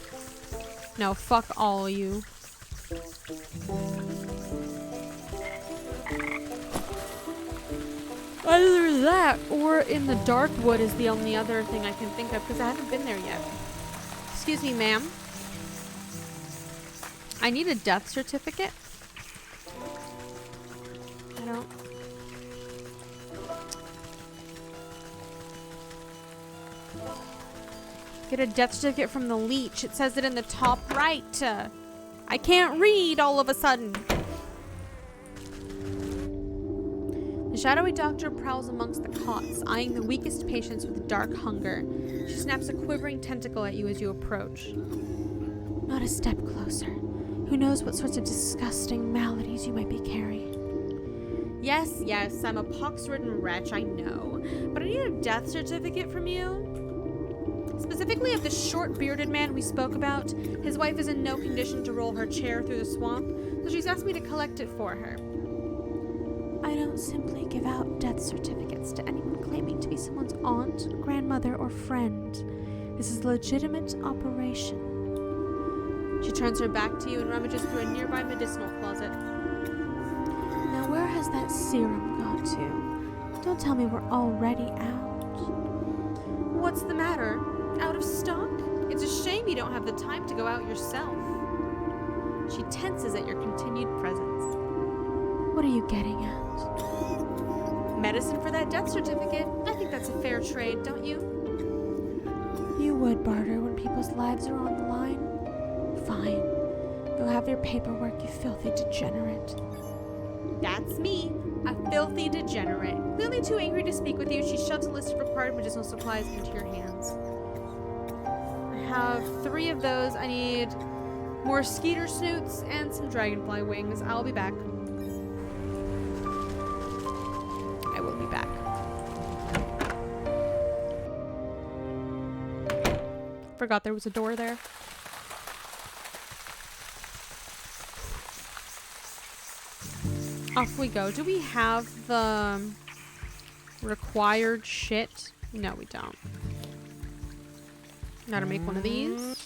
No, fuck all of you. Either that or in the Darkwood is the only other thing I can think of because I haven't been there yet. Excuse me, ma'am. I need a death certificate. I don't... Get a death certificate from the leech. It says it in the top right. I can't read all of a sudden. The shadowy doctor prowls amongst the cots, eyeing the weakest patients with dark hunger. She snaps a quivering tentacle at you as you approach. Not a step closer. Who knows what sorts of disgusting maladies you might be carrying. Yes, yes, I'm a pox-ridden wretch, I know. But I need a death certificate from you. Specifically of the short-bearded man we spoke about. His wife is in no condition to roll her chair through the swamp, so she's asked me to collect it for her. I don't simply give out death certificates to anyone claiming to be someone's aunt, grandmother, or friend. This is a legitimate operation. She turns her back to you and rummages through a nearby medicinal closet. Now where has that serum got to? Don't tell me we're already out. What's the matter? Out of stock? It's a shame you don't have the time to go out yourself. She tenses at your continued presence. What are you getting at? Medicine for that death certificate. I think that's a fair trade, don't you? You would barter when people's lives are on the line. Fine. Go have your paperwork, you filthy degenerate. That's me, a filthy degenerate. Clearly too angry to speak with you, she shoves a list of required medicinal supplies into your hands. I have 3 of those. I need more skeeter snoots and some dragonfly wings. I'll be back. I will be back. Forgot there was a door there. Off we go. Do we have the required shit? No, we don't. Gotta make one of these.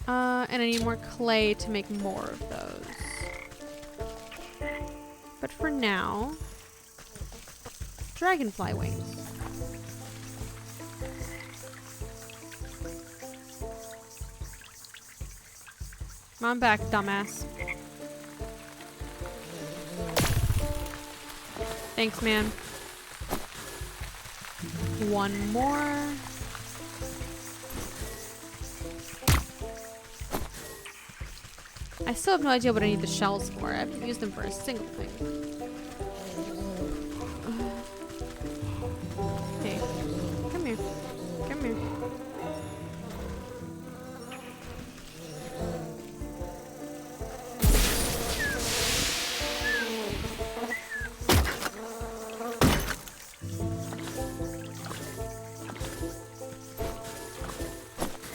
And I need more clay to make more of those. But for now, dragonfly wings. I'm back, dumbass. Thanks, man. one more. I still have no idea what I need the shells for. I haven't used them for a single thing. Hey, come here. Come here.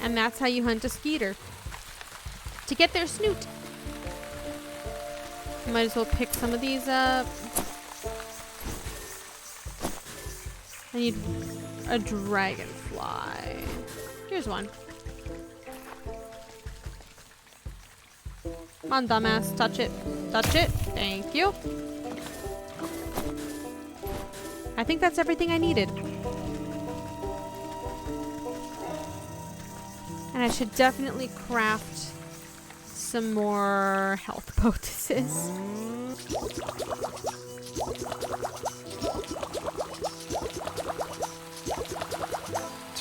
And that's how you hunt a skeeter. To get their snoot. Might as well pick some of these up. I need a dragonfly. Here's one. Come on, dumbass. Touch it. Touch it. Thank you. I think that's everything I needed. And I should definitely craft some more health poultices.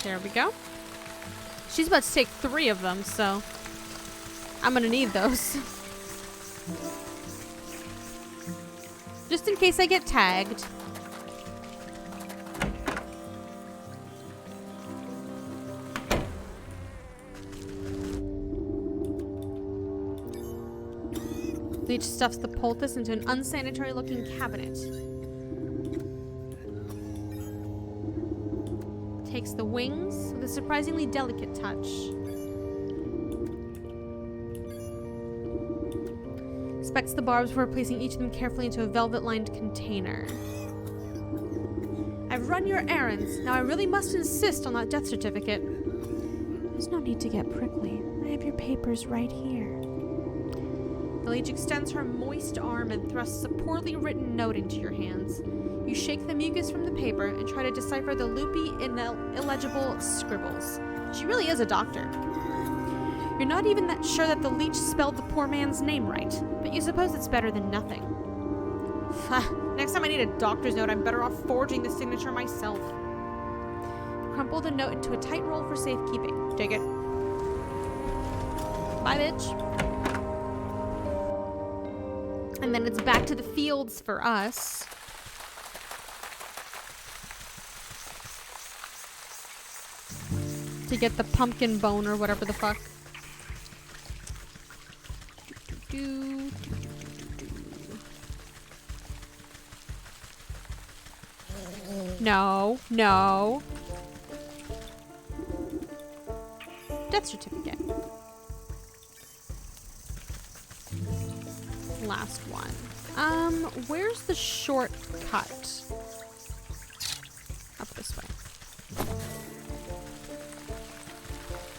There we go. She's about to take 3 of them, so I'm gonna need those. Just in case I get tagged. Leech stuffs the poultice into an unsanitary looking cabinet. Takes the wings with a surprisingly delicate touch. Inspects the barbs before placing each of them carefully into a velvet-lined container. I've run your errands. Now I really must insist on that death certificate. There's no need to get prickly. I have your papers right here. The leech extends her moist arm and thrusts a poorly written note into your hands. You shake the mucus from the paper and try to decipher the loopy, illegible scribbles. She really is a doctor. You're not even that sure that the leech spelled the poor man's name right, but you suppose it's better than nothing. Next time I need a doctor's note, I'm better off forging the signature myself. Crumple the note into a tight roll for safekeeping. Take it. Bye, bitch. And then it's back to the fields for us. To get the pumpkin bone or whatever the fuck. No, no. Death certificate. Last one. Where's the shortcut? Up this way.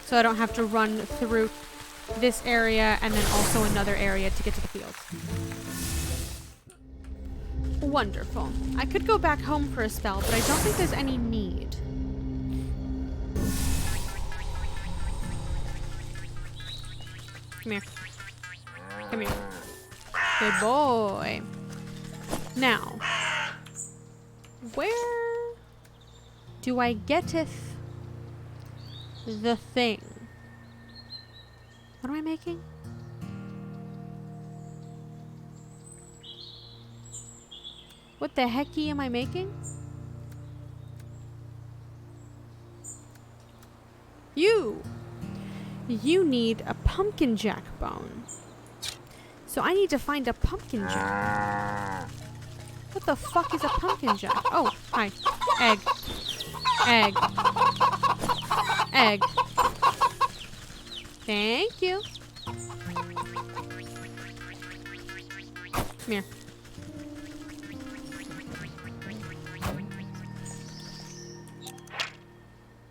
So I don't have to run through this area and then also another area to get to the fields. Wonderful. I could go back home for a spell, but I don't think there's any need. Come here. Come here. Good boy. Now, where do I getteth the thing? What am I making? What the hecky am I making? You need a pumpkin jack bone. So I need to find a pumpkin jack. What the fuck is a pumpkin jack? Oh, hi. Egg. Egg. Egg. Thank you. Come here.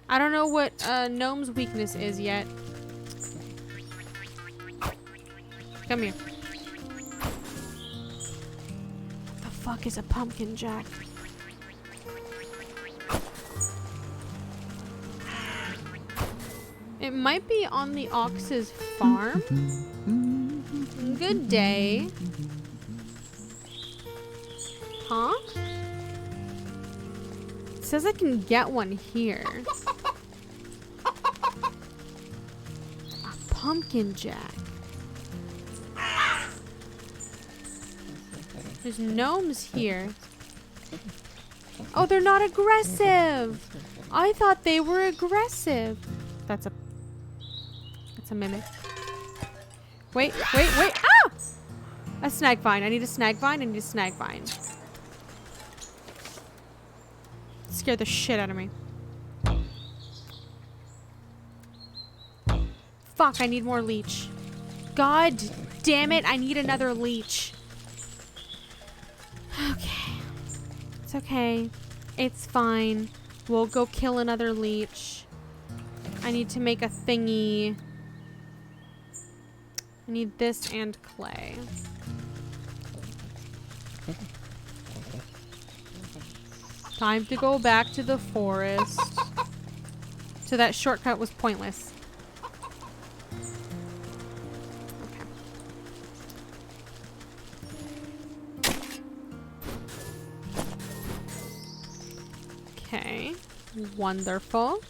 I don't know what Gnome's weakness is yet. Come here. What the fuck is a pumpkin jack? It might be on the ox's farm. Good day. Huh? It says I can get one here. A pumpkin jack. There's gnomes here. Oh, they're not aggressive. I thought they were aggressive. That's a mimic. Wait. Ah! A snag vine. I need a snag vine. Scared the shit out of me. Fuck, I need more leech. God damn it, I need another leech. Okay. It's okay. It's fine. We'll go kill another leech. I need to make a thingy. I need this and clay. Time to go back to the forest. So that shortcut was pointless. Okay. Wonderful.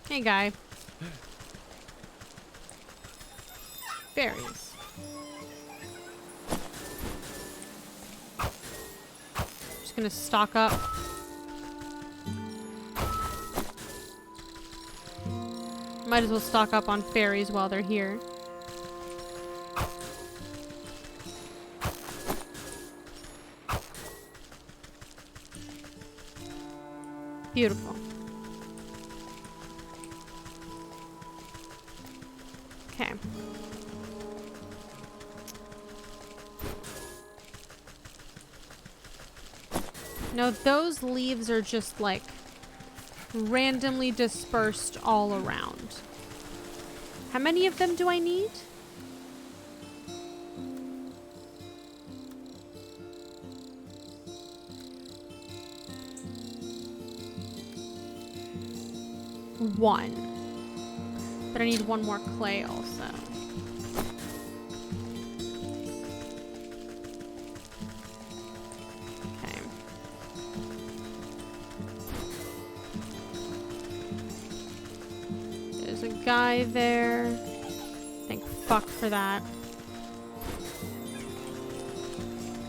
Hey, guy. Berries. Just gonna stock up. Might as well stock up on fairies while they're here. Beautiful. Okay. Now those leaves are just like randomly dispersed all around. How many of them do I need? One. But I need one more clay also. Okay. There's a guy there. Thank fuck for that.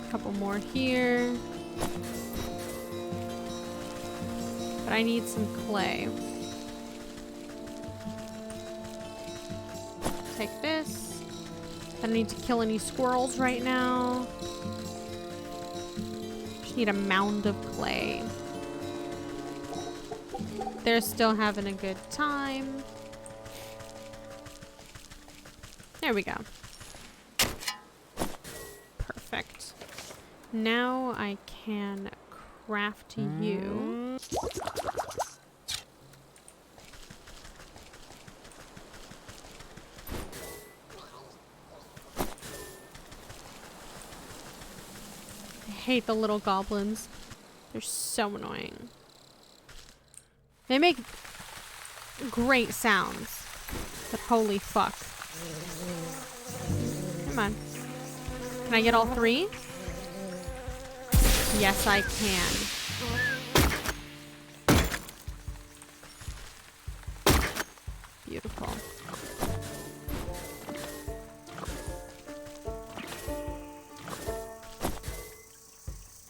A couple more here. But I need some clay. Take this. I don't need to kill any squirrels right now. Just need a mound of clay. They're still having a good time. There we go. Perfect. Now I can craft you. I hate the little goblins. They're so annoying. They make great sounds, but holy fuck. Come on. Can I get all three? Yes, I can. Beautiful.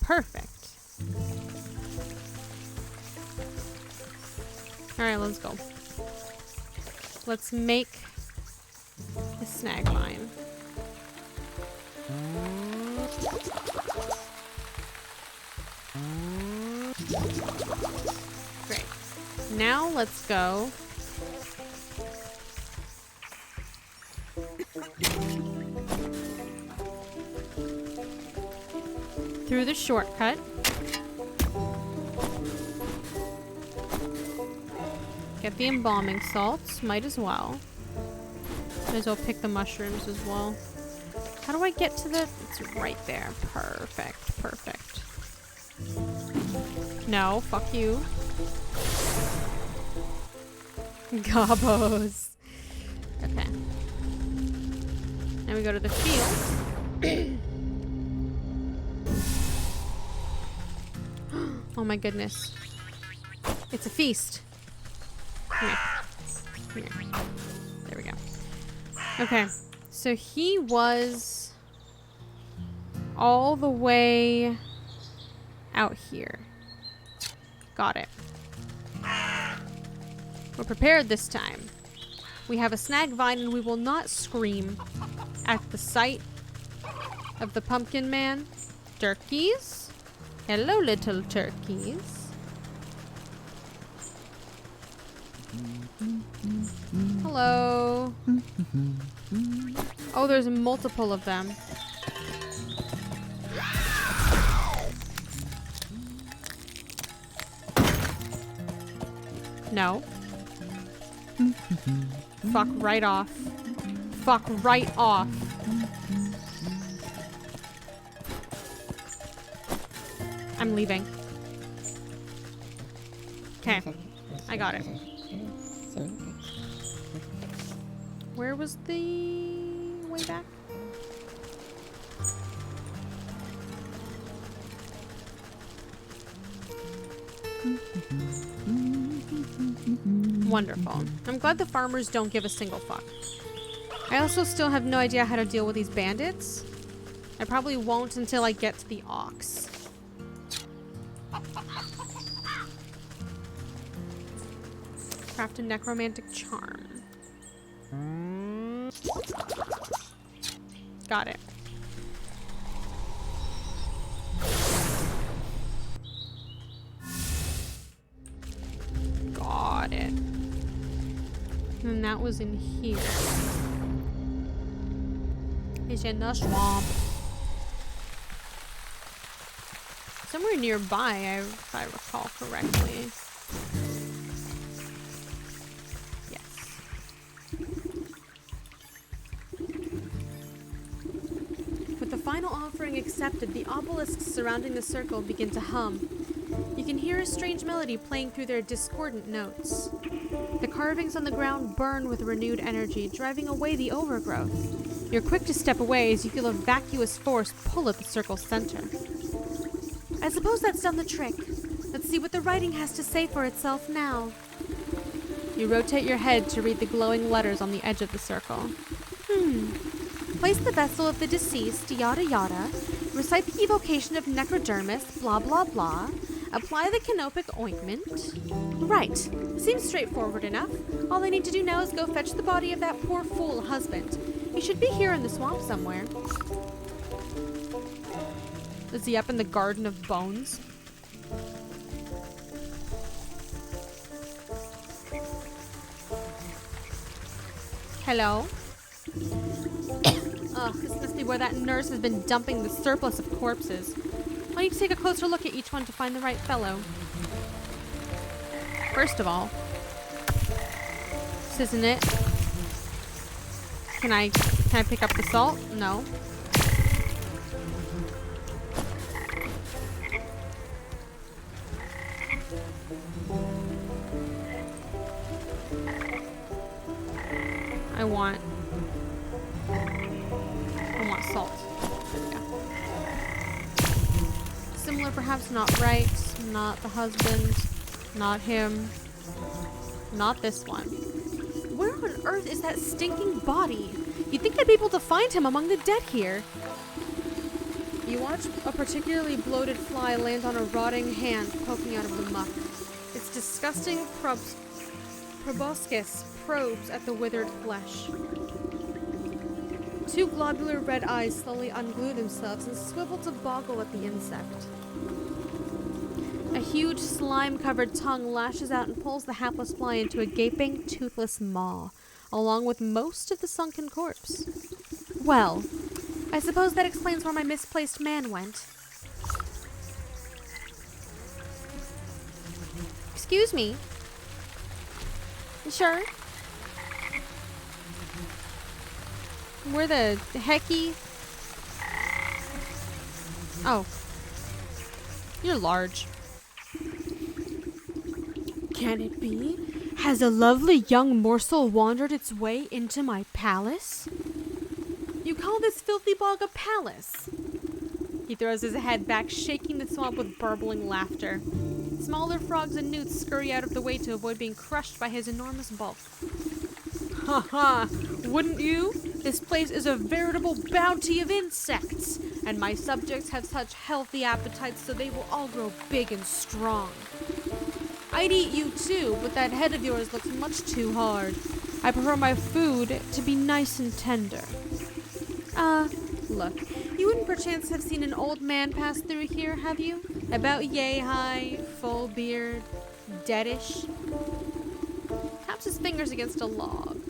Perfect. Alright, let's go. Let's make a snag vine. Great. Now let's go. Through the shortcut. Get the embalming salts. Might as well. Might as well pick the mushrooms as well. How do I get to the... It's right there. Perfect. Perfect. No, fuck you. Gobos. Okay. Now we go to the field. Oh my goodness. It's a feast. Come here. Come here. There we go. Okay. So he was all the way out here. Got it. We're prepared this time. We have a snag vine and we will not scream at the sight of the pumpkin man. Turkeys? Hello, little turkeys. Hello. Oh, there's multiple of them. No. Fuck right off. Fuck right off. I'm leaving. Okay. I got it. Where was the way back? Wonderful. I'm glad the farmers don't give a single fuck. I also still have no idea how to deal with these bandits. I probably won't until I get to the ox. Craft a necromantic charm. Got it. Got it. And that was in here. It's in the swamp. Somewhere nearby, if I recall correctly. Yes. With the final offering accepted, the obelisks surrounding the circle begin to hum. You can hear a strange melody playing through their discordant notes. The carvings on the ground burn with renewed energy, driving away the overgrowth. You're quick to step away as you feel a vacuous force pull at the circle's center. I suppose that's done the trick. Let's see what the writing has to say for itself now. You rotate your head to read the glowing letters on the edge of the circle. Place the vessel of the deceased, yada yada. Recite the evocation of necrodermis, blah blah blah. Apply the canopic ointment. Right. Seems straightforward enough. All I need to do now is go fetch the body of that poor fool husband. He should be here in the swamp somewhere. Is he up in the Garden of Bones? Hello? Ugh, this must be where that nurse has been dumping the surplus of corpses. I need to take a closer look at each one to find the right fellow. First of all, this isn't it. Can I pick up the salt? No. I want salt. Yeah. Similar, perhaps not right. Not the husband. Not him. Not this one. Where on earth is that stinking body? You'd think I'd be able to find him among the dead here. You watch a particularly bloated fly land on a rotting hand poking out of the muck. Its disgusting proboscis probes at the withered flesh. Two globular red eyes slowly unglue themselves and swivel to boggle at the insect. A huge slime-covered tongue lashes out and pulls the hapless fly into a gaping, toothless maw, along with most of the sunken corpse. Well, I suppose that explains where my misplaced man went. Excuse me. You sure? Where the hecky? Oh. You're large. Can it be? Has a lovely young morsel wandered its way into my palace? You call this filthy bog a palace? He throws his head back, shaking the swamp with burbling laughter. Smaller frogs and newts scurry out of the way to avoid being crushed by his enormous bulk. Ha ha! Wouldn't you? This place is a veritable bounty of insects, and my subjects have such healthy appetites so they will all grow big and strong. I'd eat you too, but that head of yours looks much too hard. I prefer my food to be nice and tender. Look, you wouldn't perchance have seen an old man pass through here, have you? About yay high, full beard, deadish. Taps his fingers against a log.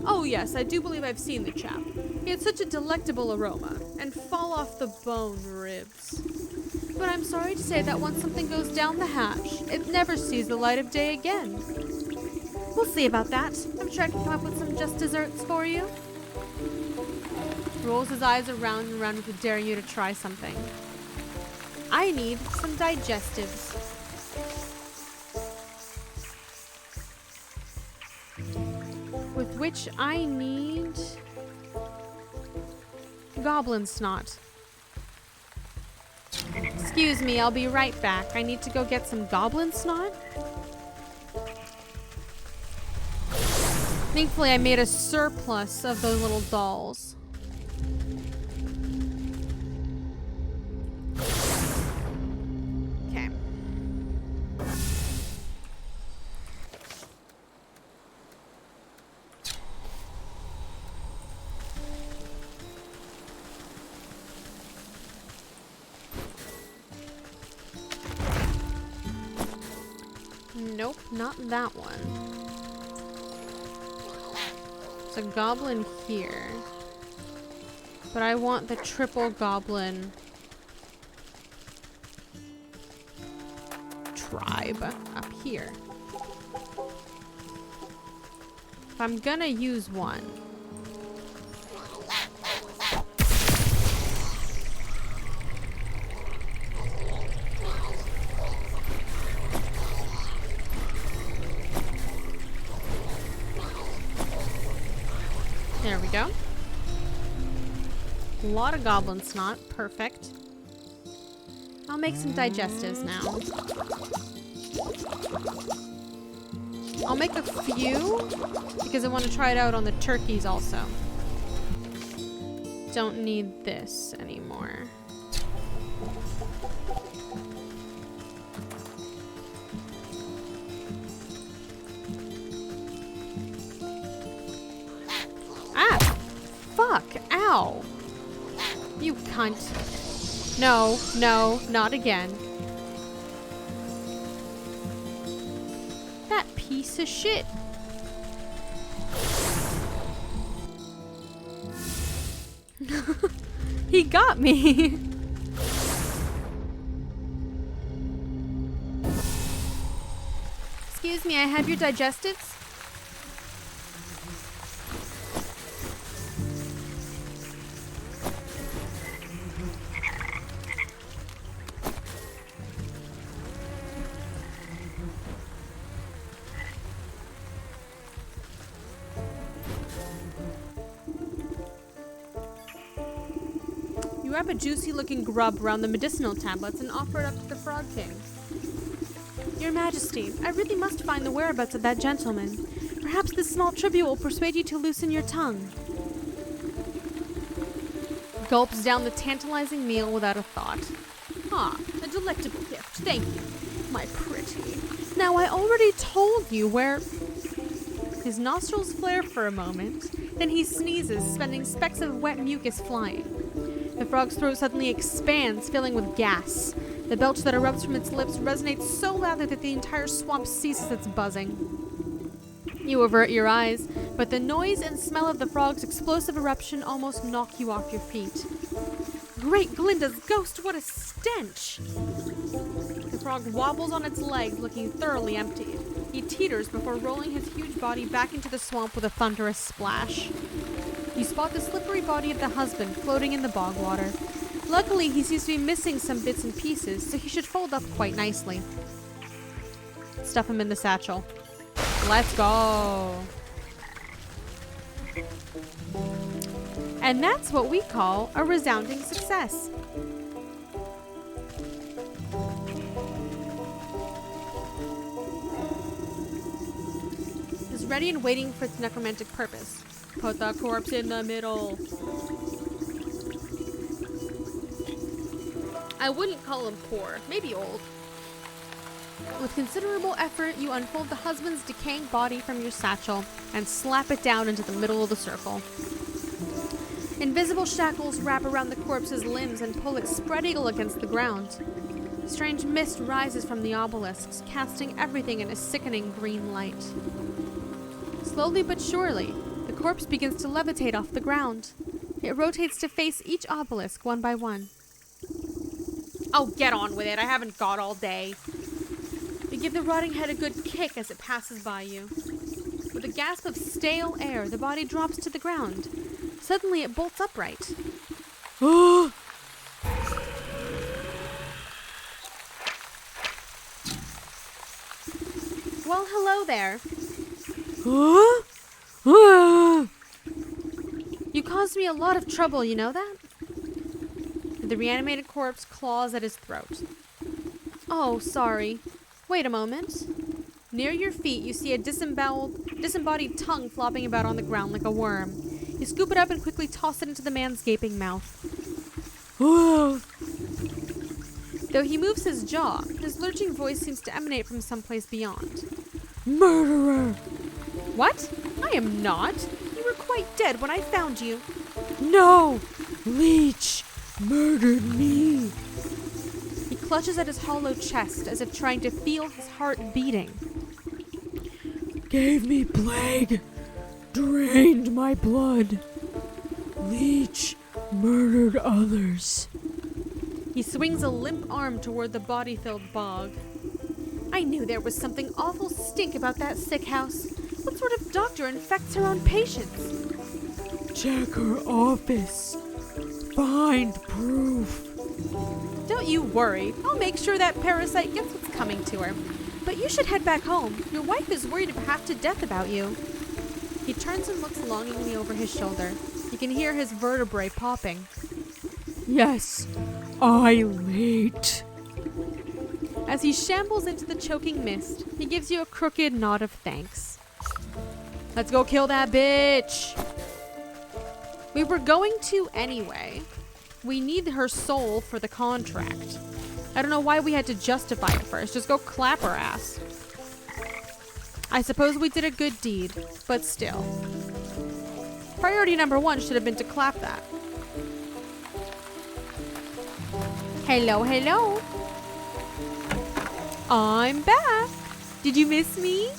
Oh yes, I do believe I've seen the chap. He had such a delectable aroma, and fall off the bone ribs. But I'm sorry to say that once something goes down the hatch, it never sees the light of day again. We'll see about that. I'm sure I can come up with some just desserts for you. Rolls his eyes around and around with daring you to try something. I need some digestives. With which I need goblin snot. Excuse me, I'll be right back. I need to go get some goblin snot. Thankfully, I made a surplus of those little dolls. Okay. Nope, not that one. There's a goblin here. But I want the triple goblin tribe up here. If I'm gonna use one. There we go. A lot of goblin snot. Perfect. I'll make some digestives now. I'll make a few because I want to try it out on the turkeys also. Don't need this anymore. Ah! Fuck! Ow! You cunt. No, no, not again. That piece of shit. He got me. Excuse me, I have your digestives? You wrap a juicy-looking grub around the medicinal tablets and offer it up to the Frog King. Your Majesty, I really must find the whereabouts of that gentleman. Perhaps this small tribute will persuade you to loosen your tongue. Gulps down the tantalizing meal without a thought. Ah, a delectable gift. Thank you, my pretty. Now, I already told you where... His nostrils flare for a moment, then he sneezes, sending specks of wet mucus flying. The frog's throat suddenly expands, filling with gas. The belch that erupts from its lips resonates so loudly that the entire swamp ceases its buzzing. You avert your eyes, but the noise and smell of the frog's explosive eruption almost knock you off your feet. Great Glinda's ghost, what a stench! The frog wobbles on its legs, looking thoroughly emptied. He teeters before rolling his huge body back into the swamp with a thunderous splash. You spot the slippery body of the husband floating in the bog water. Luckily, he seems to be missing some bits and pieces, so he should fold up quite nicely. Stuff him in the satchel. Let's go! And that's what we call a resounding success. Is ready and waiting for its necromantic purpose. Put the corpse in the middle. I wouldn't call him poor, maybe old. With considerable effort, you unfold the husband's decaying body from your satchel and slap it down into the middle of the circle. Invisible shackles wrap around the corpse's limbs and pull it spread eagle against the ground. Strange mist rises from the obelisks, casting everything in a sickening green light. Slowly but surely, the corpse begins to levitate off the ground. It rotates to face each obelisk one by one. Oh, get on with it. I haven't got all day. You give the rotting head a good kick as it passes by you. With a gasp of stale air, the body drops to the ground. Suddenly, it bolts upright. Well, hello there. You caused me a lot of trouble, you know that? The reanimated corpse claws at his throat. Oh, sorry. Wait a moment. Near your feet, you see a disembodied tongue flopping about on the ground like a worm. You scoop it up and quickly toss it into the man's gaping mouth. Though he moves his jaw, his lurching voice seems to emanate from someplace beyond. Murderer! What? I am not. You were quite dead when I found you. No! Leech murdered me. He clutches at his hollow chest as if trying to feel his heart beating. Gave me plague. Drained my blood. Leech murdered others. He swings a limp arm toward the body-filled bog. I knew there was something awful stink about that sick house. What sort of doctor infects her own patients? Check her office. Find proof. Don't you worry. I'll make sure that parasite gets what's coming to her. But you should head back home. Your wife is worried half to death about you. He turns and looks longingly over his shoulder. You can hear his vertebrae popping. Yes, I late. As he shambles into the choking mist, he gives you a crooked nod of thanks. Let's go kill that bitch. We were going to anyway. We need her soul for the contract. I don't know why we had to justify it first. Just go clap her ass. I suppose we did a good deed, but still. Priority number 1 should have been to clap that. Hello, hello. I'm back. Did you miss me?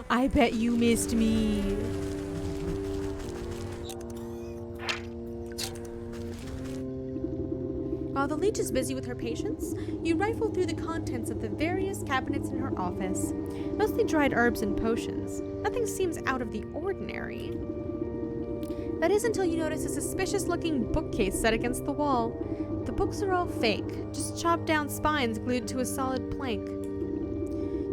I bet you missed me. While the leech is busy with her patients, you rifle through the contents of the various cabinets in her office, mostly dried herbs and potions. Nothing seems out of the ordinary. That is until you notice a suspicious-looking bookcase set against the wall. The books are all fake, just chopped down spines glued to a solid plank.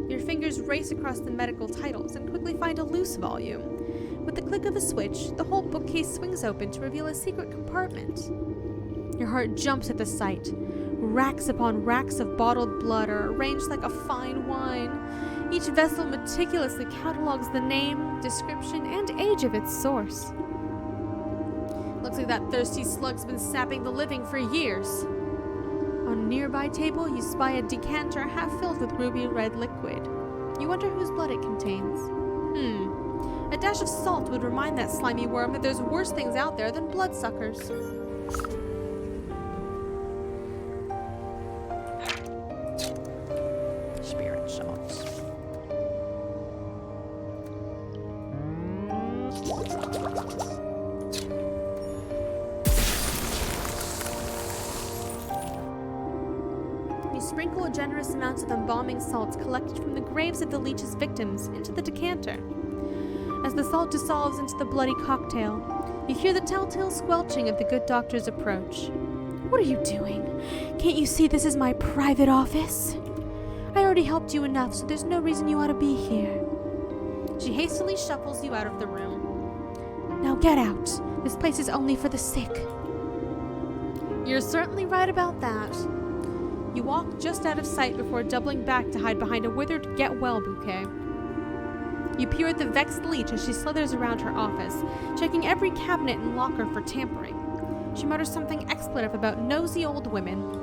Your fingers race across the medical titles and quickly find a loose volume. With the click of a switch, the whole bookcase swings open to reveal a secret compartment. Your heart jumps at the sight. Racks upon racks of bottled blood are arranged like a fine wine. Each vessel meticulously catalogs the name, description, and age of its source. Looks like that thirsty slug's been sapping the living for years. On a nearby table, you spy a decanter half filled with ruby red liquid. You wonder whose blood it contains. A dash of salt would remind that slimy worm that there's worse things out there than bloodsuckers. Spirit shots. You sprinkle a generous amount of embalming salts collected from the graves of the leech's victims into the decanter. As the salt dissolves into the bloody cocktail, you hear the telltale squelching of the good doctor's approach. What are you doing? Can't you see this is my private office? I already helped you enough, so there's no reason you ought to be here. She hastily shuffles you out of the room. Now get out. This place is only for the sick. You're certainly right about that. You walk just out of sight before doubling back to hide behind a withered get-well bouquet. You peer at the vexed leech as she slithers around her office, checking every cabinet and locker for tampering. She mutters something expletive about nosy old women.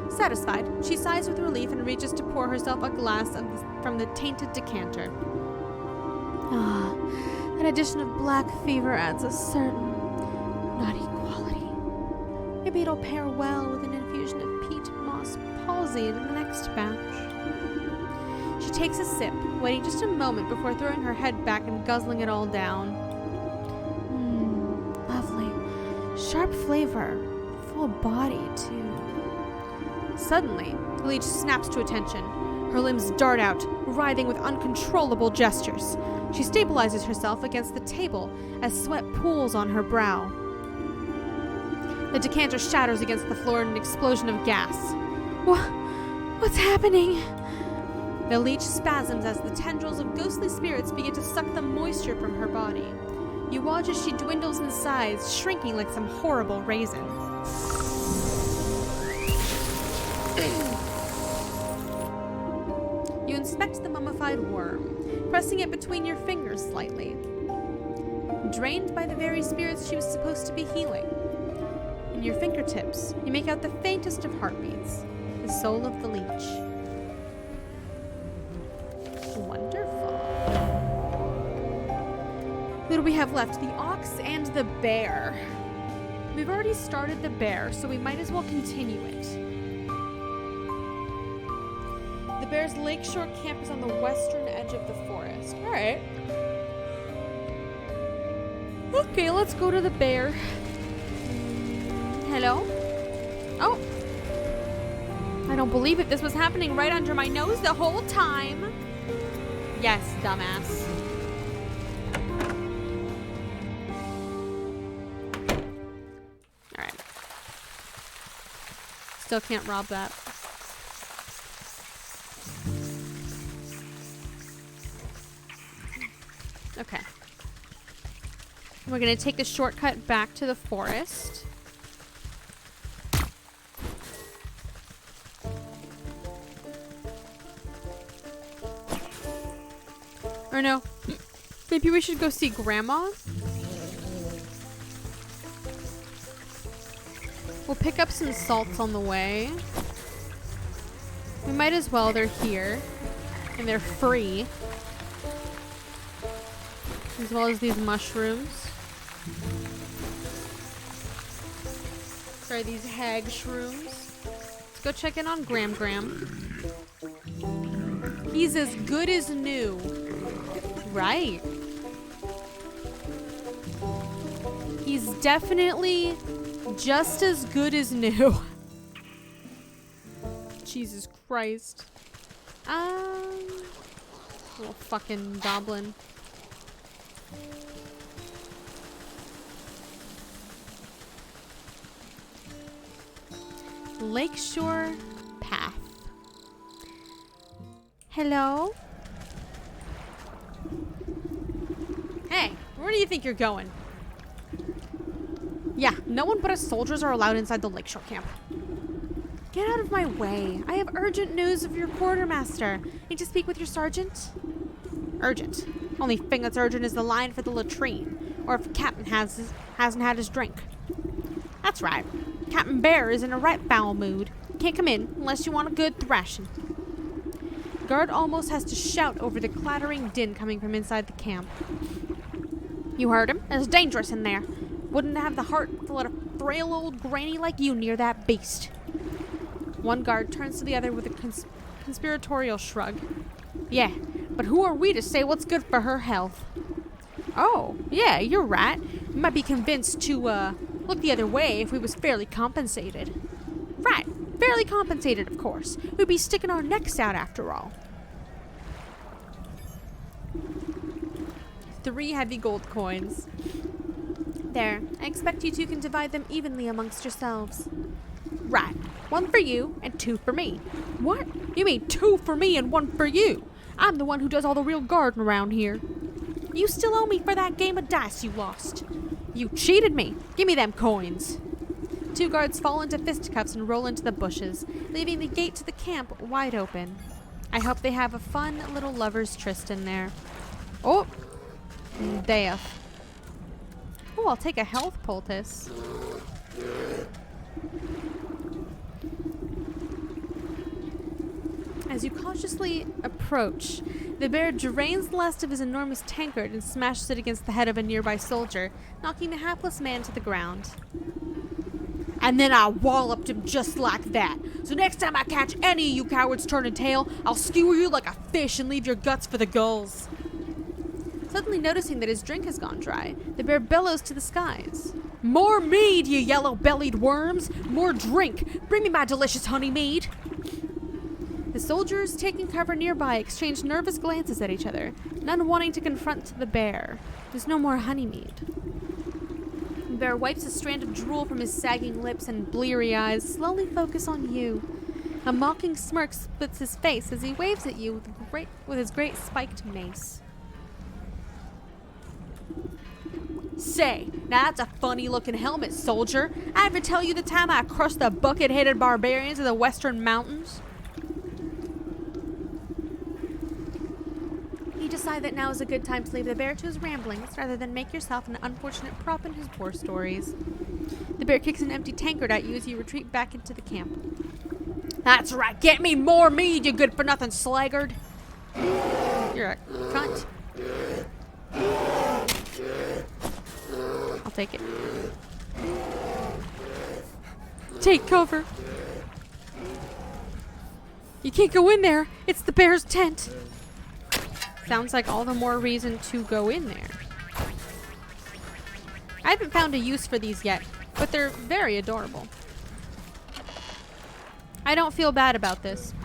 Satisfied, she sighs with relief and reaches to pour herself a glass from the tainted decanter. Ah, an addition of black fever adds a certain nutty quality. Maybe it'll pair well with an infusion of peat moss palsy in the next batch. She takes a sip, waiting just a moment before throwing her head back and guzzling it all down. Lovely. Sharp flavor. Full body, too. Suddenly, the leech snaps to attention. Her limbs dart out, writhing with uncontrollable gestures. She stabilizes herself against the table as sweat pools on her brow. The decanter shatters against the floor in an explosion of gas. What's happening? The leech spasms as the tendrils of ghostly spirits begin to suck the moisture from her body. You watch as she dwindles in size, shrinking like some horrible raisin. You inspect the mummified worm, pressing it between your fingers slightly. Drained by the very spirits she was supposed to be healing. In your fingertips, you make out the faintest of heartbeats, the soul of the leech. Wonderful. What do we have left? The ox and the bear. We've already started the bear, so we might as well continue it. The bear's lakeshore camp is on the western edge of the forest. Alright. Okay, let's go to the bear. Hello? Oh. I don't believe it. This was happening right under my nose the whole time. Yes, dumbass. Alright. Still can't rob that. Okay. We're gonna take the shortcut back to the forest. Or no, maybe we should go see Grandma? We'll pick up some salts on the way. We might as well, they're here. And they're free. As well as these mushrooms. Sorry, these hag shrooms. Let's go check in on Gram. He's as good as new. Right. He's definitely just as good as new. Jesus Christ. Little fucking goblin. Lakeshore Path. Hello? Hey, where do you think you're going? Yeah, no one but us soldiers are allowed inside the lakeshore camp. Get out of my way. I have urgent news of your quartermaster. Need to speak with your sergeant? Urgent. Only thing that's urgent is the line for the latrine, or if the captain hasn't had his drink. That's right. Captain Bear is in a right foul mood. Can't come in unless you want a good thrashing. Guard almost has to shout over the clattering din coming from inside the camp. You heard him. It's dangerous in there. Wouldn't have the heart to let a frail old granny like you near that beast. One guard turns to the other with a conspiratorial shrug. Yeah, but who are we to say what's good for her health? Oh, yeah, you're right. We might be convinced to, look the other way if we was fairly compensated. Right, fairly compensated, of course. We'd be sticking our necks out after all. 3 heavy gold coins. There, I expect you two can divide them evenly amongst yourselves. Right, 1 for you and 2 for me. What? You mean 2 for me and 1 for you? I'm the one who does all the real guarding around here. You still owe me for that game of dice you lost. You cheated me. Give me them coins. Two guards fall into fisticuffs and roll into the bushes, leaving the gate to the camp wide open. I hope they have a fun little lover's tryst in there. Oh, death. Oh, I'll take a health poultice. As you cautiously approach, the bear drains the last of his enormous tankard and smashes it against the head of a nearby soldier, knocking the hapless man to the ground. And then I walloped him just like that. So next time I catch any of you cowards turning tail, I'll skewer you like a fish and leave your guts for the gulls. Suddenly noticing that his drink has gone dry, the bear bellows to the skies. More mead, you yellow-bellied worms! More drink! Bring me my delicious honey mead! The soldiers, taking cover nearby, exchange nervous glances at each other, none wanting to confront the bear. There's no more honey mead. The bear wipes a strand of drool from his sagging lips and bleary eyes slowly focus on you. A mocking smirk splits his face as he waves at you with his great spiked mace. Say, now that's a funny-looking helmet, soldier. I ever tell you the time I crushed the bucket-headed barbarians of the western mountains? You decide that now is a good time to leave the bear to his ramblings rather than make yourself an unfortunate prop in his war stories. The bear kicks an empty tankard at you as you retreat back into the camp. That's right. Get me more mead, you good-for-nothing sluggard. You're a cunt. I'll take it. Take cover. You can't go in there. It's the bear's tent. Sounds like all the more reason to go in there. I haven't found a use for these yet, but they're very adorable. I don't feel bad about this.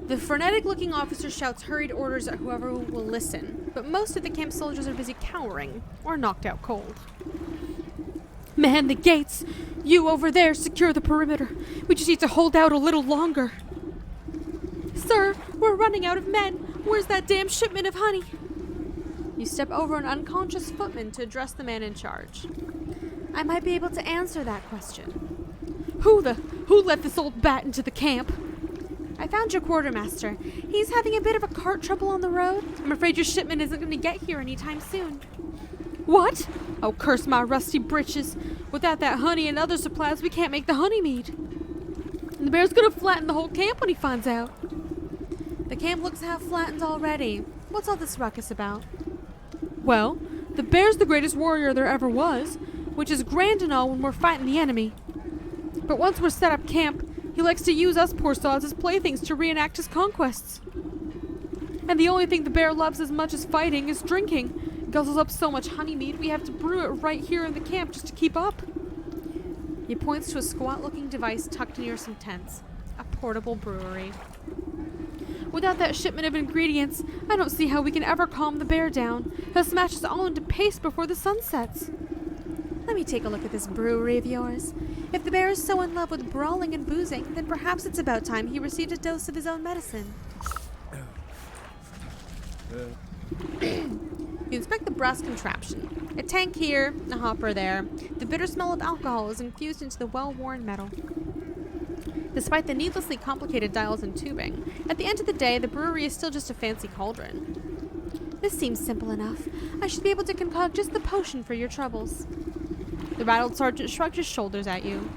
The frenetic-looking officer shouts hurried orders at whoever will listen, but most of the camp soldiers are busy cowering or knocked out cold. Man the gates! You over there, secure the perimeter. We just need to hold out a little longer. Sir, we're running out of men. Where's that damn shipment of honey? You step over an unconscious footman to address the man in charge. I might be able to answer that question. Who let this old bat into the camp? I found your quartermaster. He's having a bit of a cart trouble on the road. I'm afraid your shipment isn't going to get here anytime soon. What? Oh, curse my rusty britches. Without that honey and other supplies, we can't make the honey mead. And the bear's going to flatten the whole camp when he finds out. The camp looks half flattened already. What's all this ruckus about? Well, the bear's the greatest warrior there ever was, which is grand and all when we're fighting the enemy. But once we're set up camp, he likes to use us poor sods as playthings to reenact his conquests. And the only thing the bear loves as much as fighting is drinking. It guzzles up so much honey mead we have to brew it right here in the camp just to keep up. He points to a squat-looking device tucked near some tents. A portable brewery. Without that shipment of ingredients, I don't see how we can ever calm the bear down. He'll smash us all into paste before the sun sets. Let me take a look at this brewery of yours. If the bear is so in love with brawling and boozing, then perhaps it's about time he received a dose of his own medicine. You inspect the brass contraption. A tank here, a hopper there. The bitter smell of alcohol is infused into the well-worn metal. Despite the needlessly complicated dials and tubing, at the end of the day, the brewery is still just a fancy cauldron. This seems simple enough. I should be able to concoct just the potion for your troubles. The rattled sergeant shrugged his shoulders at you.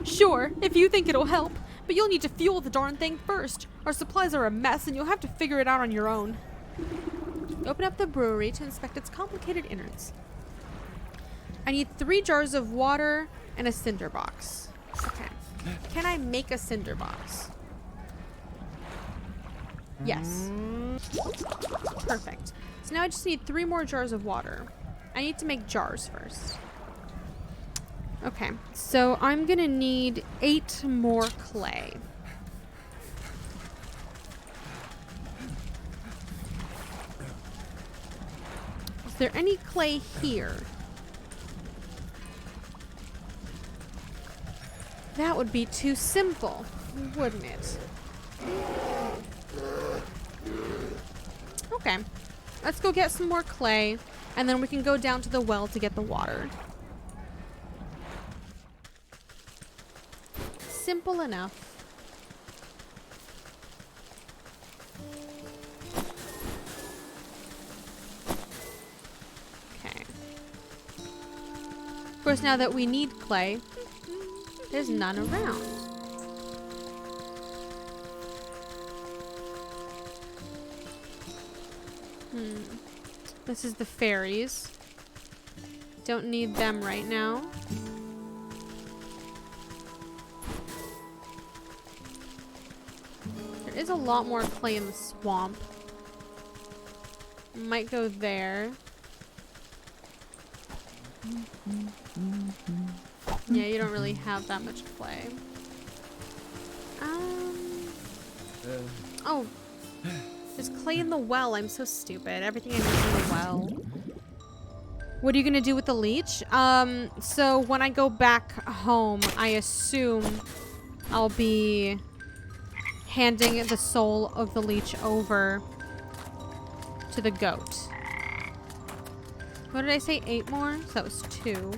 Sure, if you think it'll help, but you'll need to fuel the darn thing first. Our supplies are a mess, and you'll have to figure it out on your own. You open up the brewery to inspect its complicated innards. I need 3 jars of water and a cinder box. Okay. Can I make a cinder box? Yes. Perfect. So now I just need 3 more jars of water. I need to make jars first. Okay, so I'm gonna need 8 more clay. Is there any clay here? That would be too simple, wouldn't it? Okay. Let's go get some more clay, and then we can go down to the well to get the water. Simple enough. Okay. Of course, now that we need clay, there's none around. This is the fairies. Don't need them right now. There is a lot more clay in the swamp. Might go there. Yeah, you don't really have that much clay. Oh. There's clay in the well. I'm so stupid. Everything I need is in the well. What are you gonna do with the leech? So when I go back home, I assume I'll be handing the soul of the leech over to the goat. What did I say? 8 more? So that was 2.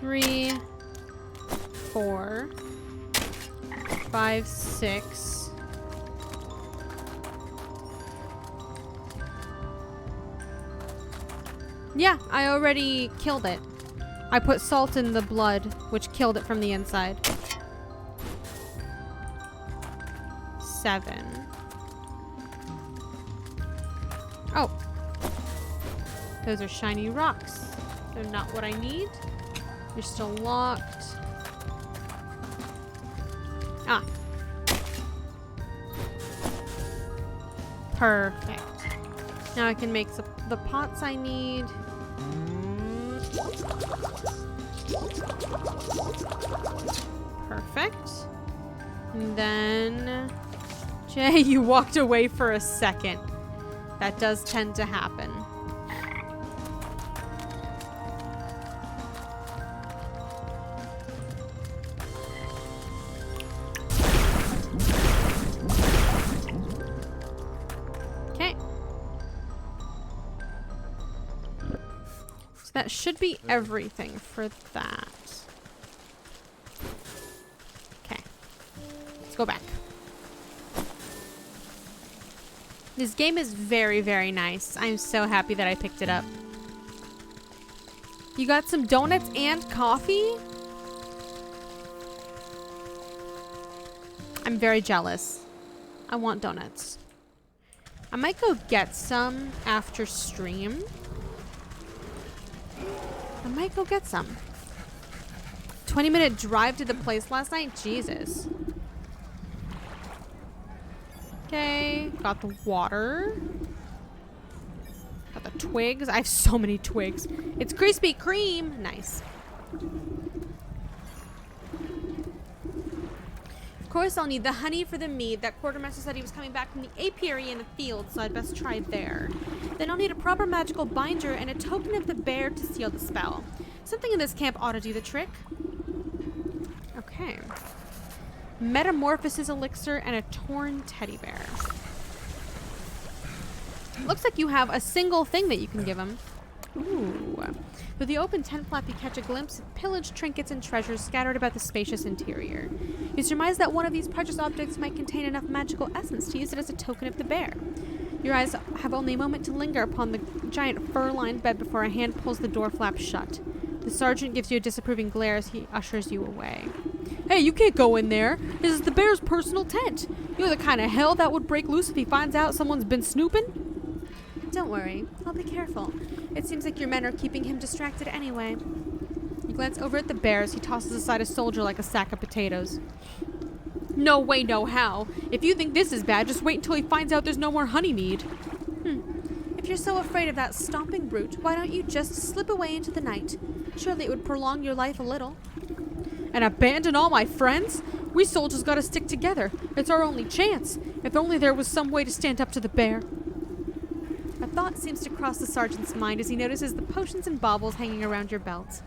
Three, 4, 5, 6. Yeah, I already killed it. I put salt in the blood, which killed it from the inside. 7. Oh. Those are shiny rocks. They're not what I need. You're still locked. Ah. Perfect. Now I can make the pots I need. Perfect. And then... Jay, you walked away for a second. That does tend to happen. That should be everything for that. Okay. Let's go back. This game is very, very nice. I'm so happy that I picked it up. You got some donuts and coffee? I'm very jealous. I want donuts. I might go get some after stream. I might go get some. 20-minute drive to the place last night? Jesus. Okay. Got the water. Got the twigs. I have so many twigs. It's Krispy Kreme. Nice. Of course, I'll need the honey for the mead. That quartermaster said he was coming back from the apiary in the field, so I'd best try there. Then I'll need a proper magical binder and a token of the bear to seal the spell. Something in this camp ought to do the trick. Okay. Metamorphosis elixir and a torn teddy bear. Looks like you have a single thing that you can give him. Ooh. Through the open tent flap, you catch a glimpse of pillaged trinkets and treasures scattered about the spacious interior. You surmise that one of these precious objects might contain enough magical essence to use it as a token of the bear. Your eyes have only a moment to linger upon the giant fur-lined bed before a hand pulls the door flap shut. The sergeant gives you a disapproving glare as he ushers you away. Hey, you can't go in there. This is the bear's personal tent. You know the kind of hell that would break loose if he finds out someone's been snooping? Don't worry. I'll be careful. It seems like your men are keeping him distracted anyway. You glance over at the bear as he tosses aside a soldier like a sack of potatoes. No way, no how. If you think this is bad, just wait until he finds out there's no more honey mead. If you're so afraid of that stomping brute, why don't you just slip away into the night? Surely it would prolong your life a little. And abandon all my friends? We soldiers gotta stick together. It's our only chance. If only there was some way to stand up to the bear. A thought seems to cross the sergeant's mind as he notices the potions and baubles hanging around your belt.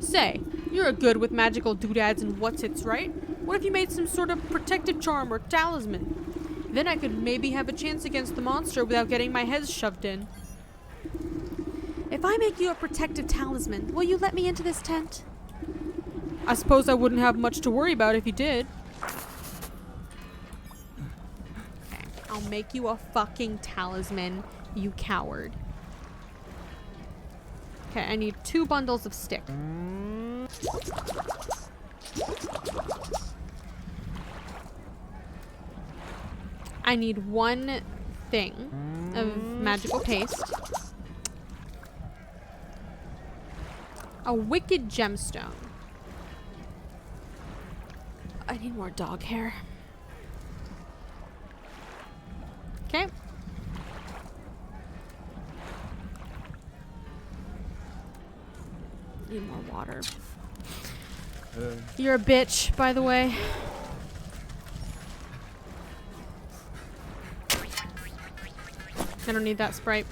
Say, You're good with magical doodads and what's-its, right? What if you made some sort of protective charm or talisman? Then I could maybe have a chance against the monster without getting my head shoved in. If I make you a protective talisman, will you let me into this tent? I suppose I wouldn't have much to worry about if you did. Okay, I'll make you a fucking talisman, you coward. Okay, I need 2 bundles of stick. I need 1 thing of magical paste. A wicked gemstone. I need more dog hair. Okay. Need more water. You're a bitch, by the way. I don't need that Sprite.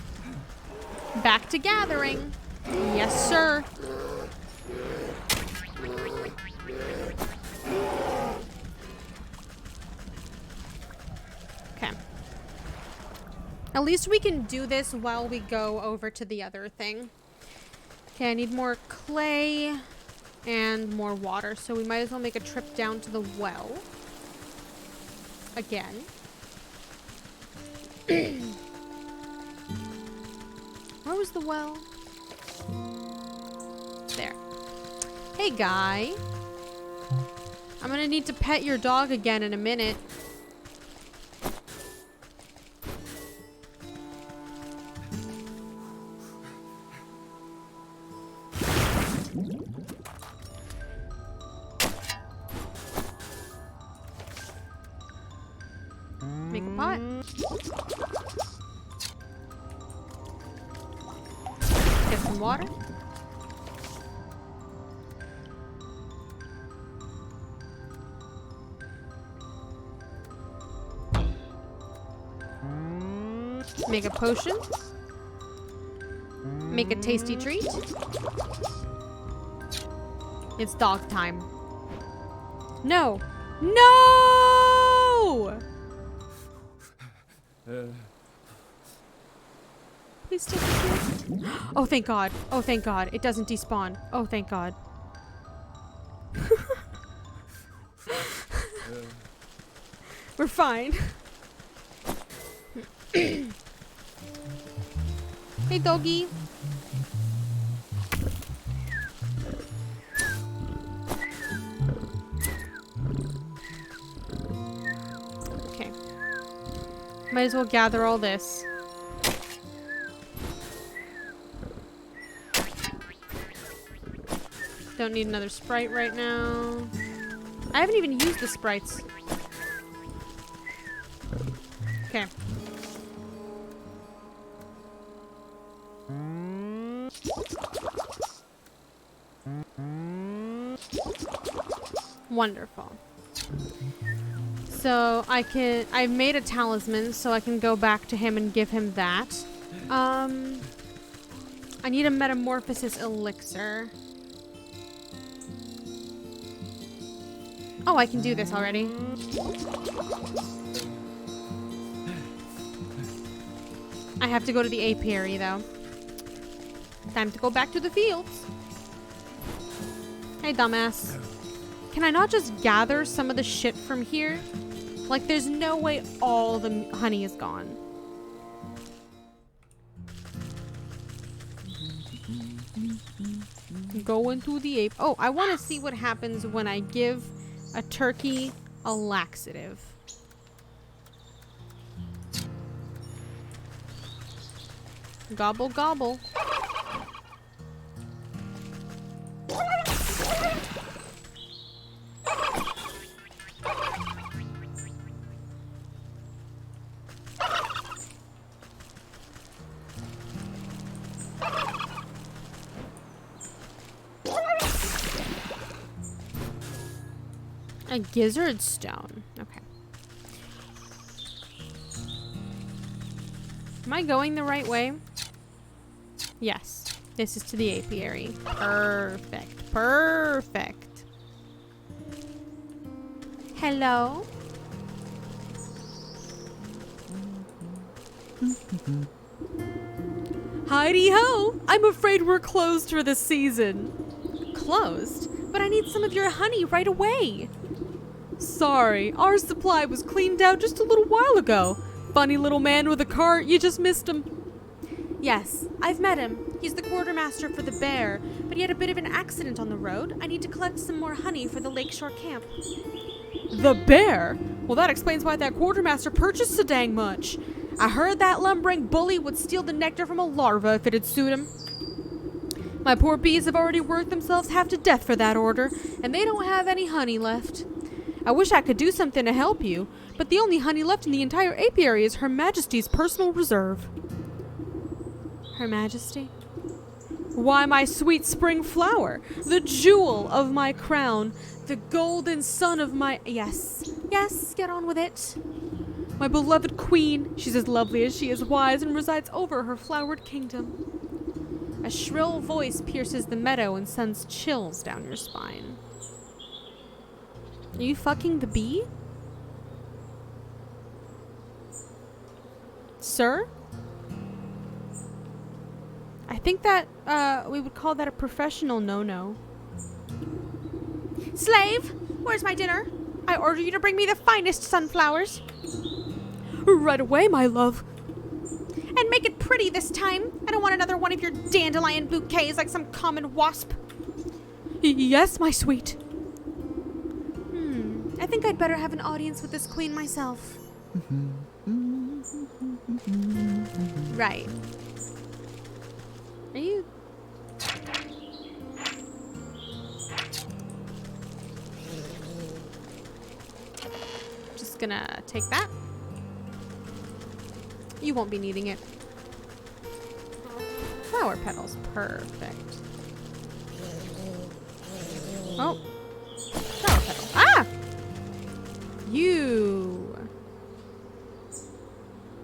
Back to gathering. Yes, sir. Okay. At least we can do this while we go over to the other thing. Okay, I need more clay and more water, so we might as well make a trip down to the well. Again. Where was the well? There. Hey, guy. I'm gonna need to pet your dog again in a minute. Make a pot. Get some water. Make a potion. Make a tasty treat. It's dog time. No. No! Please take it here. Oh, thank God. Oh, thank God. It doesn't despawn. Oh, thank God. We're fine. Hey, doggy. Okay. Might as well gather all this. Don't need another Sprite right now. I haven't even used the Sprites. Okay. Wonderful. So I've made a talisman, so I can go back to him and give him that. I need a metamorphosis elixir. Oh, I can do this already. I have to go to the apiary, though. Time to go back to the fields. Hey, dumbass. Can I not just gather some of the shit from here? Like, there's no way all the honey is gone. Go into the ape. Oh, I want to see what happens when I give a turkey a laxative. Gobble, gobble. A gizzard stone. Okay. Am I going the right way? Yes. This is to the apiary. Perfect. Perfect. Hello? Heidi ho! I'm afraid we're closed for the season. Closed? But I need some of your honey right away. Sorry, our supply was cleaned out just a little while ago. Funny little man with a cart, you just missed him. Yes, I've met him. He's the quartermaster for the Bear, but he had a bit of an accident on the road. I need to collect some more honey for the lakeshore camp. The Bear? Well, that explains why that quartermaster purchased so dang much. I heard that lumbering bully would steal the nectar from a larva if it'd suit him. My poor bees have already worked themselves half to death for that order, and they don't have any honey left. I wish I could do something to help you, but the only honey left in the entire apiary is Her Majesty's personal reserve. Her Majesty? Why, my sweet spring flower, the jewel of my crown, the golden sun of my... Yes, get on with it. My beloved queen, she's as lovely as she is wise and resides over her flowered kingdom. A shrill voice pierces the meadow and sends chills down your spine. Are you fucking the bee? Sir? I think that, we would call that a professional no-no. Slave, where's my dinner? I order you to bring me the finest sunflowers. Right away, my love. And make it pretty this time. I don't want another one of your dandelion bouquets like some common wasp. Yes, my sweet. I think I'd better have an audience with this queen myself. Right. Are you... Just gonna take that. You won't be needing it. Flower petals, perfect. Oh. Flower petal. Ah! You.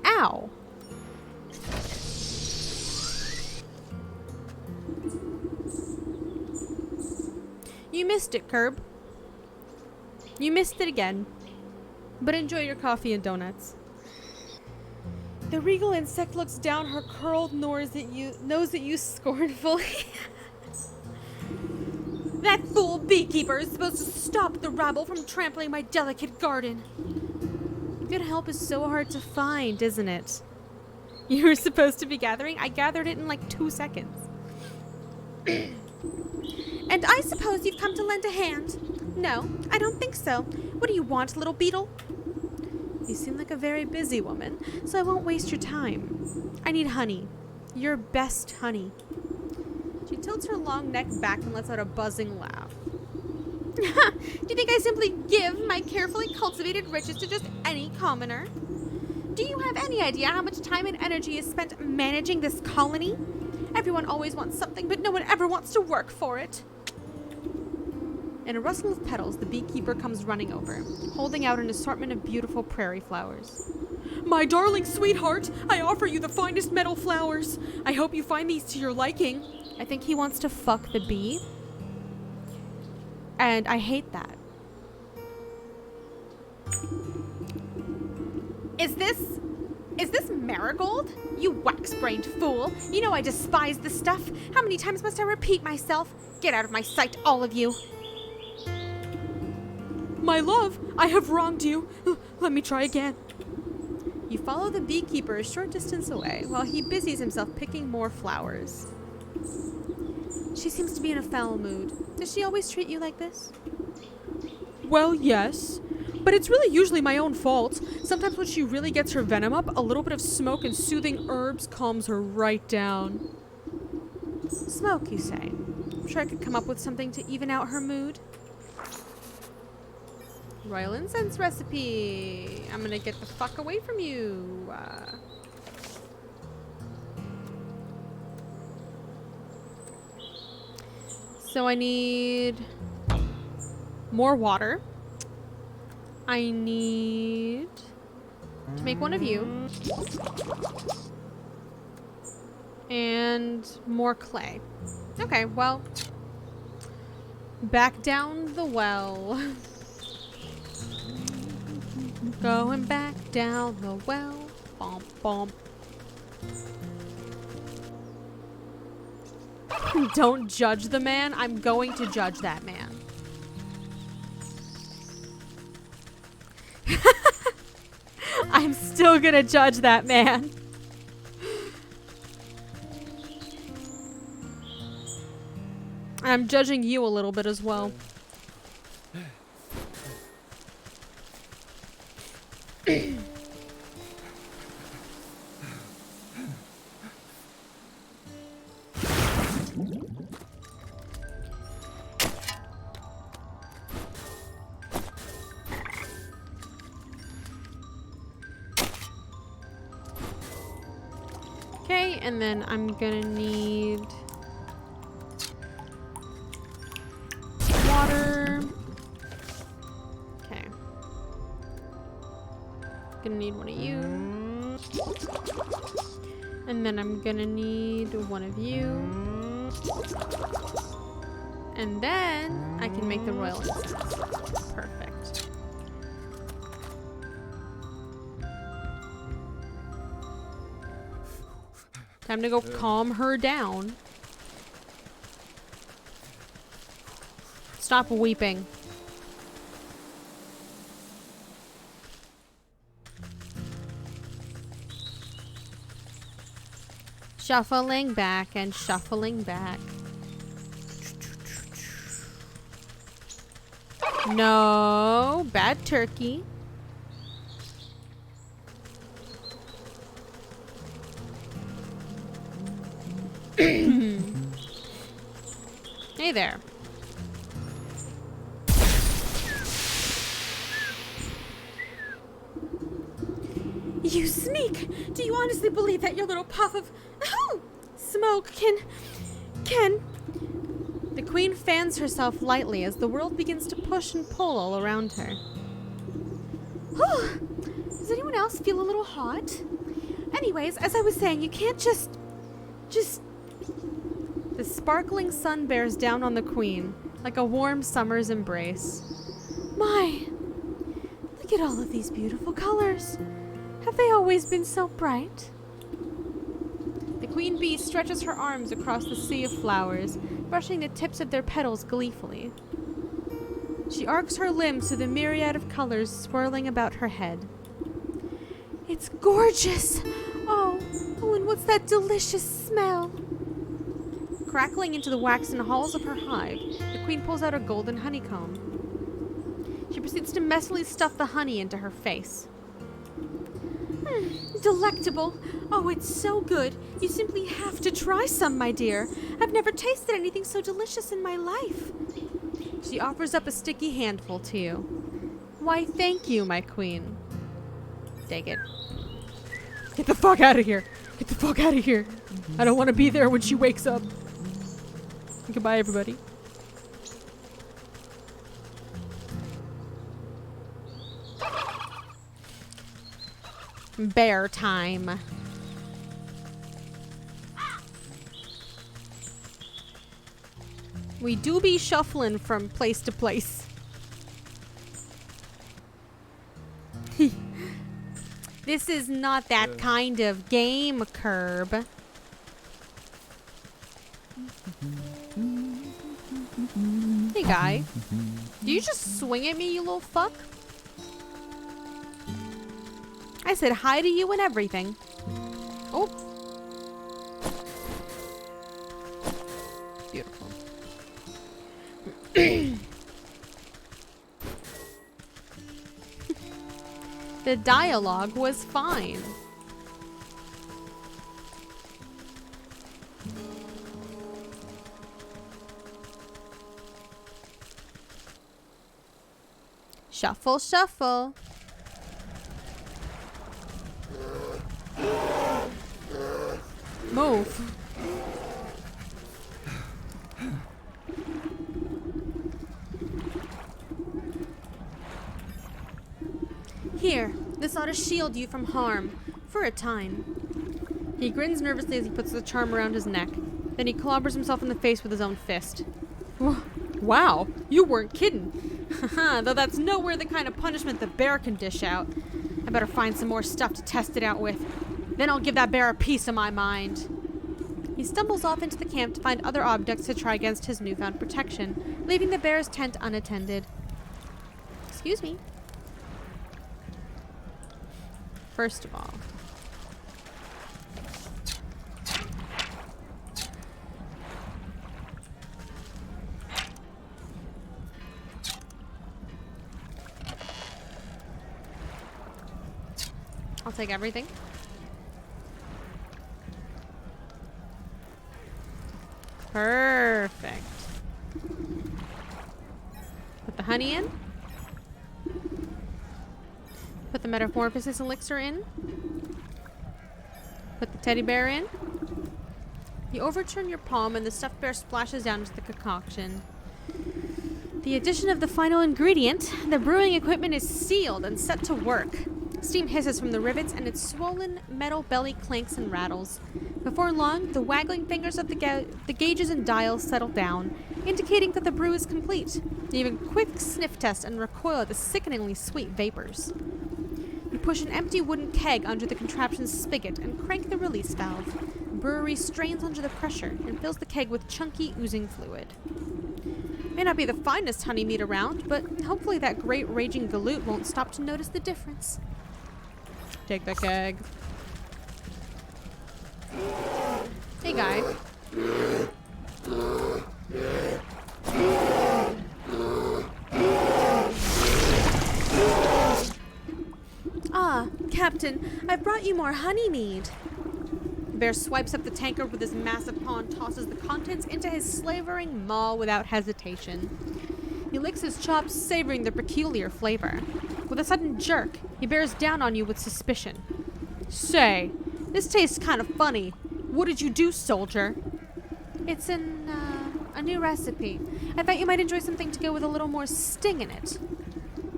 Ow. You missed it, Curb. You missed it again. But enjoy your coffee and donuts. The regal insect looks down her curled nose at you scornfully. That fool beekeeper is supposed to stop the rabble from trampling my delicate garden. Good help is so hard to find, isn't it? You were supposed to be gathering? I gathered it in like 2 seconds. And I suppose you've come to lend a hand? No, I don't think so. What do you want, little beetle? You seem like a very busy woman, so I won't waste your time. I need honey. Your best honey. She tilts her long neck back and lets out a buzzing laugh. Do you think I simply give my carefully cultivated riches to just any commoner? Do you have any idea how much time and energy is spent managing this colony? Everyone always wants something, but no one ever wants to work for it. In a rustle of petals, the beekeeper comes running over, holding out an assortment of beautiful prairie flowers. My darling sweetheart, I offer you the finest meadow flowers. I hope you find these to your liking. I think he wants to fuck the bee. And I hate that. Is this marigold? You wax-brained fool. You know I despise this stuff. How many times must I repeat myself? Get out of my sight, all of you. My love, I have wronged you. Let me try again. You follow the beekeeper a short distance away while he busies himself picking more flowers. She seems to be in a foul mood. Does she always treat you like this? Well, yes. But it's really usually my own fault. Sometimes when she really gets her venom up, a little bit of smoke and soothing herbs calms her right down. Smoke, you say? I'm sure I could come up with something to even out her mood. Royal incense recipe. I'm gonna get the fuck away from you. So I need more water. I need to make one of you. And more clay. Okay, well. Back down the well. Going back down the well. Bomp, bomp. Don't judge the man. I'm going to judge that man. I'm still gonna judge that man. I'm judging you a little bit as well. Okay, and then I'm gonna need water. Okay. Gonna need one of you. And then I'm gonna need one of you. And then I can make the royal incense. Perfect. Time to go calm her down. Stop weeping. Shuffling back and shuffling back. No, bad turkey. Hey there. You sneak! Do you honestly believe that your little puff of smoke can... The queen fans herself lightly as the world begins to push and pull all around her. Does anyone else feel a little hot? Anyways, as I was saying, you can't just... The sparkling sun bears down on the queen, like a warm summer's embrace. My, look at all of these beautiful colors. Have they always been so bright? The queen bee stretches her arms across the sea of flowers, brushing the tips of their petals gleefully. She arcs her limbs to the myriad of colors swirling about her head. It's gorgeous! Oh, and what's that delicious smell? Crackling into the waxen halls of her hive, the queen pulls out a golden honeycomb. She proceeds to messily stuff the honey into her face. Delectable. Oh, it's so good. You simply have to try some, my dear. I've never tasted anything so delicious in my life. She offers up a sticky handful to you. Why, thank you, my queen. Take it. Get the fuck out of here. Get the fuck out of here. I don't want to be there when she wakes up. Goodbye, everybody. Bear time. We do be shuffling from place to place. This is not that kind of game, Curb. Hey, guy. Do you just swing at me, you little fuck? I said hi to you and everything. Oh. Beautiful. The dialogue was fine. Shuffle, shuffle. Move. Here, this ought to shield you from harm, for a time. He grins nervously as he puts the charm around his neck. Then he clobbers himself in the face with his own fist. Wow, you weren't kidding. Haha, though that's nowhere the kind of punishment the bear can dish out. I better find some more stuff to test it out with. Then I'll give that bear a piece of my mind. He stumbles off into the camp to find other objects to try against his newfound protection, leaving the bear's tent unattended. Excuse me. First of all, I'll take everything. Perfect. Put the honey in. Put the metamorphosis elixir in. Put the teddy bear in. You overturn your palm and the stuffed bear splashes down into the concoction. The addition of the final ingredient, the brewing equipment is sealed and set to work. Steam hisses from the rivets and its swollen metal belly clanks and rattles. Before long, the waggling fingers of the gauges and dials settle down, indicating that the brew is complete. You give a quick sniff test and recoil at the sickeningly sweet vapors. You push an empty wooden keg under the contraption's spigot and crank the release valve. The brewery strains under the pressure and fills the keg with chunky, oozing fluid. May not be the finest honey mead around, but hopefully that great raging galoot won't stop to notice the difference. Take the keg. Hey, guy. Ah, Captain, I brought you more honey mead. The bear swipes up the tankard with his massive paw and tosses the contents into his slavering maw without hesitation. He licks his chops, savoring the peculiar flavor. With a sudden jerk, he bears down on you with suspicion. Say, this tastes kind of funny. What did you do, soldier? It's a new recipe. I thought you might enjoy something to go with a little more sting in it.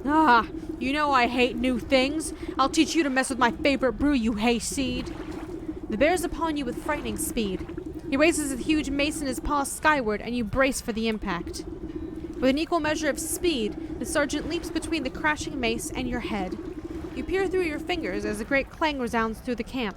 Ah, you know I hate new things. I'll teach you to mess with my favorite brew, you hayseed. The bear's upon you with frightening speed. He raises his huge mace in his paw skyward, and you brace for the impact. With an equal measure of speed, the sergeant leaps between the crashing mace and your head. You peer through your fingers as a great clang resounds through the camp.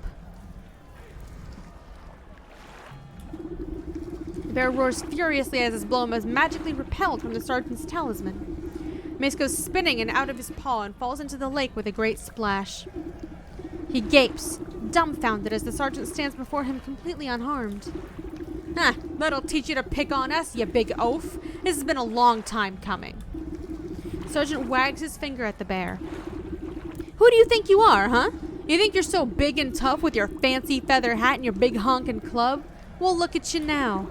The bear roars furiously as his blow is magically repelled from the sergeant's talisman. Mace goes spinning and out of his paw and falls into the lake with a great splash. He gapes, dumbfounded as the sergeant stands before him completely unharmed. Huh, that'll teach you to pick on us, you big oaf. This has been a long time coming. Sergeant wags his finger at the bear. Who do you think you are, huh? You think you're so big and tough with your fancy feather hat and your big honkin' club? Well, look at you now.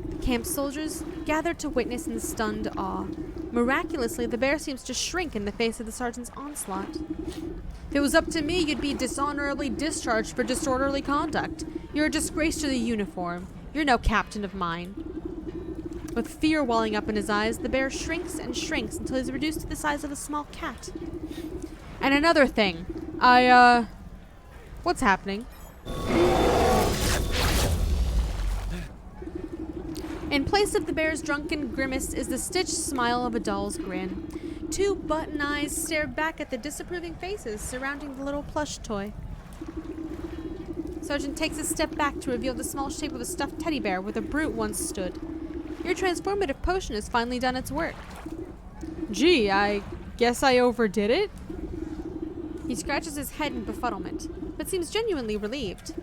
The camp soldiers gather to witness in stunned awe. Miraculously, the bear seems to shrink in the face of the sergeant's onslaught. If it was up to me, you'd be dishonorably discharged for disorderly conduct. You're a disgrace to the uniform. You're no captain of mine. With fear welling up in his eyes, the bear shrinks and shrinks until he's reduced to the size of a small cat. And another thing. What's happening? In place of the bear's drunken grimace is the stitched smile of a doll's grin. Two button eyes stare back at the disapproving faces surrounding the little plush toy. Sergeant takes a step back to reveal the small shape of a stuffed teddy bear where the brute once stood. Your transformative potion has finally done its work. Gee, I guess I overdid it? He scratches his head in befuddlement, but seems genuinely relieved.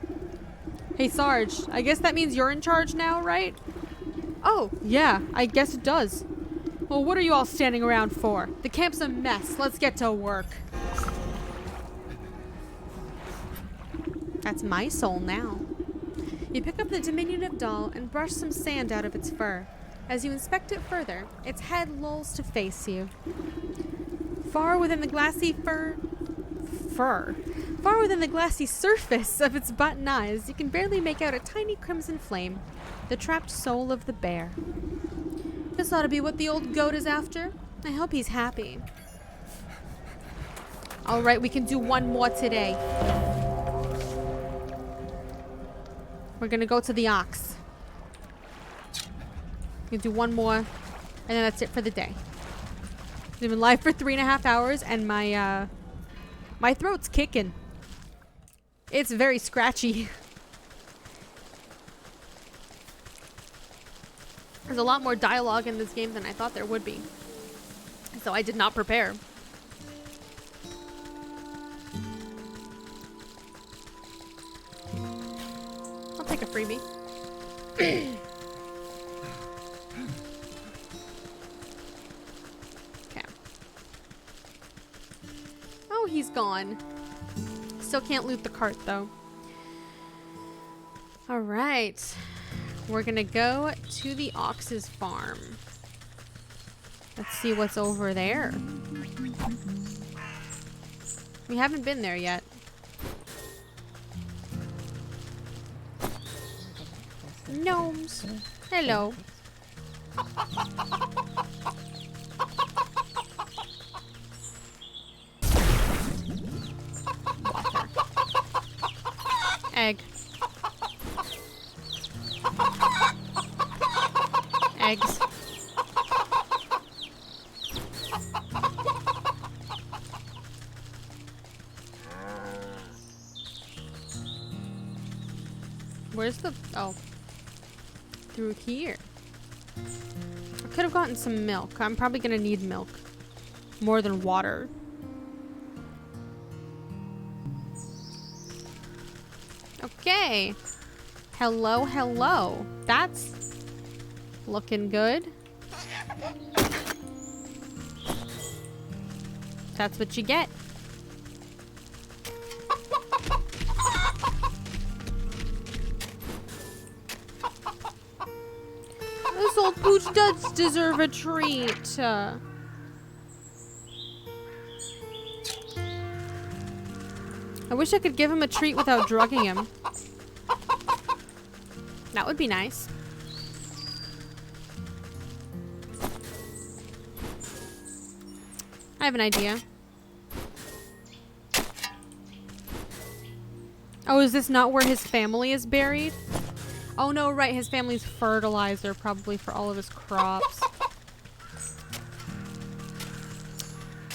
Hey Sarge, I guess that means you're in charge now, right? Oh, yeah, I guess it does. Well, what are you all standing around for? The camp's a mess. Let's get to work. That's my soul now. You pick up the diminutive doll and brush some sand out of its fur. As you inspect it further, its head lolls to face you. Far within the glassy Far within the glassy surface of its button eyes, you can barely make out a tiny crimson flame, the trapped soul of the bear. This ought to be what the old goat is after. I hope he's happy. All right, we can do one more today. We're gonna go to the ox. We're gonna do one more, and then that's it for the day. We've been live for 3.5 hours, and my throat's kicking. It's very scratchy. There's a lot more dialogue in this game than I thought there would be. So I did not prepare. I'll take a freebie. Okay. Oh, he's gone. Still can't loot the cart though. All right. We're gonna go to the ox's farm. Let's see what's over there. We haven't been there yet. Gnomes. Hello. Water. Egg. Eggs. Where's the... Oh. Through here. I could have gotten some milk. I'm probably gonna need milk. More than water. Okay. Hello, hello. That's looking good. That's what you get. This old pooch does deserve a treat. I wish I could give him a treat without drugging him. That would be nice. I have an idea. Oh, is this not where his family is buried? Oh no, right, his family's fertilizer probably for all of his crops.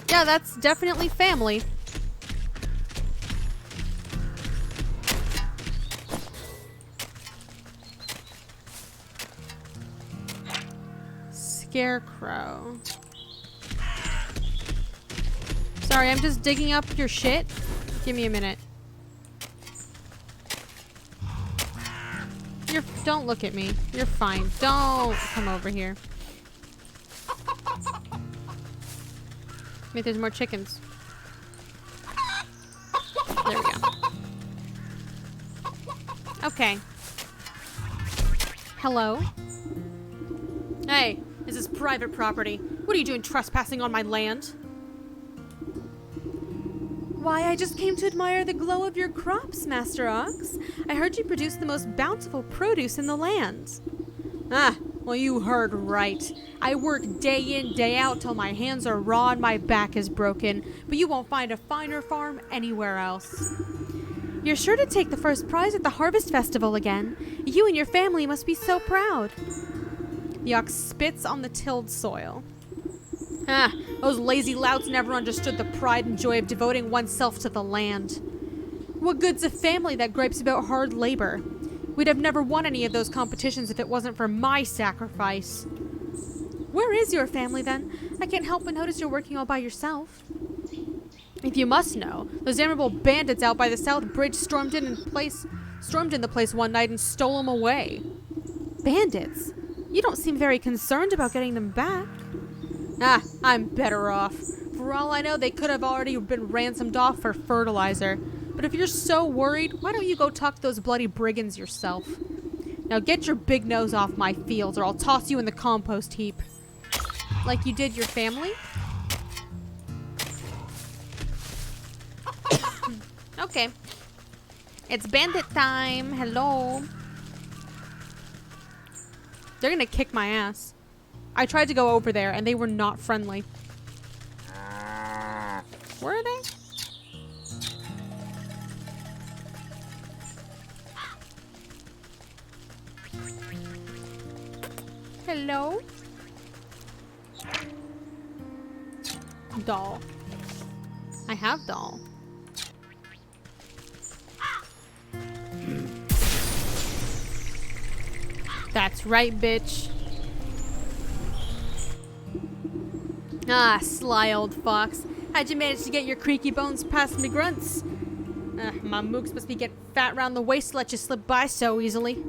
Yeah, that's definitely family. Scarecrow. Sorry, I'm just digging up your shit. Give me a minute. Don't look at me. You're fine. Don't come over here. Wait, there's more chickens. There we go. Okay. Hello? Hey, this is private property. What are you doing trespassing on my land? Why, I just came to admire the glow of your crops, Master Ox. I heard you produce the most bountiful produce in the land. Ah, well, you heard right. I work day in, day out till my hands are raw and my back is broken, but you won't find a finer farm anywhere else. You're sure to take the first prize at the Harvest Festival again. You and your family must be so proud. The ox spits on the tilled soil. Ah, those lazy louts never understood the pride and joy of devoting oneself to the land. What good's a family that gripes about hard labor? We'd have never won any of those competitions if it wasn't for my sacrifice. Where is your family, then? I can't help but notice you're working all by yourself. If you must know, those damnable bandits out by the south bridge stormed in the place one night and stole them away. Bandits? You don't seem very concerned about getting them back. Ah, I'm better off. For all I know, they could have already been ransomed off for fertilizer. But if you're so worried, why don't you go talk to those bloody brigands yourself? Now get your big nose off my fields or I'll toss you in the compost heap. Like you did your family? Okay. It's bandit time. Hello. They're gonna kick my ass. I tried to go over there and they were not friendly. Where are they? Hello? Doll. I have doll. That's right, bitch. Ah, sly old fox. How'd you manage to get your creaky bones past me grunts? My mooks must be getting fat round the waist to let you slip by so easily.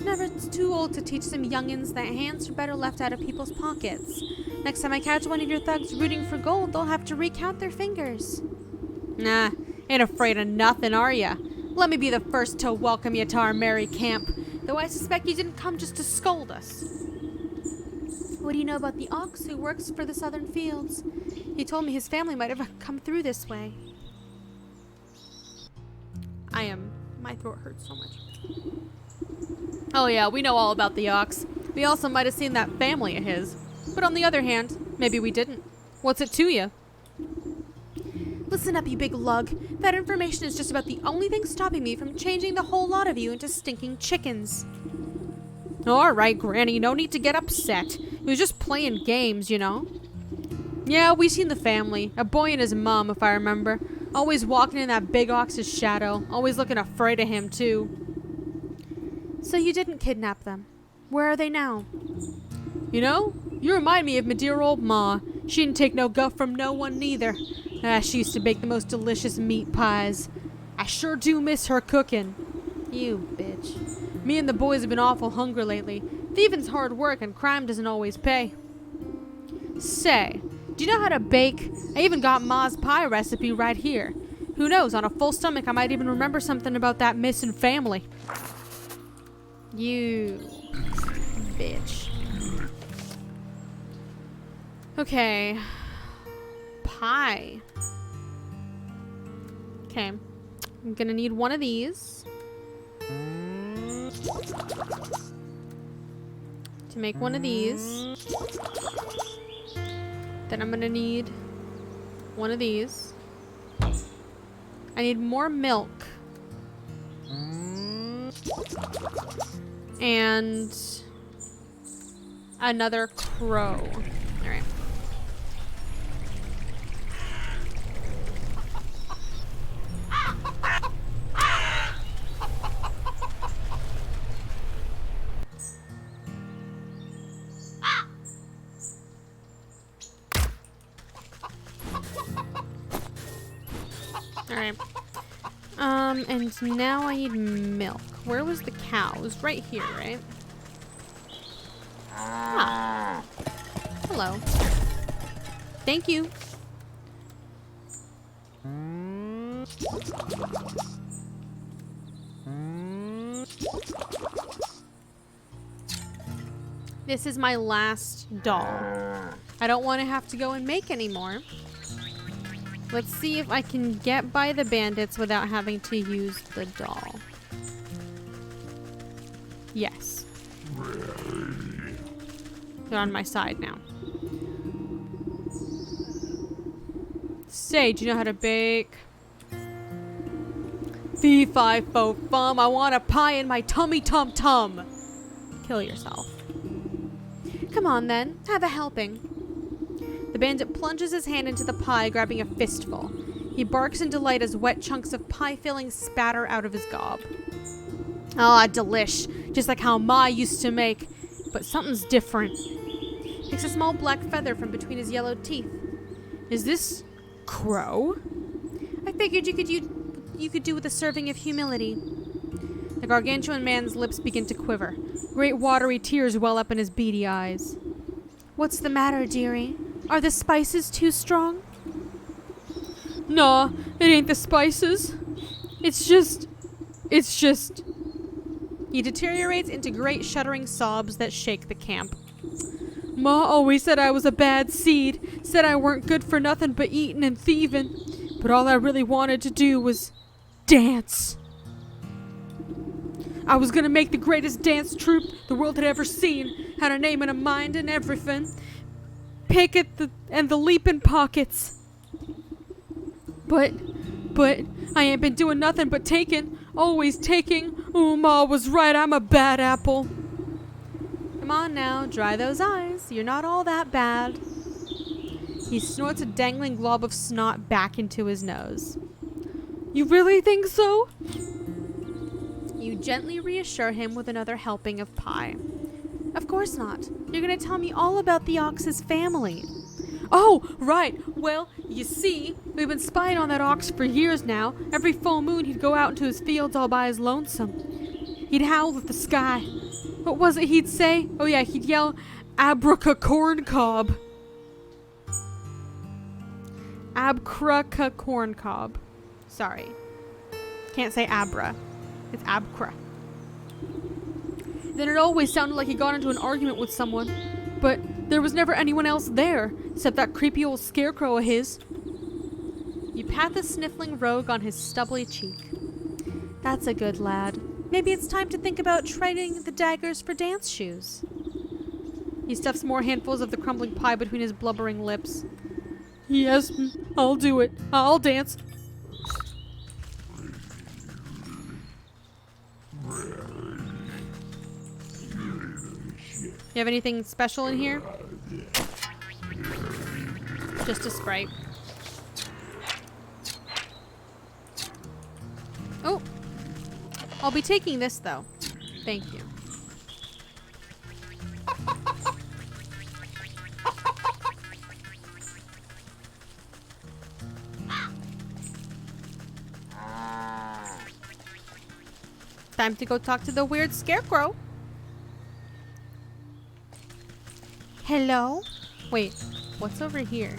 Never too old to teach some youngins that hands are better left out of people's pockets. Next time I catch one of your thugs rooting for gold, they'll have to recount their fingers. Nah, ain't afraid of nothing, are ya? Let me be the first to welcome you to our merry camp, though I suspect you didn't come just to scold us. What do you know about the ox who works for the southern fields? He told me his family might have come through this way. My throat hurts so much. Oh yeah, we know all about the ox. We also might have seen that family of his. But on the other hand, maybe we didn't. What's it to you? Listen up, you big lug. That information is just about the only thing stopping me from changing the whole lot of you into stinking chickens. Alright, Granny, no need to get upset. He was just playing games, you know? Yeah, we seen the family. A boy and his mom, if I remember. Always walking in that big ox's shadow. Always looking afraid of him, too. So you didn't kidnap them. Where are they now? You know, you remind me of my dear old ma. She didn't take no guff from no one neither. She used to bake the most delicious meat pies. I sure do miss her cooking. You bitch. Me and the boys have been awful hungry lately. Thieving's hard work and crime doesn't always pay. Say, do you know how to bake? I even got ma's pie recipe right here. Who knows, on a full stomach I might even remember something about that missing family. You bitch. Okay. Pie. Okay. I'm gonna need one of these. To make one of these. Then I'm gonna need one of these. I need more milk. And another crow. Alright. Alright. And now I need milk. Where was the cow? It was right here, right? Ah. Hello. Thank you. This is my last doll. I don't want to have to go and make any more. Let's see if I can get by the bandits without having to use the doll. Yes. They're on my side now. Say, do you know how to bake? Fee, fi, fo, fum. I want a pie in my tummy tum tum. Kill yourself. Come on then, have a helping. The bandit plunges his hand into the pie, grabbing a fistful. He barks in delight as wet chunks of pie filling spatter out of his gob. Ah, delish. Just like how Ma used to make. But something's different. Takes a small black feather from between his yellowed teeth. Is this crow? I figured you could do with a serving of humility. The gargantuan man's lips begin to quiver. Great watery tears well up in his beady eyes. What's the matter, dearie? Are the spices too strong? Nah, it ain't the spices. It's just... He deteriorates into great shuddering sobs that shake the camp. Ma always said I was a bad seed, said I weren't good for nothing but eating and thieving, but all I really wanted to do was dance. I was gonna make the greatest dance troupe the world had ever seen, had a name and a mind and everything. Pick at the leaping pockets. But I ain't been doing nothing but taking, always taking. Ooh, Ma was right, I'm a bad apple. Come on now, dry those eyes. You're not all that bad. He snorts a dangling glob of snot back into his nose. You really think so? You gently reassure him with another helping of pie. Of course not. You're gonna tell me all about the ox's family. Oh, right. Well, you see, we've been spying on that ox for years now. Every full moon he'd go out into his fields all by his lonesome. He'd howl at the sky. What was it he'd say? Oh yeah, he'd yell, Abraca corn cob. Abcraca corn cob. Sorry. Can't say abra. It's abcra. Then it always sounded like he got into an argument with someone. But there was never anyone else there, except that creepy old scarecrow of his. You pat the sniffling rogue on his stubbly cheek. That's a good lad. Maybe it's time to think about trading the daggers for dance shoes. He stuffs more handfuls of the crumbling pie between his blubbering lips. Yes, I'll do it. I'll dance. You have anything special in here? Just a Sprite. Oh! I'll be taking this, though. Thank you. Time to go talk to the weird scarecrow. Hello? Wait, what's over here?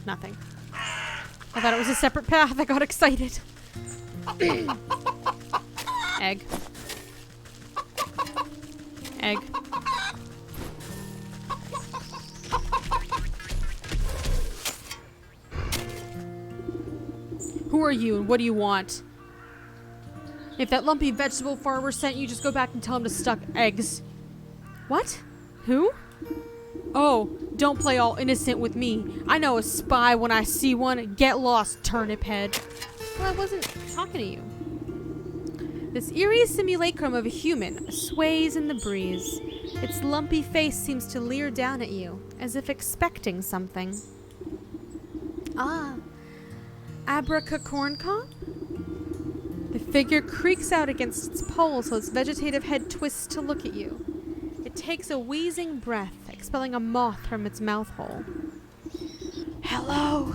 Nothing. I thought it was a separate path. I got excited. Egg. Egg. Who are you and what do you want? If that lumpy vegetable farmer sent you, just go back and tell him to stuck eggs. What? Who? Oh, don't play all innocent with me. I know a spy when I see one. Get lost, turnip head. Well, I wasn't talking to you. This eerie simulacrum of a human sways in the breeze. Its lumpy face seems to leer down at you, as if expecting something. Ah, Abraca corncob? The figure creaks out against its pole so its vegetative head twists to look at you. It takes a wheezing breath, expelling a moth from its mouth hole. Hello.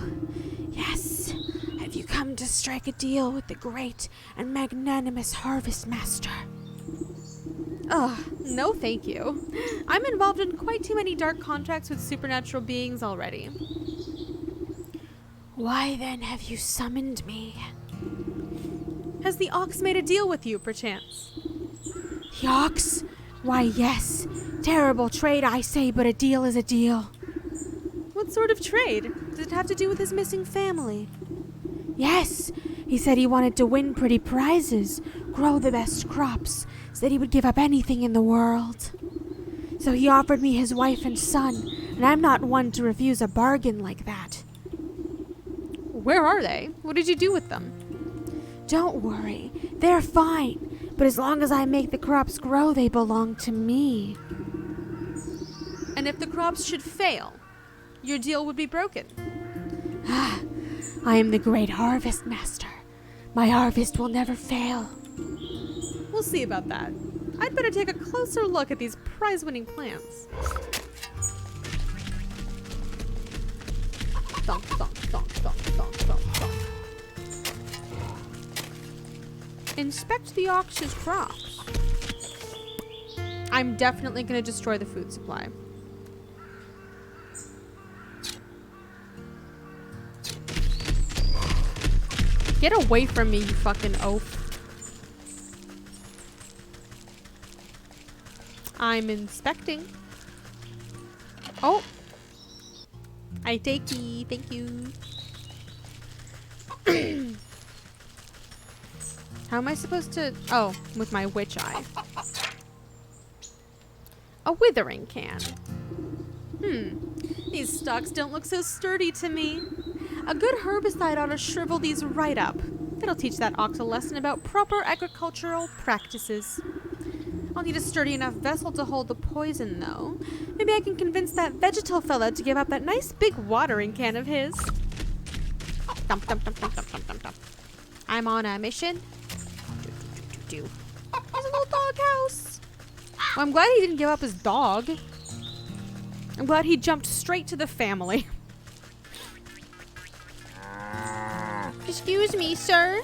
Yes. Have you come to strike a deal with the great and magnanimous Harvest Master? Ugh, no thank you. I'm involved in quite too many dark contracts with supernatural beings already. Why then have you summoned me? Has the ox made a deal with you, perchance? The ox? Why, yes. Terrible trade, I say, but a deal is a deal. What sort of trade? Does it have to do with his missing family? Yes. He said he wanted to win pretty prizes, grow the best crops, said he would give up anything in the world. So he offered me his wife and son, and I'm not one to refuse a bargain like that. Where are they? What did you do with them? Don't worry. They're fine. But as long as I make the crops grow, they belong to me. And if the crops should fail, your deal would be broken. I am the great Harvest Master. My harvest will never fail. We'll see about that. I'd better take a closer look at these prize-winning plants. Thunk, thunk, thunk, thunk, thunk, thunk, thunk. Inspect the ox's crops. I'm definitely going to destroy the food supply. Get away from me, you fucking oaf. I'm inspecting. Oh. I take ye. Thank you. How am I supposed to... Oh, with my witch eye. A withering can. These stalks don't look so sturdy to me. A good herbicide ought to shrivel these right up. That'll teach that ox a lesson about proper agricultural practices. I'll need a sturdy enough vessel to hold the poison, though. Maybe I can convince that vegetal fellow to give up that nice big watering can of his. Dump, dump, dump, dump, dump, dump, dump, dump. I'm on a mission. There's a little doghouse. Well, I'm glad he didn't give up his dog. I'm glad he jumped straight to the family. Excuse me, sir.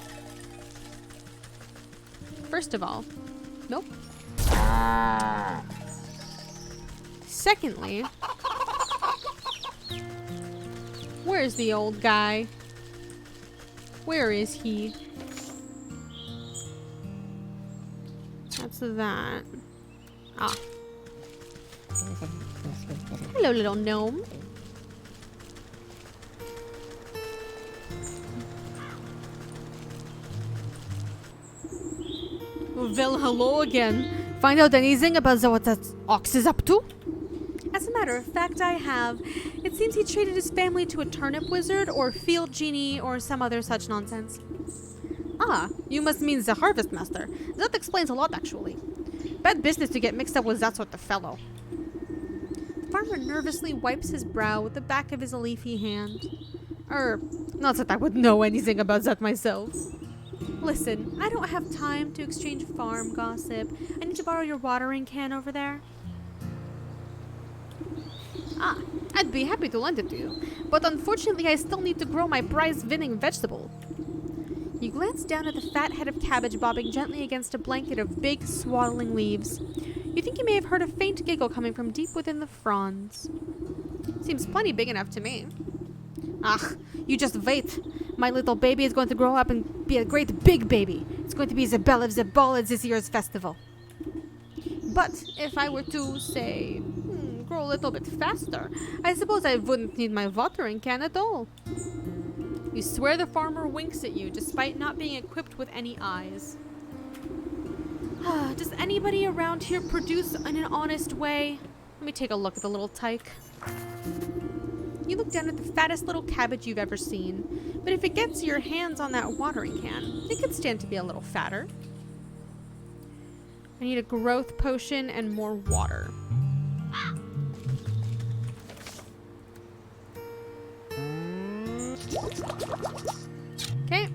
First of all, nope. Secondly, where's the old guy? Where is he? That's that. Ah. Hello, little gnome. Well, hello again. Find out anything about what that ox is up to? As a matter of fact, I have. It seems he traded his family to a turnip wizard or field genie or some other such nonsense. Ah, you must mean the harvest master. That explains a lot, actually. Bad business to get mixed up with that sort of fellow. The farmer nervously wipes his brow with the back of his leafy hand. Not that I would know anything about that myself. Listen, I don't have time to exchange farm gossip. I need to borrow your watering can over there. Ah, I'd be happy to lend it to you, but unfortunately I still need to grow my prize-winning vegetable. You glance down at the fat head of cabbage bobbing gently against a blanket of big, swaddling leaves. You think you may have heard a faint giggle coming from deep within the fronds. Seems plenty big enough to me. Ah, you just wait. My little baby is going to grow up and be a great big baby. It's going to be the belle of the ball at this year's festival. But if I were to, say, grow a little bit faster, I suppose I wouldn't need my watering can at all. You swear the farmer winks at you, despite not being equipped with any eyes. Does anybody around here produce in an honest way? Let me take a look at the little tyke. You look down at the fattest little cabbage you've ever seen, but if it gets your hands on that watering can, it could stand to be a little fatter. I need a growth potion and more water. Okay.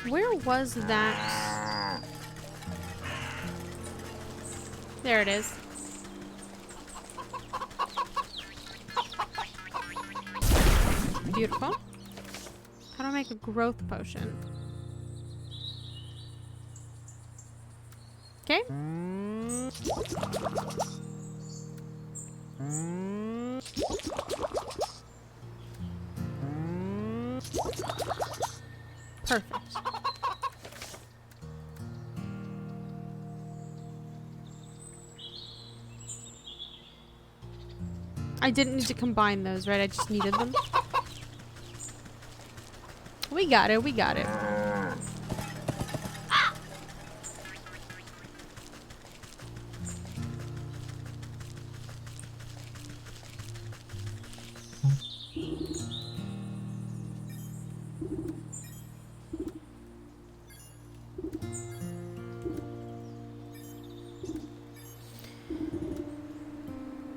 Where was that? There it is. Beautiful. How do I make a growth potion? Okay. Perfect. I didn't need to combine those, right? I just needed them. We got it, we got it.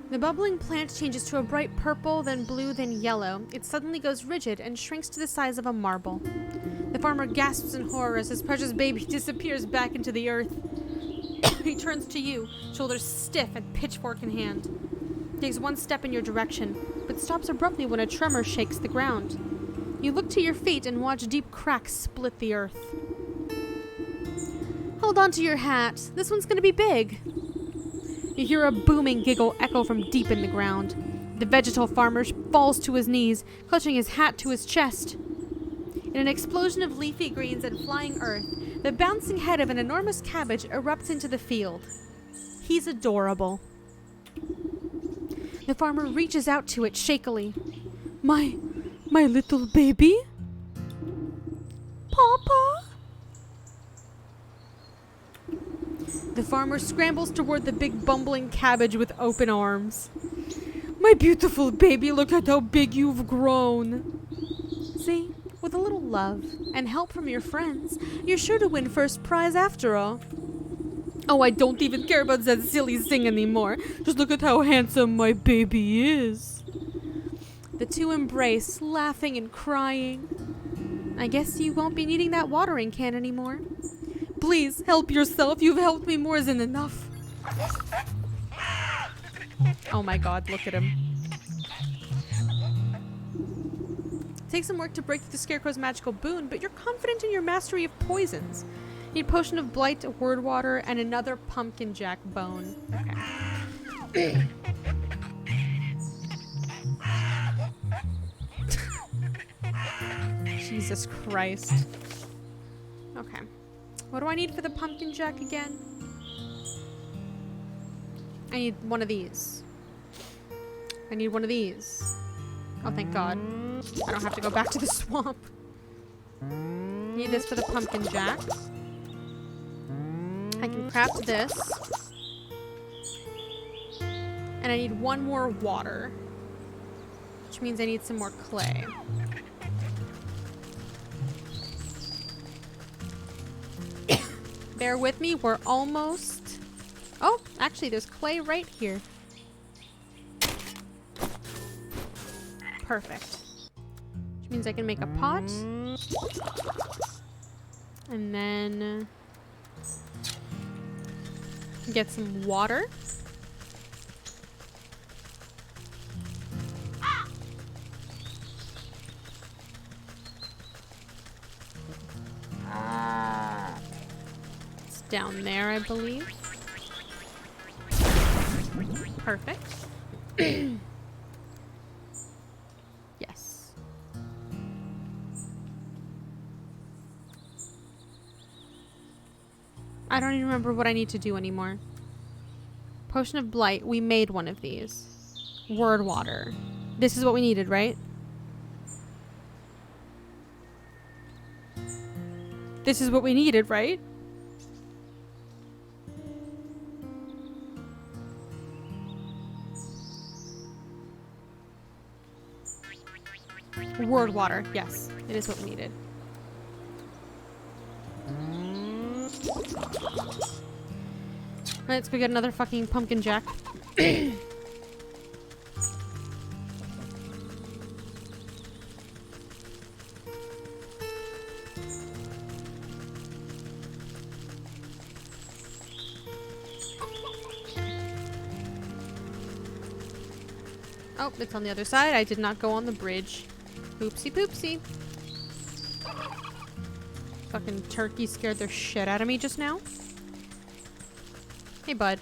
The bubbling plant changes to a bright purple, then blue, then yellow. It suddenly goes rigid and shrinks to the size of a marble. The farmer gasps in horror as his precious baby disappears back into the earth. He turns to you, shoulders stiff and pitchfork in hand. Takes one step in your direction, but stops abruptly when a tremor shakes the ground. You look to your feet and watch deep cracks split the earth. Hold on to your hat. This one's gonna be big. You hear a booming giggle echo from deep in the ground. The vegetal farmer falls to his knees, clutching his hat to his chest. In an explosion of leafy greens and flying earth, the bouncing head of an enormous cabbage erupts into the field. He's adorable. The farmer reaches out to it shakily. My little baby? Papa? The farmer scrambles toward the big bumbling cabbage with open arms. My beautiful baby, look at how big you've grown. See? With a little love and help from your friends, you're sure to win first prize after all. Oh, I don't even care about that silly thing anymore. Just look at how handsome my baby is. The two embrace, laughing and crying. I guess you won't be needing that watering can anymore. Please, help yourself. You've helped me more than enough. Oh my god, look at him. Takes some work to break through the Scarecrow's magical boon, but you're confident in your mastery of poisons. You need Potion of Blight, Word Water, and another Pumpkin Jack bone. Okay. Jesus Christ. Okay. What do I need for the Pumpkin Jack again? I need one of these. I need one of these. Oh, thank God. I don't have to go back to the swamp. Need this for the Pumpkin Jack. I can craft this. And I need one more water. Which means I need some more clay. Bear with me, we're almost... Oh, actually there's clay right here. Perfect. Which means I can make a pot. And then... get some water. It's down there, I believe. Perfect. Yes. I don't even remember what I need to do anymore. Potion of Blight. We made one of these. Word Water. This is what we needed, right? This is what we needed, right? Word Water. Yes, it is what we needed. Let's go get another fucking Pumpkin Jack. Oh, it's on the other side. I did not go on the bridge. Oopsie poopsie. Fucking turkey scared the shit out of me just now. Hey, bud.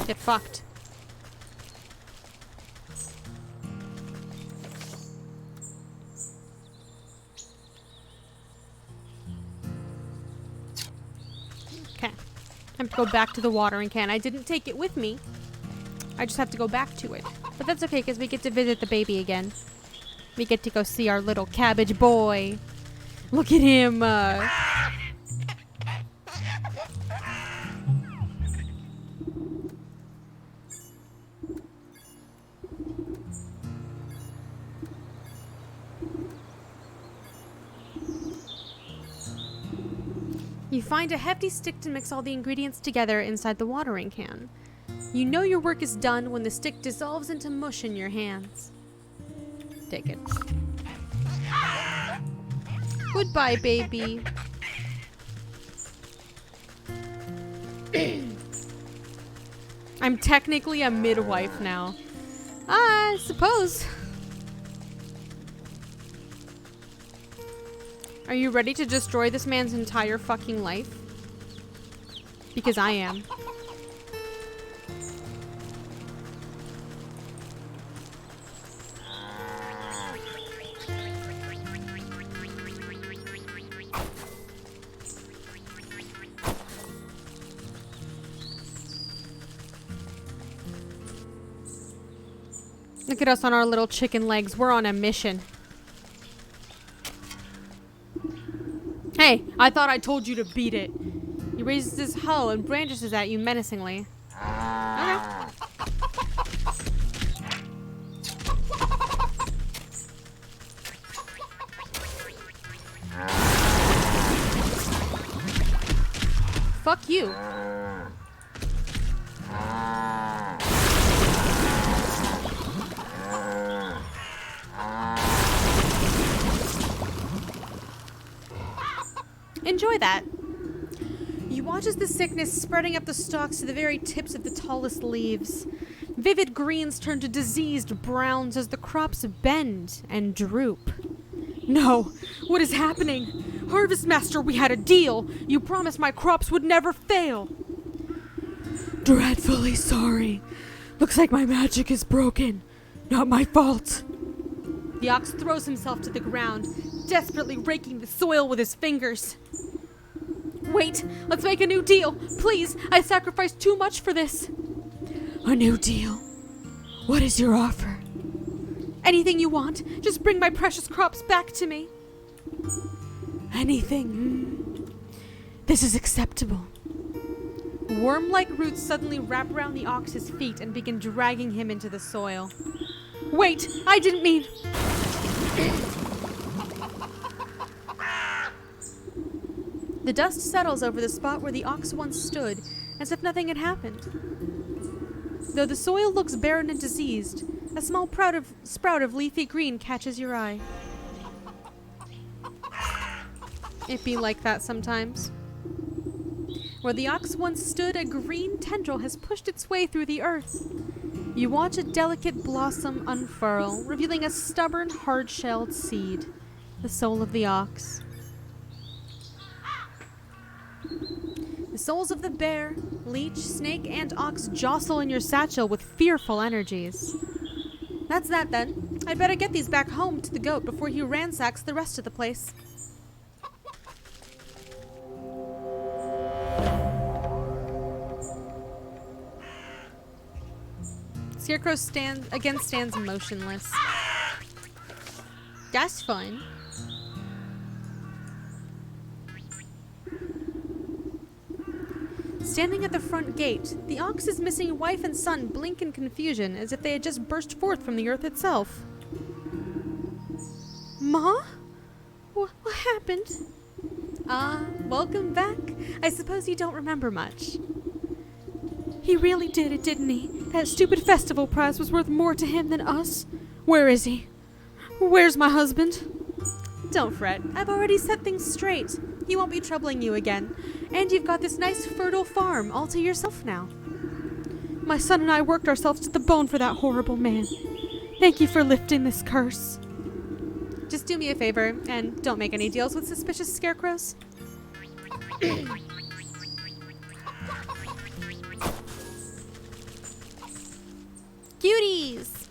Get fucked. Okay. Time to go back to the watering can. I didn't take it with me. I just have to go back to it. But that's okay, because we get to visit the baby again. We get to go see our little cabbage boy. Look at him. You find a hefty stick to mix all the ingredients together inside the watering can. You know your work is done when the stick dissolves into mush in your hands. Take it. Goodbye, baby. I'm technically a midwife now. I suppose. Are you ready to destroy this man's entire fucking life? Because I am. Look at us on our little chicken legs. We're on a mission. Hey, I thought I told you to beat it. He raises his hoe and brandishes at you menacingly. Okay. Fuck you. Enjoy that. You watch as the sickness spreading up the stalks to the very tips of the tallest leaves. Vivid greens turn to diseased browns as the crops bend and droop. No, what is happening? Harvest Master, we had a deal. You promised my crops would never fail. Dreadfully sorry. Looks like my magic is broken. Not my fault. The ox throws himself to the ground, desperately raking the soil with his fingers. Wait, let's make a new deal. Please, I sacrificed too much for this. A new deal? What is your offer? Anything you want. Just bring my precious crops back to me. Anything. This is acceptable. Worm-like roots suddenly wrap around the ox's feet and begin dragging him into the soil. Wait, I didn't mean... The dust settles over the spot where the ox once stood, as if nothing had happened. Though the soil looks barren and diseased, a small sprout of leafy green catches your eye. It be like that sometimes. Where the ox once stood, a green tendril has pushed its way through the earth. You watch a delicate blossom unfurl, revealing a stubborn, hard-shelled seed, the soul of the ox. The souls of the bear, leech, snake, and ox jostle in your satchel with fearful energies. That's that then. I'd better get these back home to the goat before he ransacks the rest of the place. Scarecrow stands motionless. That's fun. Standing at the front gate, the ox's missing wife and son blink in confusion as if they had just burst forth from the earth itself. Ma? What happened? Welcome back. I suppose you don't remember much. He really did it, didn't he? That stupid festival prize was worth more to him than us. Where is he? Where's my husband? Don't fret. I've already set things straight. He won't be troubling you again. And you've got this nice fertile farm all to yourself now. My son and I worked ourselves to the bone for that horrible man. Thank you for lifting this curse. Just do me a favor and don't make any deals with suspicious scarecrows. Cuties!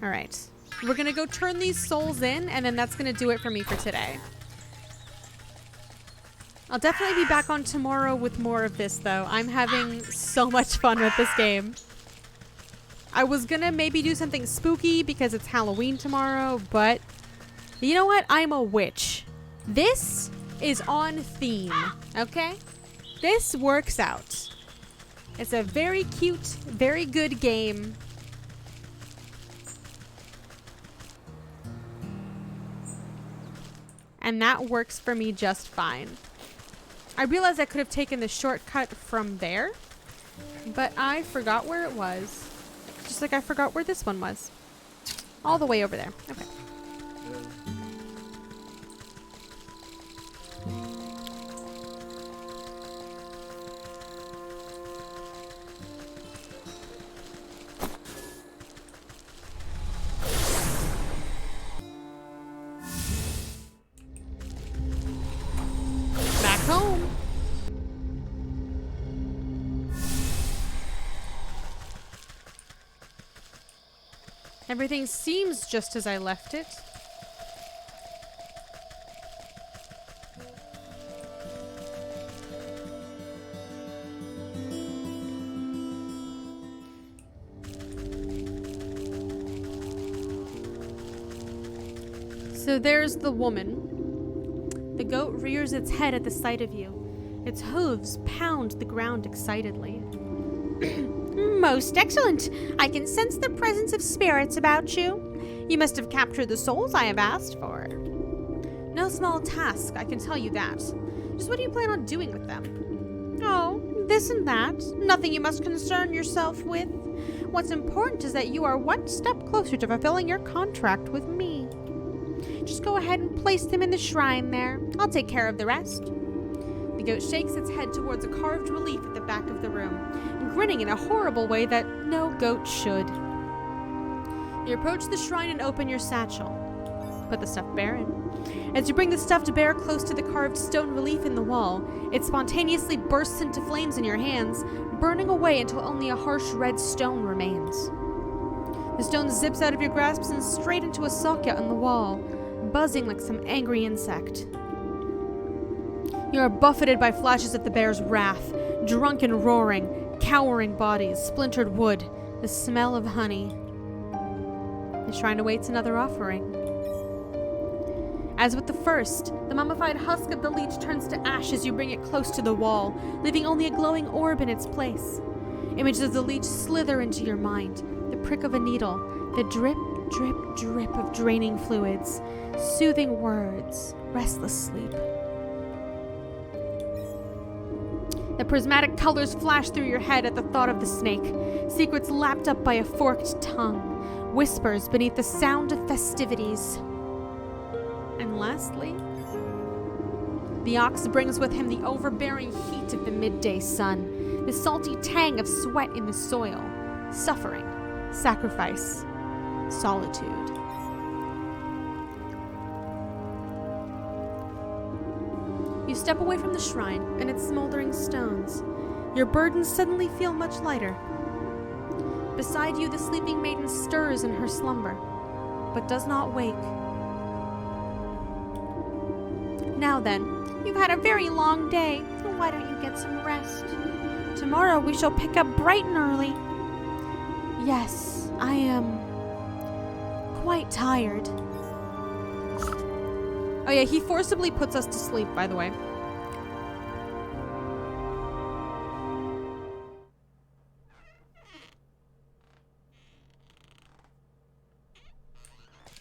Alright. We're gonna go turn these souls in, and then that's gonna do it for me for today. I'll definitely be back on tomorrow with more of this, though. I'm having so much fun with this game. I was gonna maybe do something spooky because it's Halloween tomorrow, but you know what? I'm a witch. This is on theme, okay? This works out. It's a very cute, very good game. And that works for me just fine. I realized I could have taken the shortcut from there, but I forgot where it was. Just like I forgot where this one was. All the way over there. Okay. Home. Everything seems just as I left it. So there's the woman. The goat rears its head at the sight of you. Its hooves pound the ground excitedly. Most excellent. I can sense the presence of spirits about you. You must have captured the souls I have asked for. No small task, I can tell you that. Just what do you plan on doing with them? Oh, this and that. Nothing you must concern yourself with. What's important is that you are one step closer to fulfilling your contract with me. Just go ahead and place them in the shrine there. I'll take care of the rest. The goat shakes its head towards a carved relief at the back of the room, grinning in a horrible way that no goat should. You approach the shrine and open your satchel. Put the stuffed bear in. As you bring the stuffed bear close to the carved stone relief in the wall, it spontaneously bursts into flames in your hands, burning away until only a harsh red stone remains. The stone zips out of your grasp and straight into a socket on the wall, buzzing like some angry insect. You are buffeted by flashes of the bear's wrath, drunken roaring, cowering bodies, splintered wood, the smell of honey. The shrine awaits another offering. As with the first, the mummified husk of the leech turns to ash as you bring it close to the wall, leaving only a glowing orb in its place. Images of the leech slither into your mind, the prick of a needle, the drip, drip, drip of draining fluids, soothing words, restless sleep. The prismatic colors flash through your head at the thought of the snake, secrets lapped up by a forked tongue, whispers beneath the sound of festivities. And lastly, the ox brings with him the overbearing heat of the midday sun, the salty tang of sweat in the soil, suffering, sacrifice, solitude. You step away from the shrine and its smoldering stones. Your burdens suddenly feel much lighter. Beside you, the sleeping maiden stirs in her slumber, but does not wake. Now then, you've had a very long day, so why don't you get some rest? Tomorrow we shall pick up bright and early. Yes, I am quite tired. Oh yeah, he forcibly puts us to sleep, by the way.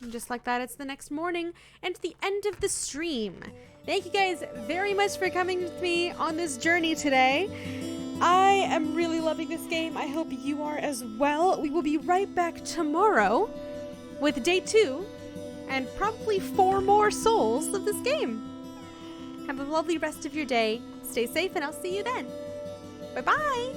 And just like that, it's the next morning and the end of the stream. Thank you guys very much for coming with me on this journey today. I am really loving this game. I hope you are as well. We will be right back tomorrow with day 2 and probably 4 more souls of this game. Have a lovely rest of your day. Stay safe and I'll see you then. Bye-bye.